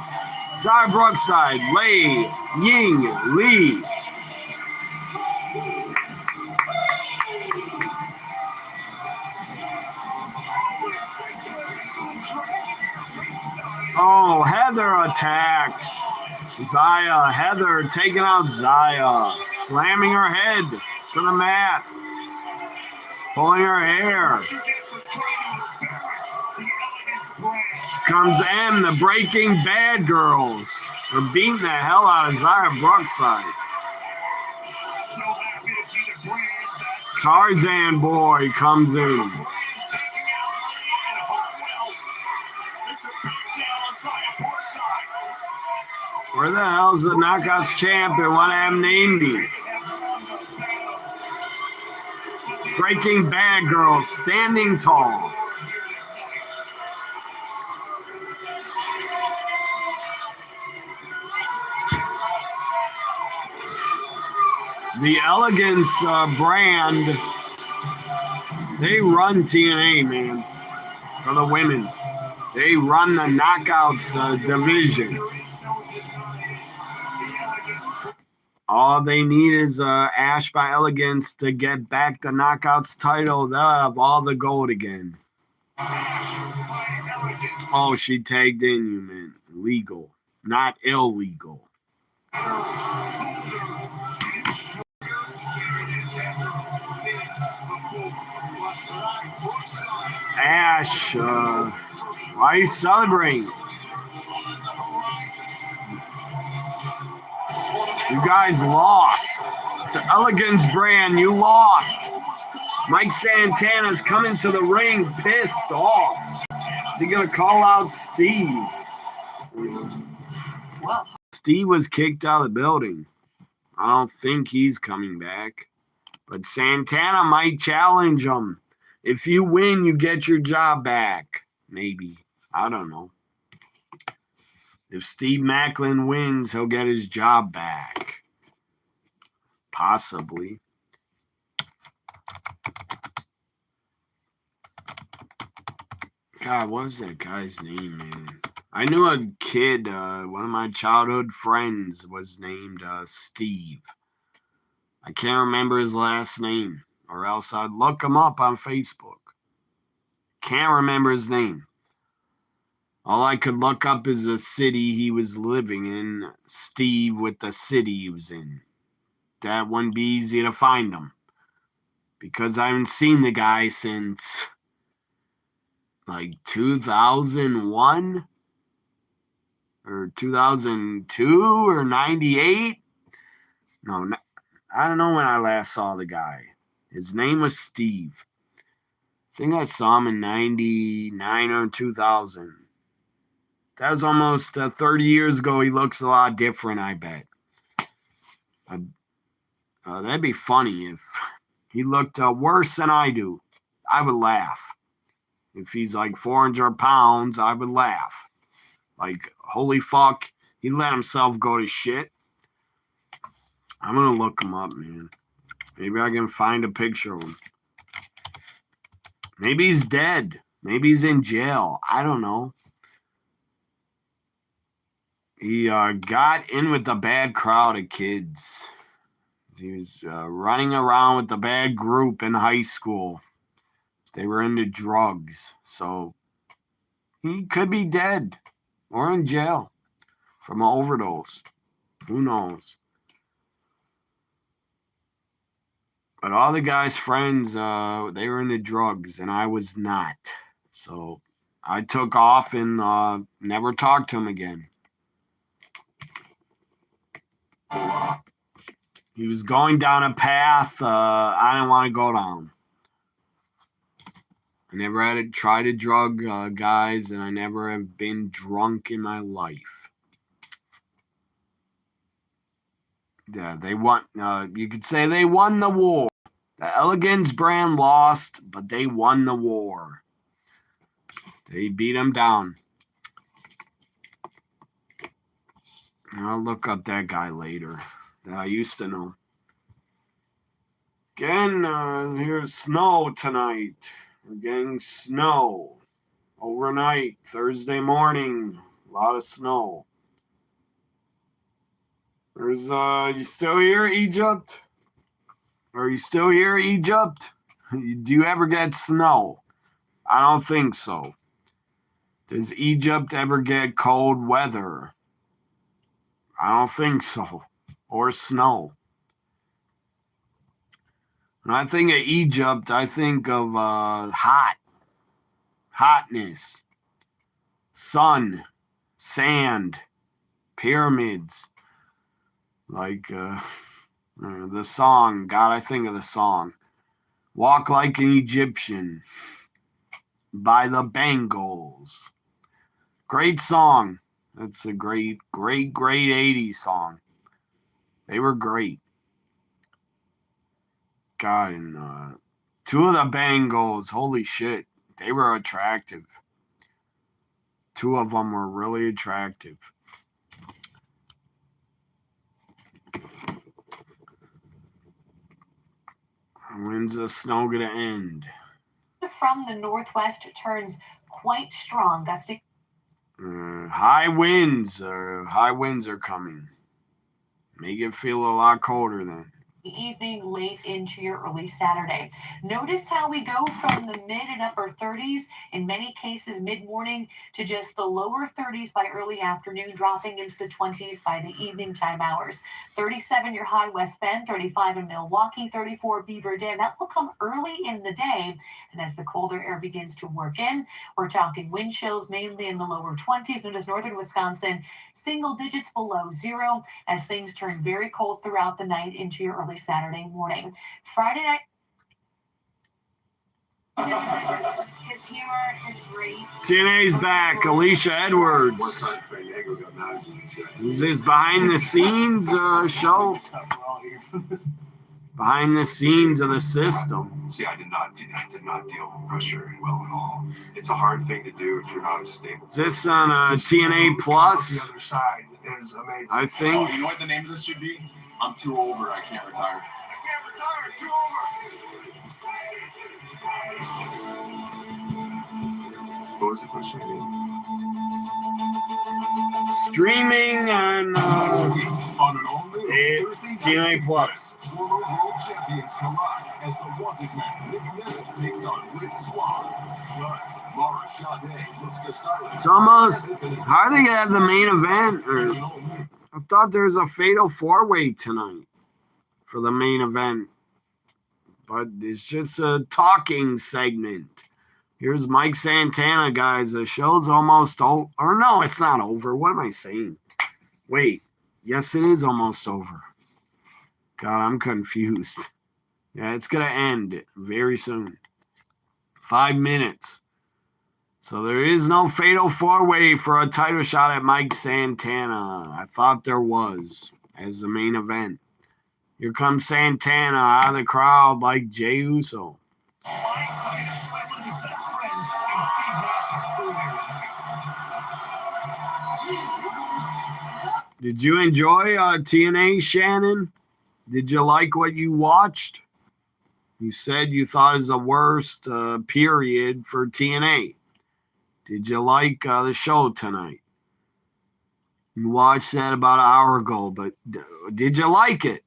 Zaya Brookside. Lei Ying Lee. Oh, Heather attacks. Zaya, Heather taking out Zaya, slamming her head to the mat, pulling her hair. Comes M, the Breaking Bad girls. They're beating the hell out of Zaya Brookside. Tarzan boy comes in. Where the hell's the Knockouts champion? What happened to Indy? Breaking Bad girls standing tall. The Elegance brand, they run TNA, man, for the women. They run the Knockouts division. All they need is Ash by Elegance to get back the Knockouts title. They'll have all the gold again. Oh, she tagged in, you man. Legal, not illegal. Ash, why are you celebrating? You guys lost. The Elegance brand, you lost. Mike Santana's coming to the ring pissed off. Is he going to call out Steve? Steve was kicked out of the building. I don't think he's coming back. But Santana might challenge him. If you win, you get your job back. Maybe. I don't know. If Steve Macklin wins, he'll get his job back. Possibly. God, what was that guy's name, man? I knew a kid, one of my childhood friends was named Steve. I can't remember his last name, or else I'd look him up on Facebook. Can't remember his name. All I could look up is the city he was living in, Steve with the city he was in. That wouldn't be easy to find him. Because I haven't seen the guy since like 2001 or 2002 or 98. No, I don't know when I last saw the guy. His name was Steve. I think I saw him in 99 or 2000. That was almost 30 years ago. He looks a lot different, I bet. That'd be funny if he looked worse than I do. I would laugh. If he's like 400 pounds, I would laugh. Like, holy fuck, he let himself go to shit. I'm going to look him up, man. Maybe I can find a picture of him. Maybe he's dead. Maybe he's in jail. I don't know. He got in with the bad crowd of kids. He was running around with the bad group in high school. They were into drugs. So he could be dead or in jail from an overdose. Who knows? But all the guy's friends, they were into drugs, and I was not. So I took off and never talked to him again. He was going down a path I didn't want to go down. I never had to try to drug guys, and I never have been drunk in my life. Yeah, they won. You could say they won the war. The Elegance brand lost, but they won the war. They beat them down. I'll look up that guy later that I used to know. Again, here's snow tonight. We're getting snow overnight, Thursday morning. A lot of snow. There's you still here, Egypt? Are you still here, Egypt? Do you ever get snow? I don't think so. Does Egypt ever get cold weather? I don't think so. Or snow. When I think of Egypt, I think of hotness, sun, sand, pyramids. Like the song, God, I think of the song. Walk Like an Egyptian by the Bangles. Great song. That's a great 80s song. They were great. God, and two of the Bangles, holy shit, they were attractive. Two of them were really attractive. When's the snow gonna end? From the northwest turns quite strong, gusting. High winds are coming. Make it feel a lot colder then. Evening late into your early Saturday. Notice how we go from the mid and upper 30s, in many cases mid-morning, to just the lower 30s by early afternoon, dropping into the 20s by the evening time hours. 37 your high West Bend, 35 in Milwaukee, 34 Beaver Dam. That will come early in the day, and as the colder air begins to work in, we're talking wind chills mainly in the lower 20s. Notice northern Wisconsin, single digits below zero, as things turn very cold throughout the night into your early Saturday morning. Friday night. His humor is great. TNA's back. Alicia Edwards. This is behind the scenes show. Behind the scenes of the system. See, I did not deal with pressure well at all. It's a hard thing to do if you're not as stable. Is this on TNA Plus? The other side is amazing. I think. Oh, you know what the name of this should be? I'm too over. I can't retire. I can't retire. Too over. What was the question again? Streaming on On an all-new Thursday TNA Plus. Former world champions collide as the wanted man Nick Neville takes on Rick Swan. Plus, Laura Sade looks to silence. It's almost. How are they gonna have the main event? Or, I thought there was a fatal four-way tonight for the main event, but it's just a talking segment. Here's Mike Santana, guys. The show's almost over. Or no, it's not over. What am I saying? Wait. Yes, it is almost over. God, I'm confused. Yeah, it's going to end very soon. 5 minutes. So there is no fatal four-way for a title shot at Mike Santana. I thought there was as the main event. Here comes Santana out of the crowd like Jey Uso. Did you enjoy TNA, Shannon? Did you like what you watched? You said you thought it was the worst period for TNA. Did you like the show tonight? You watched that about an hour ago, but did you like it?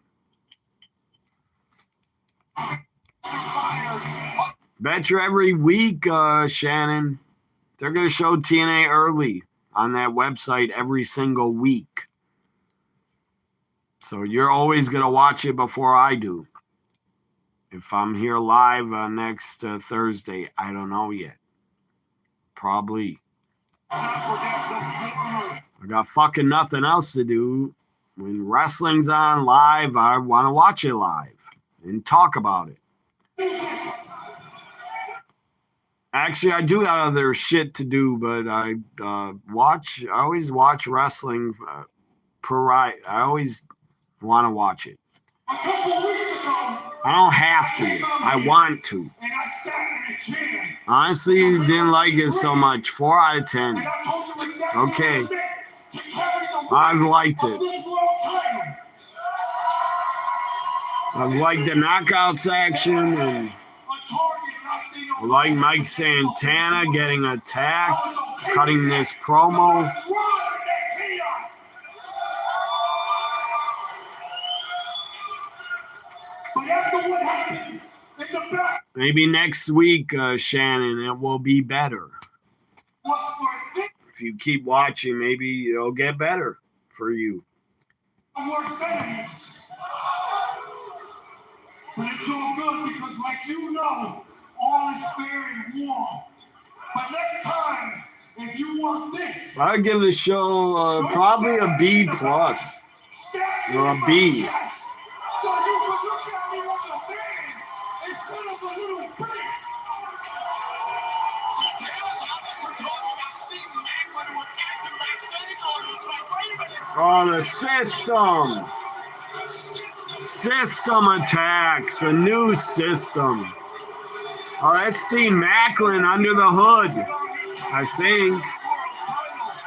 Bet you every week, Shannon, they're going to show TNA early on that website every single week. So you're always going to watch it before I do. If I'm here live next Thursday, I don't know yet. Probably. I got fucking nothing else to do. When wrestling's on live, I want to watch it live and talk about it. Actually, I do have other shit to do, but I always watch wrestling. I always want to watch it. I don't have to. I want to. Honestly, you didn't like it so much. 4 out of 10. Okay. I've liked it. I've liked the knockouts action, and I like Mike Santana getting attacked, cutting this promo. Maybe next week, Shannon, it will be better. If you keep watching, maybe it'll get better for you. But it's all good because, like you know, all is fair in war. But next time, if you want this, I'd give the show probably a B plus or a B. so you can look at me like a man instead of a little bitch. Santana's obviously talking about Steve Macklin who attacked him backstage on you. It's like, wait a minute. Oh, the system. System attacks, a new system. Oh, that's Steve Macklin under the hood, I think.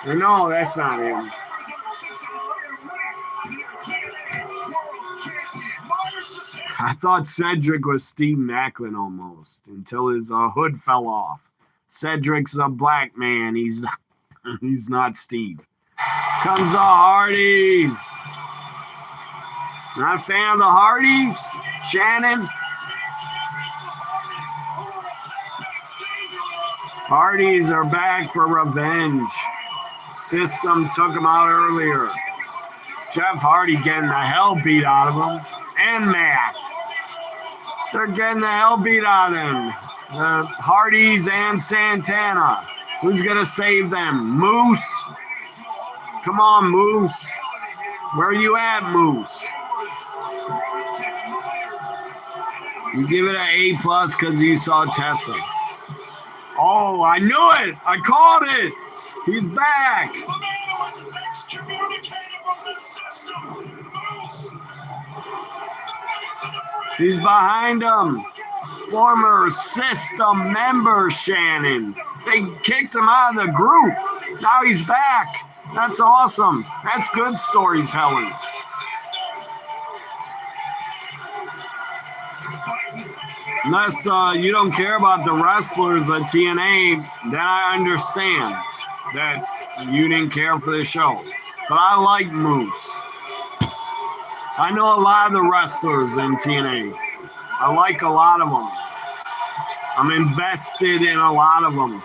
Or no, that's not him. I thought Cedric was Steve Macklin almost until his hood fell off. Cedric's a black man. He's not Steve. Comes the Hardys. Not a fan of the Hardys, Shannon? Hardys are back for revenge. System took them out earlier. Jeff Hardy getting the hell beat out of him. And Matt. They're getting the hell beat out of him. The Hardys and Santana. Who's going to save them? Moose? Come on, Moose. Where you at, Moose? You give it an A plus because you saw Tessa. Oh, I knew it. I called it. He's back. He's behind him. Former system member Shannon. They kicked him out of the group. Now he's back. That's awesome. That's good storytelling. Unless you don't care about the wrestlers at TNA, then I understand that you didn't care for the show. But I like Moose. I know a lot of the wrestlers in TNA. I like a lot of them. I'm invested in a lot of them.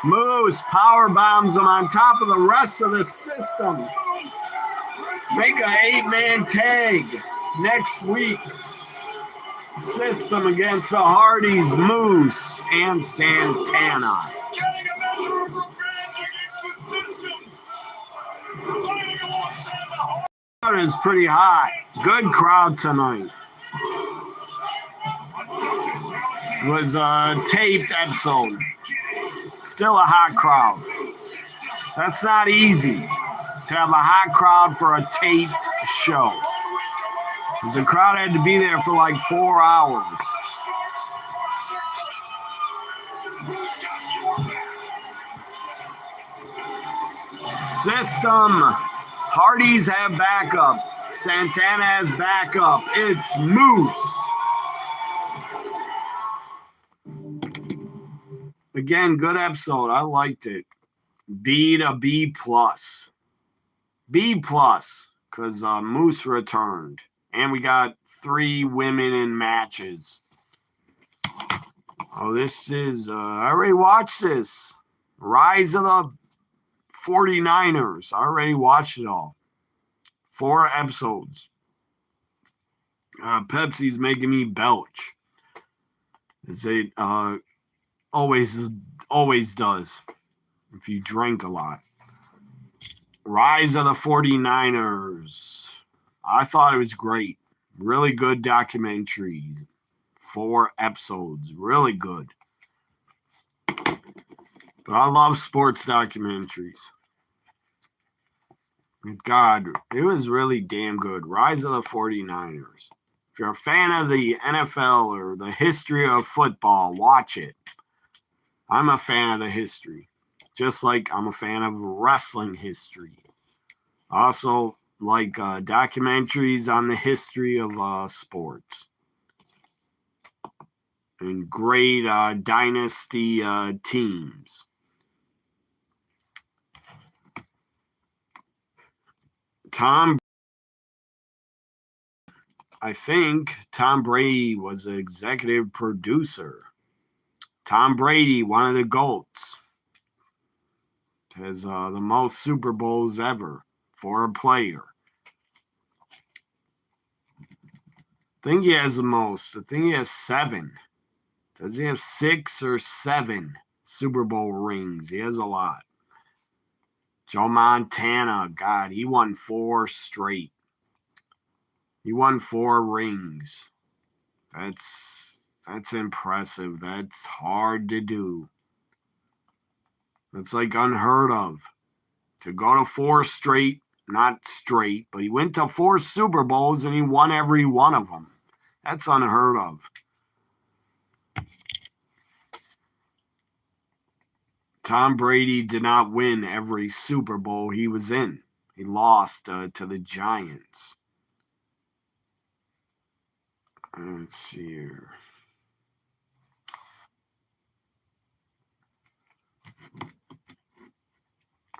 Moose power bombs him on top of the rest of the system. Make an 8-man tag next week. System against the Hardys, Moose, and Santana. It is pretty hot. Good crowd tonight. It was a taped episode. Still a hot crowd. That's not easy to have a hot crowd for a taped show. Because the crowd had to be there for like 4 hours. System. Hardys have backup. Santana has backup. It's Moose. Again, good episode. I liked it. B to B plus. B plus, because Moose returned. And we got 3 women in matches. Oh, this is, I already watched this. Rise of the 49ers. I already watched it all. 4 episodes. Pepsi's making me belch. It always does if you drink a lot. Rise of the 49ers. I thought it was great. Really good documentary. 4 episodes. Really good. But I love sports documentaries. God, it was really damn good. Rise of the 49ers. If you're a fan of the NFL or the history of football, watch it. I'm a fan of the history. Just like I'm a fan of wrestling history. Also, like documentaries on the history of sports. And great dynasty teams. I think Tom Brady was the executive producer. Tom Brady, one of the GOATs, has the most Super Bowls ever for a player. I think he has the most. I think he has 7. Does he have 6 or 7 Super Bowl rings? He has a lot. Joe Montana, God, he won 4 straight. He won 4 rings. That's impressive. That's hard to do. That's like unheard of. To go to 4 straight, not straight, but he went to 4 Super Bowls and he won every one of them. That's unheard of. Tom Brady did not win every Super Bowl he was in. He lost to the Giants. Let's see here.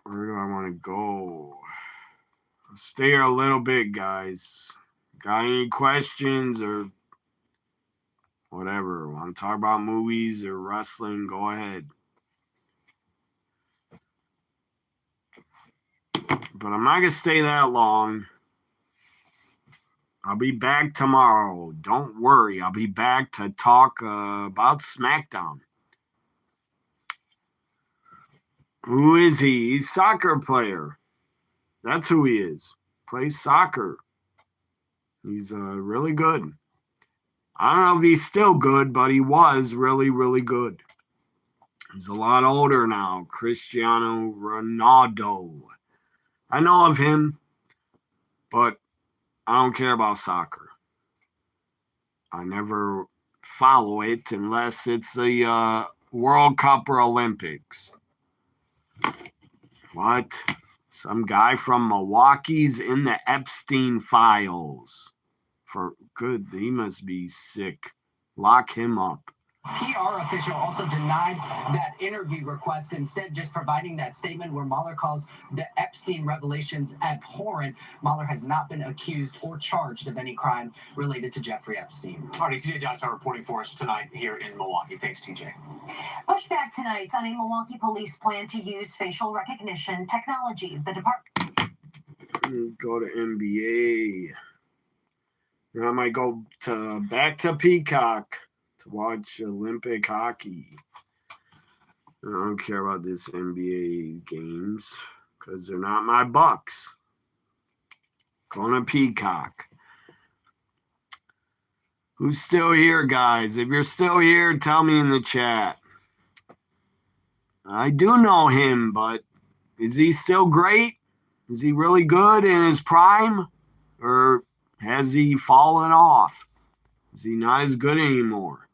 Where do I want to go? I'll stay here a little bit, guys. Got any questions or whatever? Want to talk about movies or wrestling? Go ahead. But I'm not going to stay that long. I'll be back tomorrow. Don't worry. I'll be back to talk about SmackDown. Who is he? He's a soccer player. That's who he is. Plays soccer. He's really good. I don't know if he's still good, but he was really, really good. He's a lot older now. Cristiano Ronaldo. I know of him, but I don't care about soccer. I never follow it unless it's the World Cup or Olympics. What? Some guy from Milwaukee's in the Epstein files. For good, he must be sick. Lock him up. PR official also denied that interview request, instead just providing that statement where Mueller calls the Epstein revelations abhorrent. Mueller has not been accused or charged of any crime related to Jeffrey Epstein. All right, TJ Johnson reporting for us tonight here in Milwaukee. Thanks, TJ. Pushback tonight on a Milwaukee police plan to use facial recognition technology. The department. Go to NBA. I might go back to Peacock to watch Olympic hockey. I don't care about this NBA games because they're not my Bucks. Going to Peacock. Who's still here, guys? If you're still here, tell me in the chat. I do know him, but is he still great? Is he really good in his prime? Or Has he fallen off? Is he not as good anymore?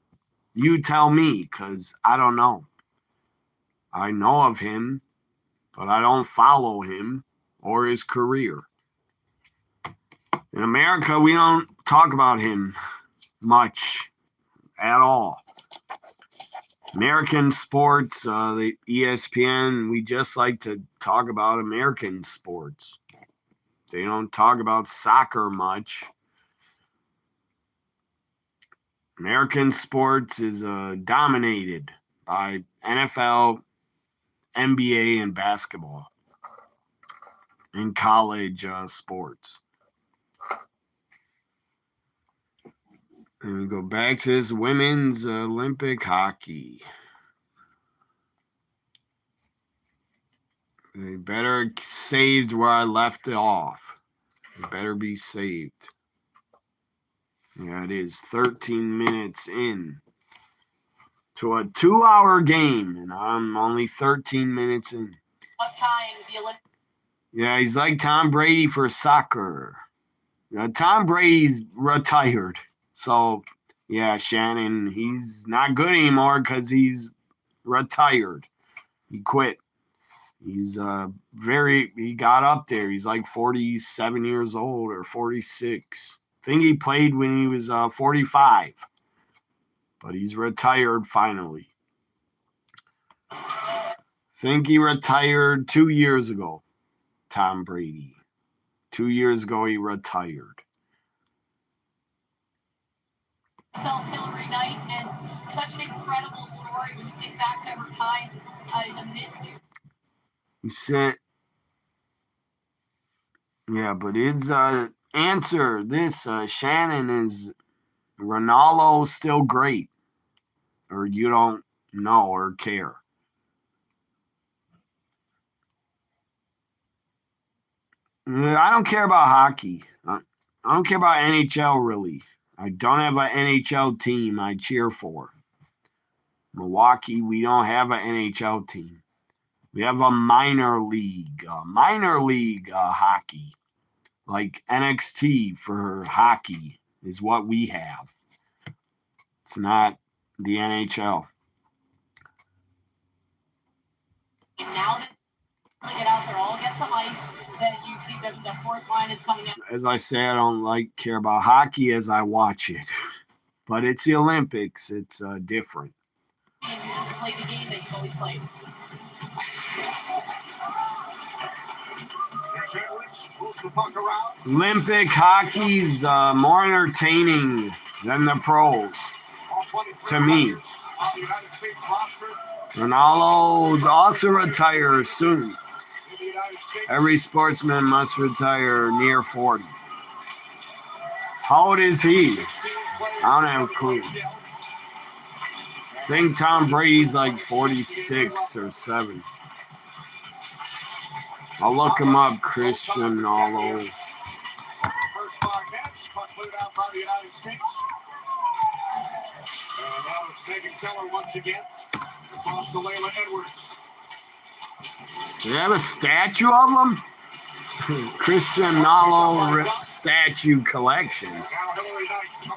You tell me, because I don't know. I know of him, but I don't follow him or his career. In America, we don't talk about him much at all. American sports, the ESPN, we just like to talk about American sports. They don't talk about soccer much. American sports is dominated by NFL, NBA, and basketball, and college sports. And we go back to this women's Olympic hockey. They better saved where I left it off. They better be saved. Yeah, it is 13 minutes in to a 2-hour game, and I'm only 13 minutes in. Yeah, he's like Tom Brady for soccer. Tom Brady's retired. So, yeah, Shannon, he's not good anymore because he's retired. He quit. He's he got up there. He's like 47 years old or 46. I think he played when he was 45. But he's retired finally. I think he retired 2 years ago, Tom Brady. 2 years ago, he retired. Hillary Knight, and such an incredible story when you think back to her time in the mid. You said, yeah, but his answer, this Shannon, is Ronaldo still great, or you don't know or care? I don't care about hockey. I don't care about NHL really. I don't have an NHL team I cheer for. Milwaukee, we don't have an NHL team. We have a minor league hockey. Like NXT for hockey is what we have. It's not the NHL. And now that they get out there, all get some ice, that you see the fourth line is coming in. As I say, I don't care about hockey as I watch it. But it's the Olympics. It's different. And you just play the game that you've always played. Olympic hockey's more entertaining than the pros, to me. Ronaldo also retires soon. Every sportsman must retire near 40. How old is he? I don't have a clue. I think Tom Brady's like 46 or 7. I'll look him up, Christian Ronaldo. First 5 minutes, puck cleared out by the United States. And now it's Megan Teller once again. Across to Layla Edwards. Do they have a statue of him? Christian Ronaldo statue collection.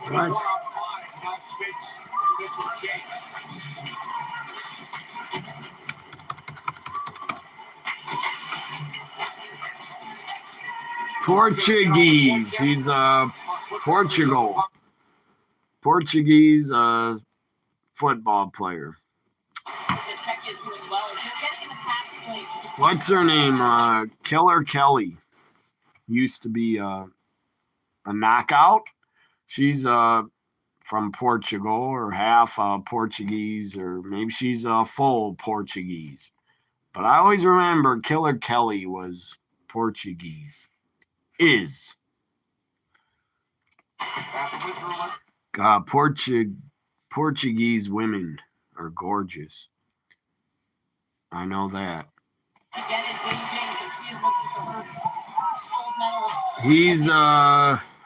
What? Portuguese. He's Portugal. Portuguese football player. What's her name? Killer Kelly. Used to be a knockout. She's from Portugal, or half Portuguese, or maybe she's full Portuguese. But I always remember Killer Kelly was Portuguese. Portuguese women are gorgeous. I know that. He's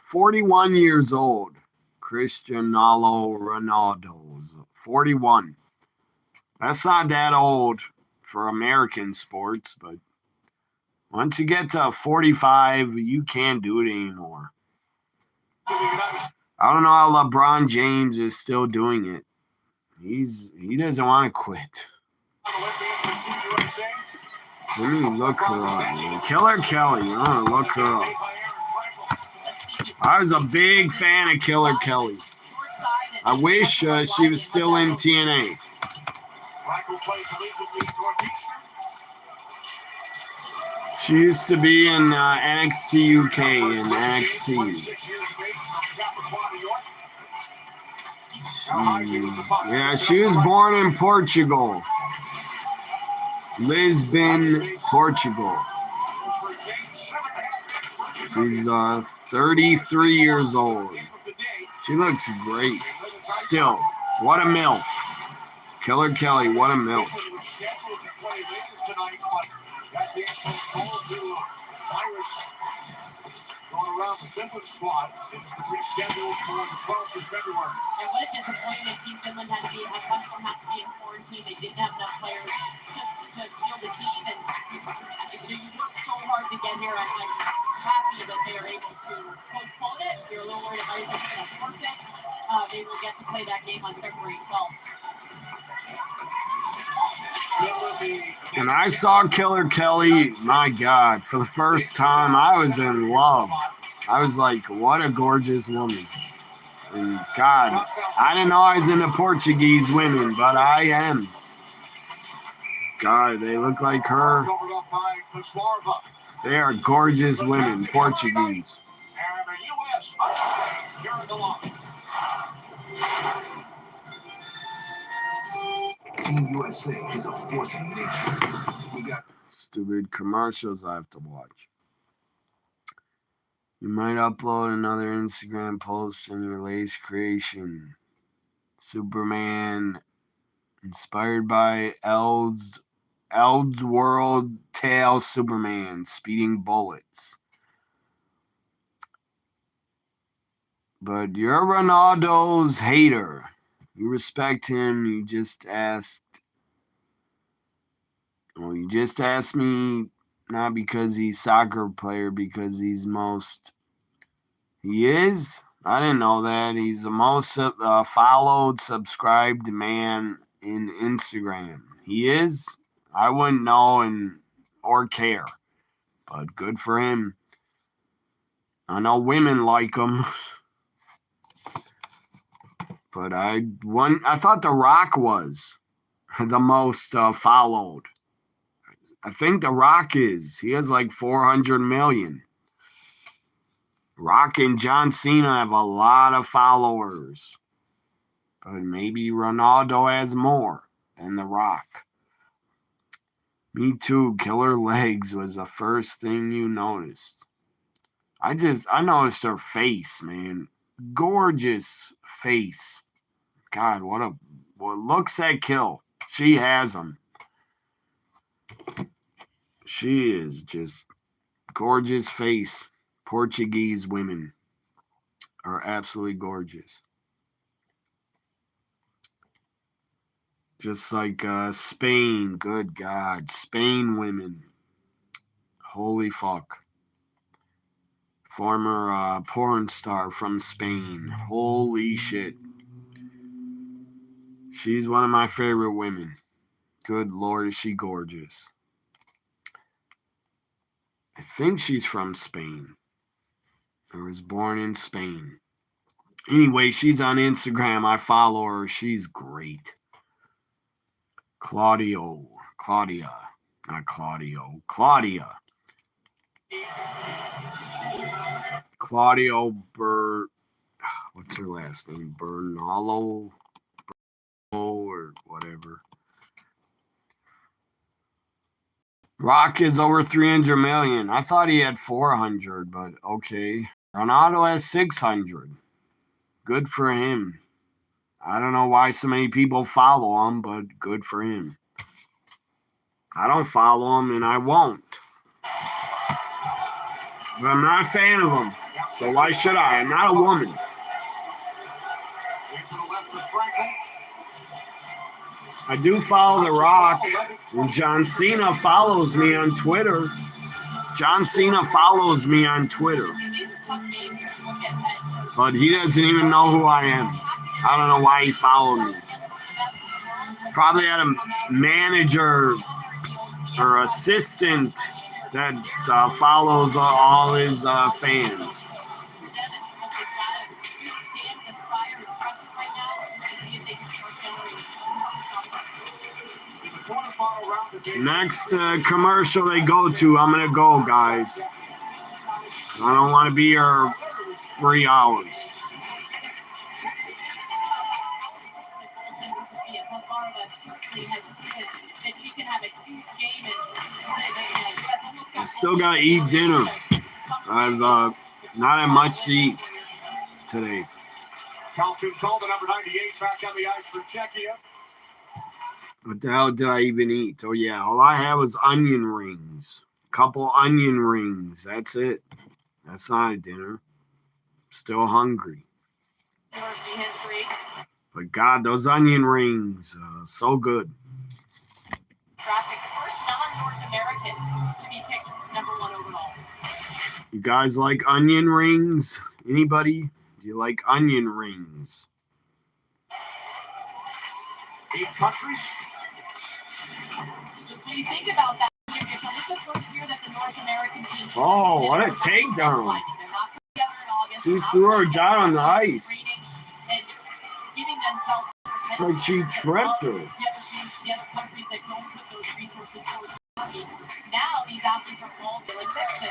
41 years old. Cristiano Ronaldo's 41. That's not that old for American sports, but once you get to 45, you can't do it anymore. I don't know how LeBron James is still doing it. He doesn't want to quit. Let me look her up, man. Killer Kelly. I want to look her up. I was a big fan of Killer Kelly. I wish she was still in TNA. She used to be in NXT UK and NXT. She was born in Portugal. Lisbon, Portugal. She's 33 years old. She looks great. Still, what a MILF. Killer Kelly, what a MILF. Going around the Finland squad. It was rescheduled for the 12th of February. And what a disappointment. Team Finland had to be in quarantine. They didn't have enough players to field the team. And you worked so hard to get here. I'm happy that they are able to postpone it. You're a little worried about if it's going to force it. They will get to play that game on February 12th. When I saw Killer Kelly, my God, for the first time, I was in love. I was like, what a gorgeous woman. And God, I didn't know I was into Portuguese women, but I am. God, they look like her. They are gorgeous women, Portuguese. Team USA is a force of nature. We got stupid commercials I have to watch. You might upload another Instagram post in your latest creation. Superman, inspired by Elseworld Tale Superman, speeding bullets. But you're Ronaldo's hater. You respect him. You just asked me not because he's a soccer player, because he's he is? I didn't know that. He's the most followed, subscribed man in Instagram. He is? I wouldn't know or care. But good for him. I know women like him. But I thought The Rock was the most followed. I think The Rock is. He has like 400 million. Rock and John Cena have a lot of followers. But maybe Ronaldo has more than The Rock. Me too. Killer Legs was the first thing you noticed. I noticed her face, man. Gorgeous face. God, what looks that kill. She has them. She is just gorgeous face. Portuguese women are absolutely gorgeous. Just like Spain. Good God. Spain women. Holy fuck. Former porn star from Spain. Holy shit. She's one of my favorite women. Good Lord, is she gorgeous. I think she's from Spain. Or was born in Spain. Anyway, she's on Instagram. I follow her. She's great. Claudia. Claudio what's her last name? Bernalo or whatever. Rock is over 300 million. I thought he had 400, but okay. Ronaldo has 600. Good for him. I don't know why so many people follow him, but good for him. I don't follow him, and I won't. But I'm not a fan of him. So why should I? I'm not a woman. I do follow The Rock, and John Cena follows me on Twitter. tough game. We'll get that. But he doesn't even know who I am. I don't know why he followed me. Probably had a manager or assistant that follows all his fans. Next commercial they go to, I'm going to go, guys. I don't want to be here 3 hours. I still got to eat dinner. I've not had much to eat today. Carlton called the number 98 back on the ice for Czechia. What the hell did I even eat? Oh, yeah. All I had was onion rings. Couple onion rings. That's it. That's not a dinner. Still hungry. But, God, those onion rings. So good. Drafting the first non-North American to be picked #1 overall. You guys like onion rings? Anybody? Do you like onion rings? 8 countries. So when you think about that, this is the first year that the North American team. Oh, what a takedown. She threw her down on the ice. And giving themselves Like she tripped her. The other countries that don't put those resources towards hockey. Now these athletes are all doing this,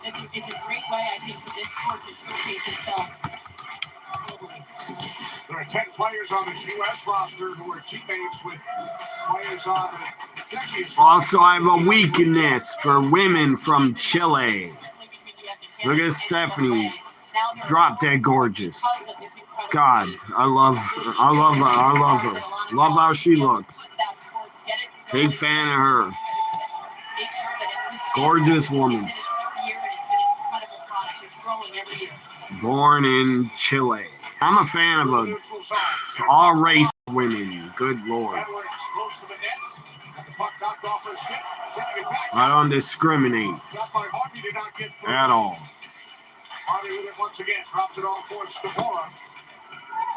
and it's a great way, I think, for this sport to showcase itself. There are 10 players on this U.S. roster who are teammates with players on the Czech squad. Also, I have a weakness for women from Chile. Look at Stephanie. Drop dead gorgeous. God, I love her. Love how she looks. Big fan of her. Gorgeous woman. Born in Chile. I'm a fan of all race women. Good Lord. I don't discriminate at all. Harvey with it once again, drops it off for Scamora.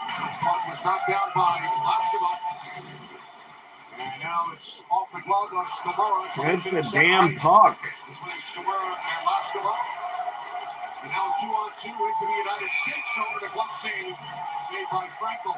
Puck was knocked down by Laskova. And now it's off the glove of Scamora. That's the damn puck. Scamora and Laskova. And now 2-on-2 into the United States over the glove save made by Frankel.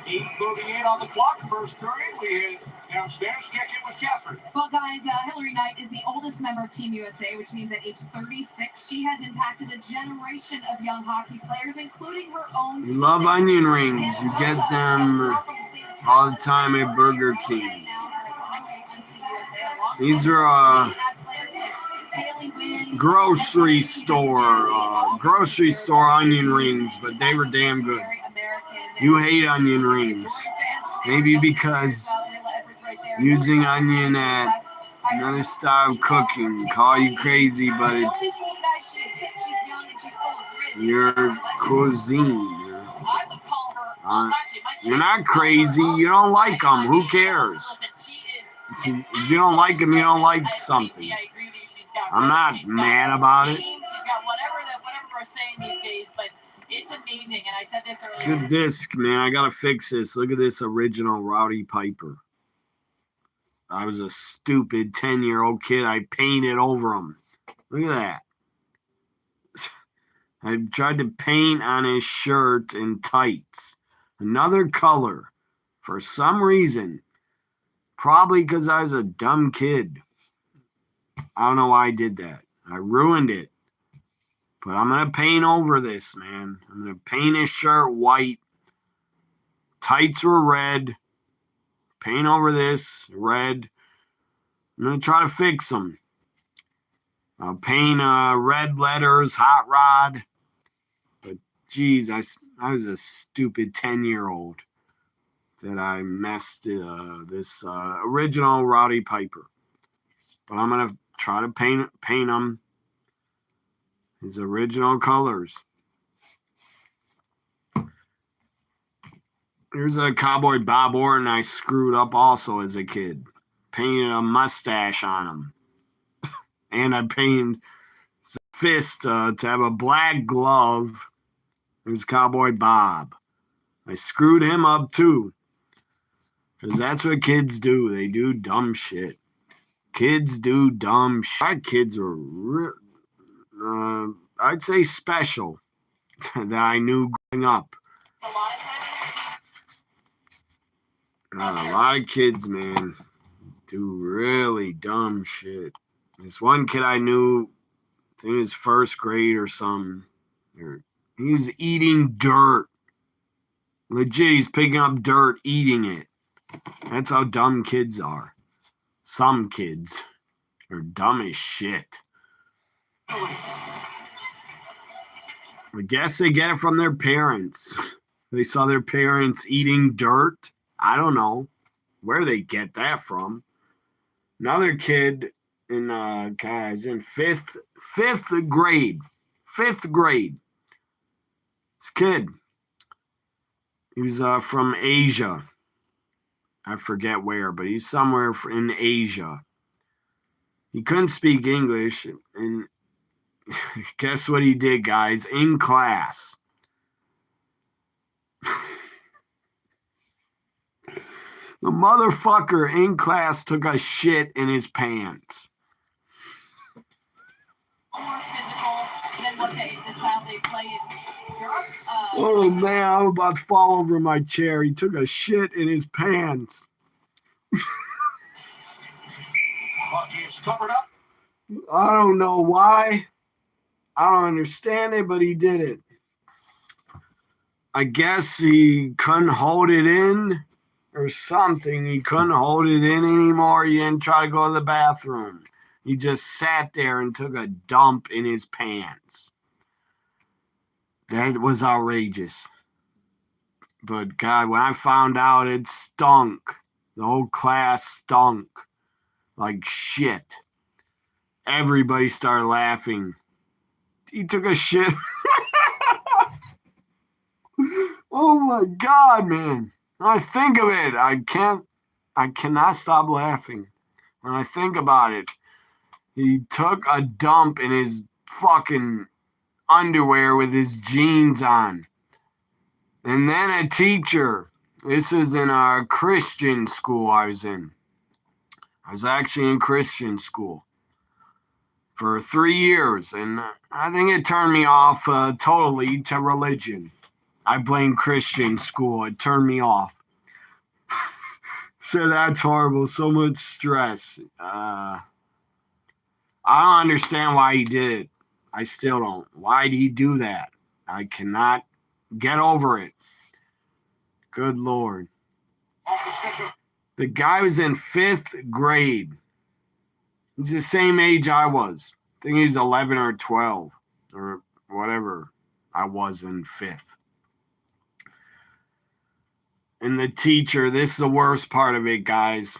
8:38 on the clock, first period. We head downstairs, check in with Catherine. Well, guys, Hillary Knight is the oldest member of Team USA, which means at age 36, she has impacted a generation of young hockey players, including her own. You love onion rings. You get them all the time at Burger King. These are grocery store onion rings, but they were damn good. You hate onion rings. Maybe because using onion at another style of cooking. Call you crazy, but it's your cuisine. You're not crazy. You don't like them. Who cares? If you don't like them, you don't like something. I'm not mad about it. She's got whatever we're saying these days, but it's amazing. And I said this earlier. Look at this, man. I gotta fix this. Look at this original Rowdy Piper. I was a stupid 10-year-old kid. I painted over him. Look at that. I tried to paint on his shirt and tights. Another color. For some reason. Probably because I was a dumb kid. I don't know why I did that. I ruined it. But I'm going to paint over this, man. I'm going to paint his shirt white. Tights were red. Paint over this, red. I'm going to try to fix them. I'll paint red letters, hot rod. But, geez, I was a stupid 10-year-old that I messed this original Rowdy Piper. But I'm going to try to paint them his original colors. There's a Cowboy Bob Orton I screwed up also as a kid. Painted a mustache on him. And I painted his fist to have a black glove. There's Cowboy Bob. I screwed him up too. Because that's what kids do. They do dumb shit. Kids do dumb shit. My kids were, I'd say, special that I knew growing up. A lot of kids, man, do really dumb shit. This one kid I knew, I think it was first grade or something. He was eating dirt. Legit, he's picking up dirt, eating it. That's how dumb kids are. Some kids are dumb as shit. I guess they get it from their parents. They saw their parents eating dirt. I don't know where they get that from. Another kid in guys in fifth grade. Fifth grade. This kid. He was from Asia. I forget where, but he's somewhere in Asia. He couldn't speak English, and guess what he did, guys? In class. The motherfucker in class took a shit in his pants. More physical than what this how they play in Europe. Oh man, I'm about to fall over my chair. He took a shit in his pants. Bucky is covered up. I don't know why. I don't understand it, but he did it. I guess he couldn't hold it in or something. He couldn't hold it in anymore. He didn't try to go to the bathroom. He just sat there and took a dump in his pants. That was outrageous. But God, when I found out, it stunk. The whole class stunk like shit. Everybody started laughing. He took a shit. Oh my God, man. When I think of it, I cannot stop laughing. When I think about it, he took a dump in his fucking underwear with his jeans on. And then a teacher, this was in our Christian school I was in. I was actually in Christian school for 3 years, and I think it turned me off totally to religion. I blame Christian school. It turned me off. So that's horrible. So much stress. I don't understand why he did it. I still don't. Why did he do that? I cannot get over it. Good Lord. The guy was in 5th grade. He's the same age I was. I think he's 11 or 12 or whatever I was in 5th. And the teacher, this is the worst part of it, guys.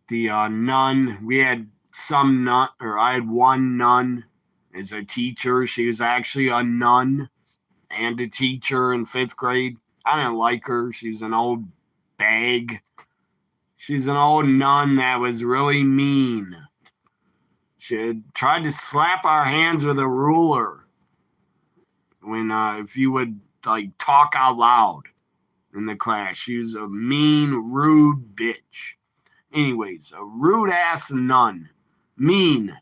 The nun, we had some nun, or I had one nun as a teacher. She was actually a nun and a teacher in 5th grade. I didn't like her. She was an old bag. She's an old nun that was really mean. She had tried to slap our hands with a ruler when if you would like talk out loud in the class. She was a mean, rude bitch. Anyways, a rude ass nun. Mean.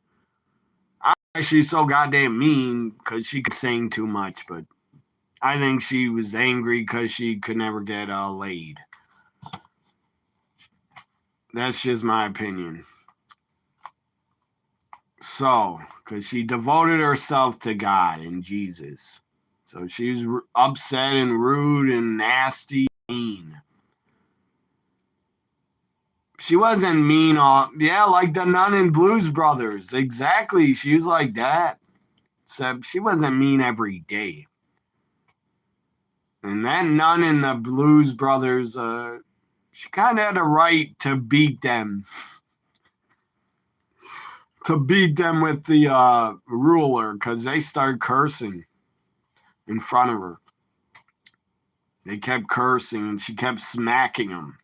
She's so goddamn mean because she could sing too much, but I think she was angry because she could never get laid. That's just my opinion. So, because she devoted herself to God and Jesus. So she was upset and rude and nasty, mean. She wasn't mean like the nun in Blues Brothers. Exactly. She was like that. Except she wasn't mean every day. And that nun in the Blues Brothers, she kind of had a right to beat them. To beat them with the ruler because they started cursing in front of her. They kept cursing and she kept smacking him.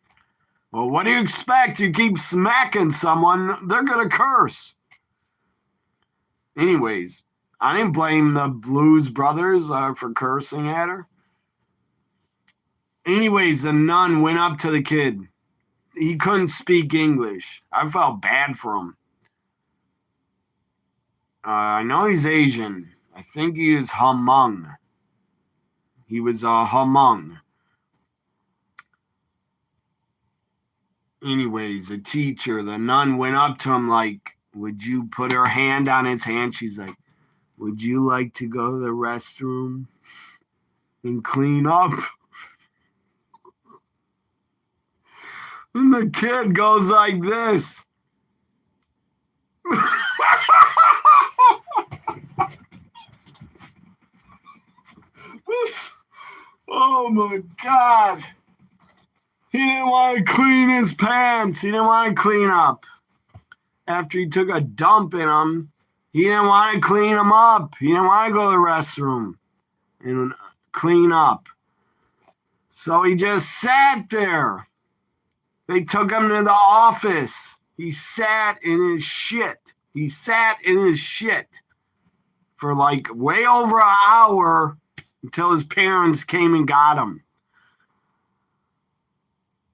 Well, what do you expect? You keep smacking someone, they're going to curse. Anyways, I didn't blame the Blues Brothers for cursing at her. Anyways, the nun went up to the kid. He couldn't speak English. I felt bad for him. I know he's Asian. I think he is Hmong. He was Hmong. Anyways, the teacher, the nun went up to him like, would you put her hand on his hand? She's like, would you like to go to the restroom and clean up? And the kid goes like this. Oh my God. He didn't want to clean his pants. He didn't want to clean up. After he took a dump in them, he didn't want to clean them up. He didn't want to go to the restroom and clean up. So he just sat there. They took him to the office. He sat in his shit. He sat in his shit for like way over an hour until his parents came and got him.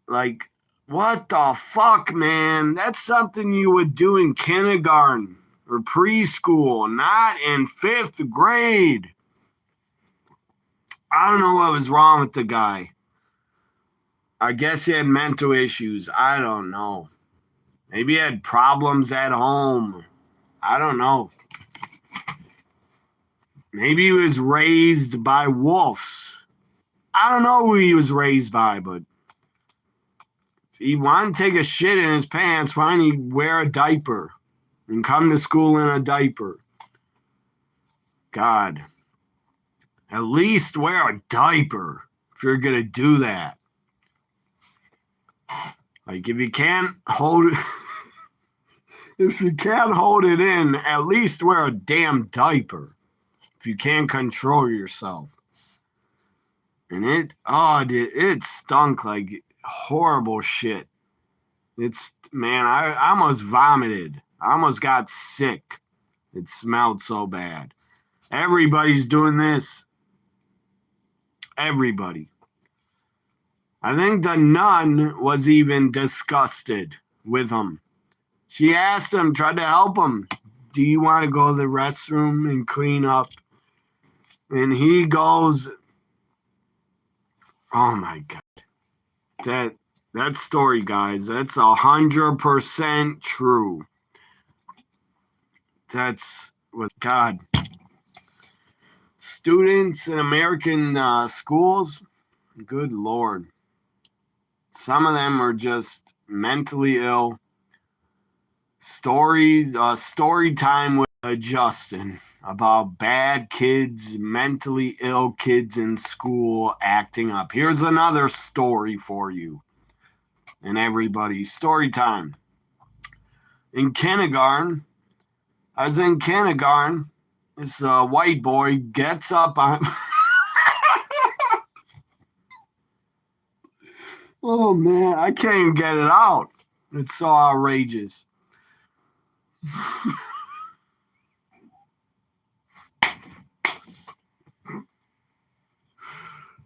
Like, what the fuck, man? That's something you would do in kindergarten or preschool, not in 5th grade. I don't know what was wrong with the guy. I guess he had mental issues. I don't know. Maybe he had problems at home. I don't know. Maybe he was raised by wolves. I don't know who he was raised by, but if he wanted to take a shit in his pants, why didn't he wear a diaper and come to school in a diaper? God. At least wear a diaper if you're going to do that. Like, if you can't hold it, if you can't hold it in, at least wear a damn diaper if you can't control yourself. And it stunk like horrible shit. Man, I almost vomited. I almost got sick. It smelled so bad. Everybody's doing this. Everybody. I think the nun was even disgusted with him. She asked him, tried to help him. Do you want to go to the restroom and clean up? And he goes, oh my God. That story, guys, that's 100% true. That's what God. Students in American schools, good Lord. Some of them are just mentally ill. Story time with Justin about bad kids, mentally ill kids in school acting up. Here's another story for you and everybody. Story time. In kindergarten, I was in kindergarten. This white boy gets up on... Oh, man, I can't even get it out. It's so outrageous.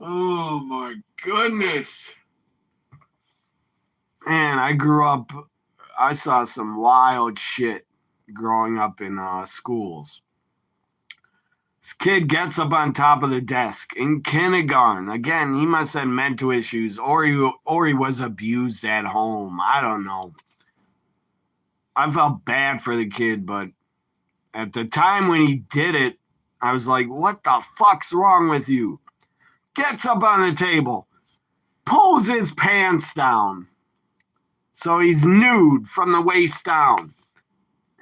Oh, my goodness. Man, I saw some wild shit growing up in schools. This kid gets up on top of the desk in kindergarten. Again, he must have mental issues, or he was abused at home. I don't know. I felt bad for the kid, but at the time when he did it, I was like, what the fuck's wrong with you? Gets up on the table, pulls his pants down. So he's nude from the waist down.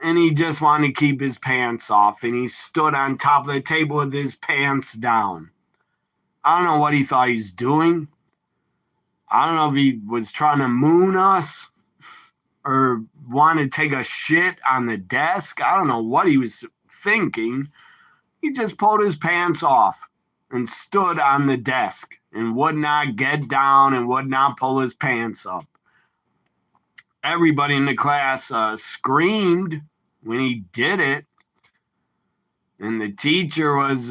And he just wanted to keep his pants off. And he stood on top of the table with his pants down. I don't know what he thought he was doing. I don't know if he was trying to moon us or wanted to take a shit on the desk. I don't know what he was thinking. He just pulled his pants off. and stood on the desk and would not get down and would not pull his pants up. Everybody in the class screamed when he did it, and the teacher was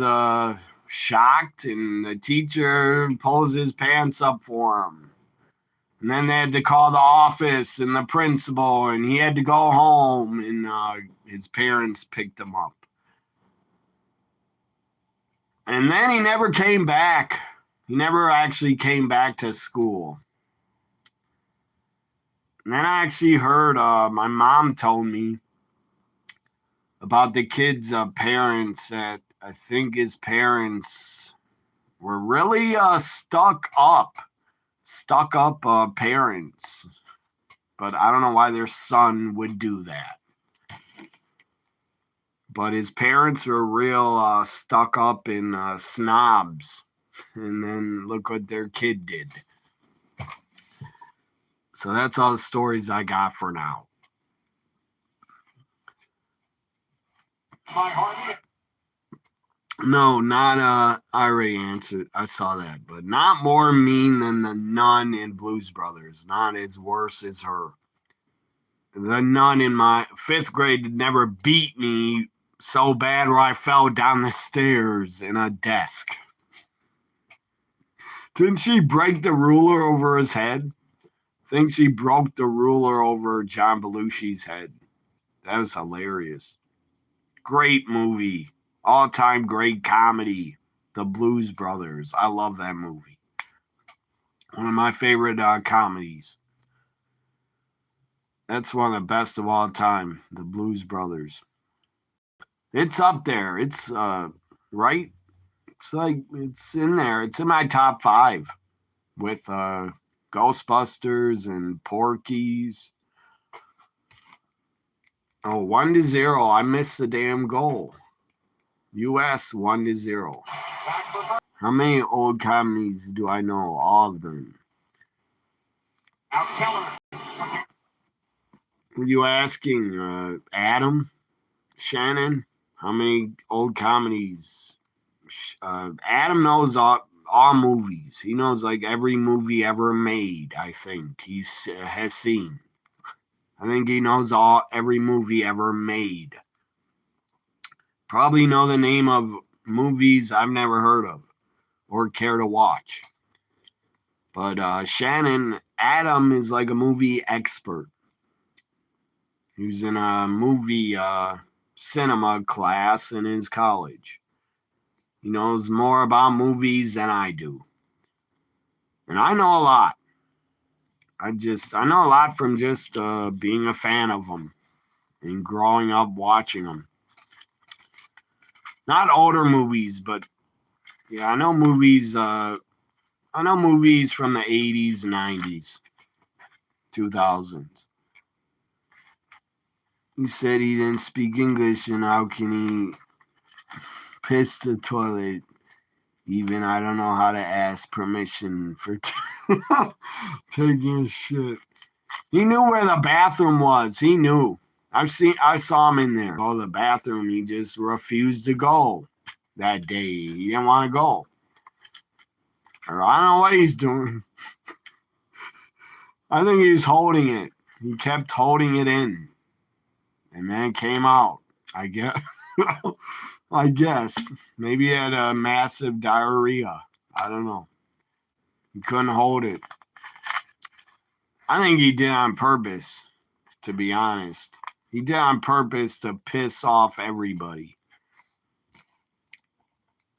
shocked, and the teacher pulls his pants up for him. And then they had to call the office and the principal, and he had to go home, and his parents picked him up. And then he never came back. He never actually came back to school. And then I actually heard, my mom told me about the kid's parents, that I think his parents were really stuck up parents. But I don't know why their son would do that. But his parents were real stuck up and snobs. And then look what their kid did. So that's all the stories I got for now. No, not I already answered. I saw that, but not more mean than the nun in Blues Brothers. Not as worse as her. The nun in my 5th grade never beat me so bad where I fell down the stairs in a desk. Didn't she break the ruler over his head? I think she broke the ruler over John Belushi's head. That was hilarious. Great movie. All-time great comedy. The Blues Brothers. I love that movie. One of my favorite comedies. That's one of the best of all time. The Blues Brothers. It's up there. It's right. It's like it's in there. It's in my top 5 with Ghostbusters and Porky's. Oh, 1-0. I missed the damn goal. U.S. 1-0. How many old comedies do I know? All of them. Were you asking Adam? Shannon? How many old comedies? Adam knows all movies. He knows like every movie ever made, I think. He has seen. I think he knows every movie ever made. Probably know the name of movies I've never heard of or care to watch. But Adam is like a movie expert. He was in a movie cinema class in his college. He knows more about movies than I do. And I know a lot. I know a lot from just being a fan of them and growing up watching them. Not older movies, but yeah, I know movies. I know movies from the 80s, 90s, 2000s. He said he didn't speak English, and how can he piss the toilet? Even I don't know how to ask permission for taking a shit. He knew where the bathroom was. He knew. I saw him in there. Oh, the bathroom. He just refused to go that day. He didn't want to go. Or I don't know what he's doing. I think he's holding it. He kept holding it in. And then it came out. I guess. I guess. Maybe he had a massive diarrhea. I don't know. He couldn't hold it. I think he did on purpose, to be honest. He did on purpose to piss off everybody.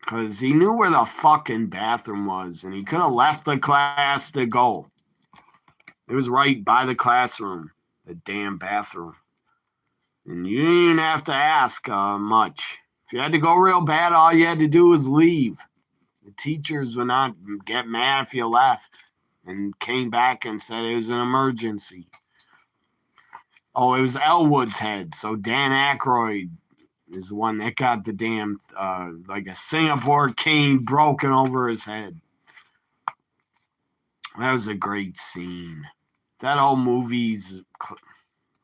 Because he knew where the fucking bathroom was, and he could have left the class to go. It was right by the classroom, the damn bathroom. And you didn't even have to ask much. If you had to go real bad, all you had to do was leave. The teachers would not get mad if you left and came back and said it was an emergency. Oh, it was Elwood's head. So Dan Aykroyd is the one that got the damn, like a Singapore cane broken over his head. That was a great scene. That whole movie's,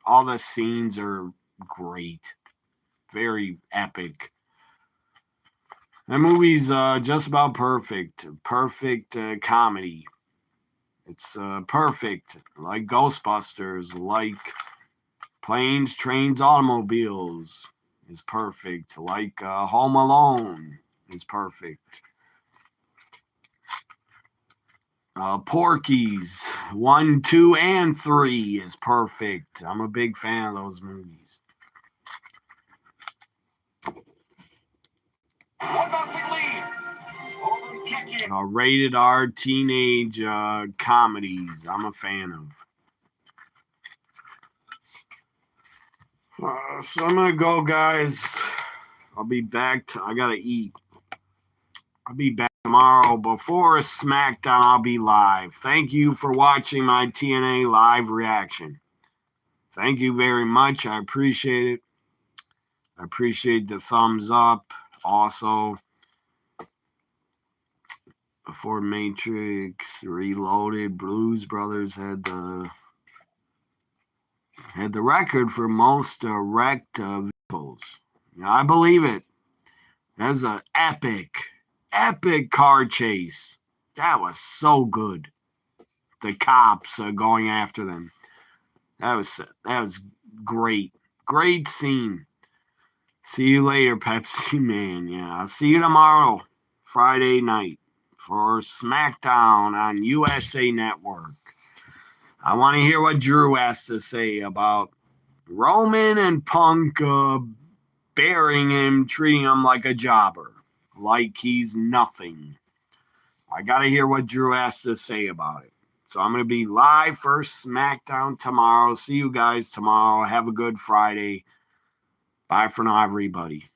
all the scenes are great. Very epic. That movie's just about perfect. Perfect comedy. It's perfect. Like Ghostbusters, like Planes, Trains, Automobiles is perfect. Like Home Alone is perfect. Porky's 1, 2, and 3 is perfect. I'm a big fan of those movies. 1-0 lead. Over check in. Rated R teenage comedies I'm a fan of. So I'm gonna go, guys. I'll be back. I gotta eat. I'll be back tomorrow before SmackDown. I'll be live. Thank you for watching my TNA live reaction. Thank you very much. I appreciate it. I appreciate the thumbs up. Also, before Matrix Reloaded, Blues Brothers had the record for most wrecked vehicles. I believe it. That was an epic car chase. That was so good. The cops going after them. That was great. Great scene. See you later, Pepsi Man. Yeah, I'll see you tomorrow, Friday night, for SmackDown on USA Network. I want to hear what Drew has to say about Roman and Punk burying him, treating him like a jobber, like he's nothing. I got to hear what Drew has to say about it. So I'm going to be live for SmackDown tomorrow. See you guys tomorrow. Have a good Friday. Bye for now, everybody.